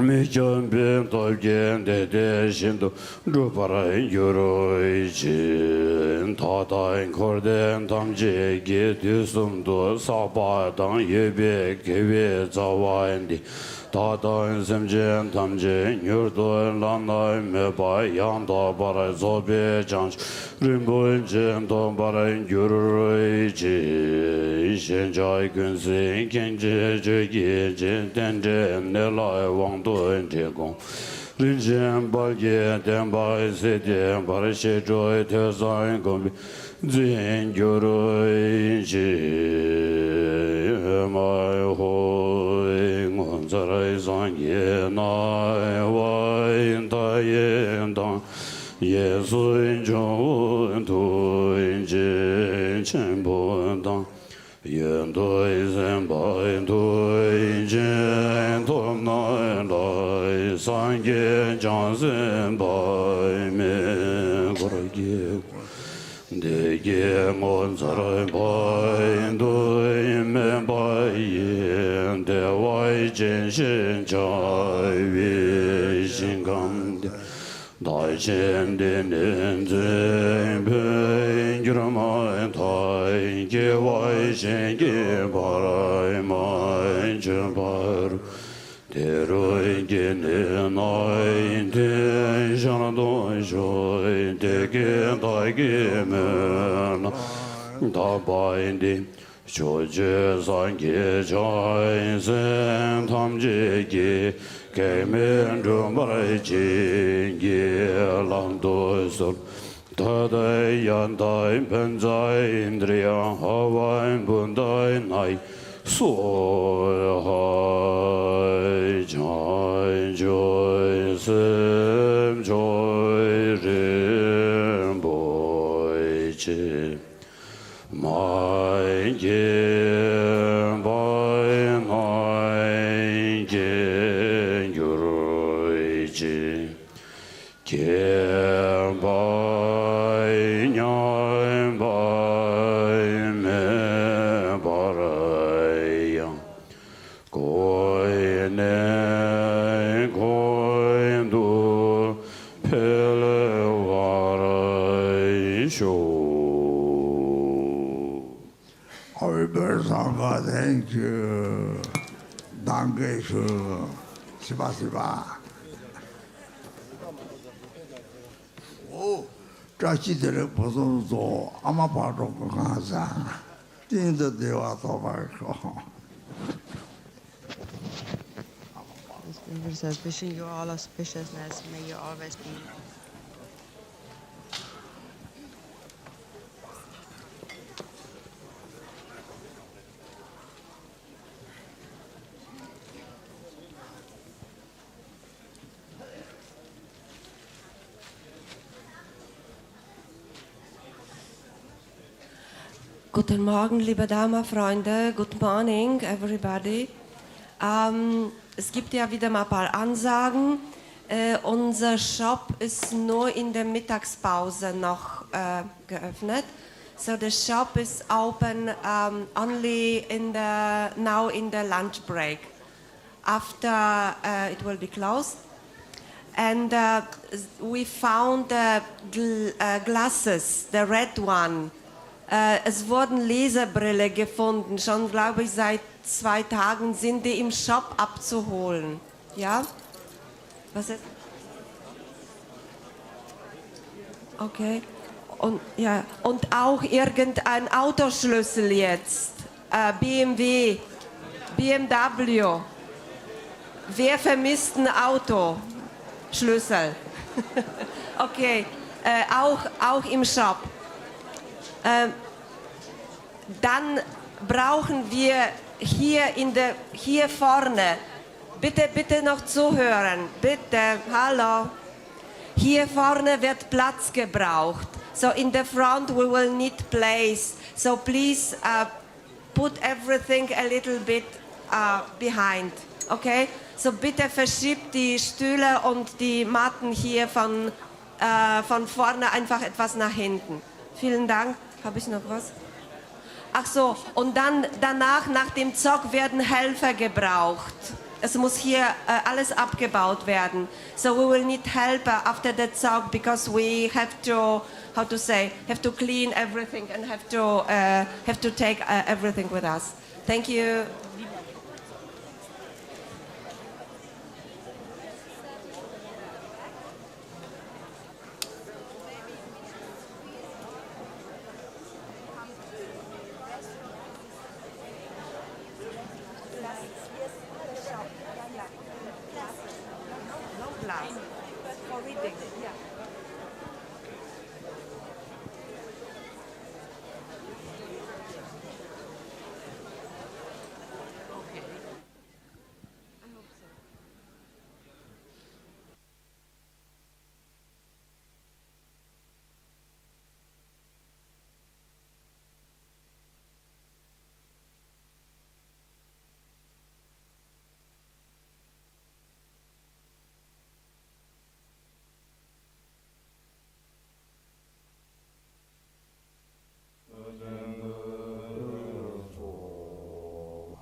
Speaker 4: mi jön bin to gen de de shin do Dupa yoro jin ta ta kor den tam je ge du sum do sa ba dang ye be ge be za wa ndi ta ta sem jen tam je nyur do lan na me ba yang da ba ra zo be jang rin bo jen do ba ra yoro ji shen jai gun sin ken je je ge jen den de ne lai wang Rin jen ba ye den ba se den ba she joy te san gong zin gyu ro ji mai ho ngon za rai san ye na wa yin da yin dang ye su yin zhong tu yin jin chen bu dang yen doi zen bai doi jen tom nai lai san ge jang zen bai me gora ge de ge ngon za rai bai doi me bai yen de wai jen shen chai wi xin gang de dai chen de nen zen pen gira mai tai ge wai shen ge ba rai mai chen ba ru de roi ge ne nai de shan do shoi de ge dai ge me na da bai de cho je san ge chai sen tam je ge Kei men zhung barai jing ye lang do sol Ta dai yan dai pen zai indriya hawain bun dai nai So hai chai joy sem joy rin boi chi Mai ye bai nai ye Kien bai nyan bai me barai yang Koi ne koi du pele warai shu
Speaker 5: Sangha, thank you. Danke schön. Siba siba. 자치들의 보선소 아마 바로 그가자 띵도 대화 도발고
Speaker 6: says, wishing you all auspiciousness. May you always be.
Speaker 8: Guten Morgen, liebe Dharma-Freunde. Good morning, everybody. Es gibt ja wieder mal ein paar Ansagen. Unser Shop ist nur in der Mittagspause noch geöffnet. So the shop is open only now in the lunch break. After it will be closed. And we found the glasses, the red one. Es wurden Lesebrille gefunden, schon glaube ich seit 2 Tagen sind die im Shop abzuholen. Ja? Was ist? Okay. Und, ja. Und auch irgendein Autoschlüssel jetzt. BMW, BMW. Wer vermisst ein Auto? Schlüssel. Okay. Auch im Shop. Dann brauchen wir hier vorne, bitte noch zuhören, bitte, hallo. Hier vorne wird Platz gebraucht. So in the front we will need place. So please put everything a little bit behind, okay? So bitte verschiebt die Stühle und die Matten hier von vorne einfach etwas nach hinten. Vielen Dank. Habe ich noch was? Ach so, und dann danach, nach dem Zog, werden Helfer gebraucht. Es muss hier alles abgebaut werden. So we will need helper after the Zog because we have to, have to clean everything and have to take everything with us. Thank you.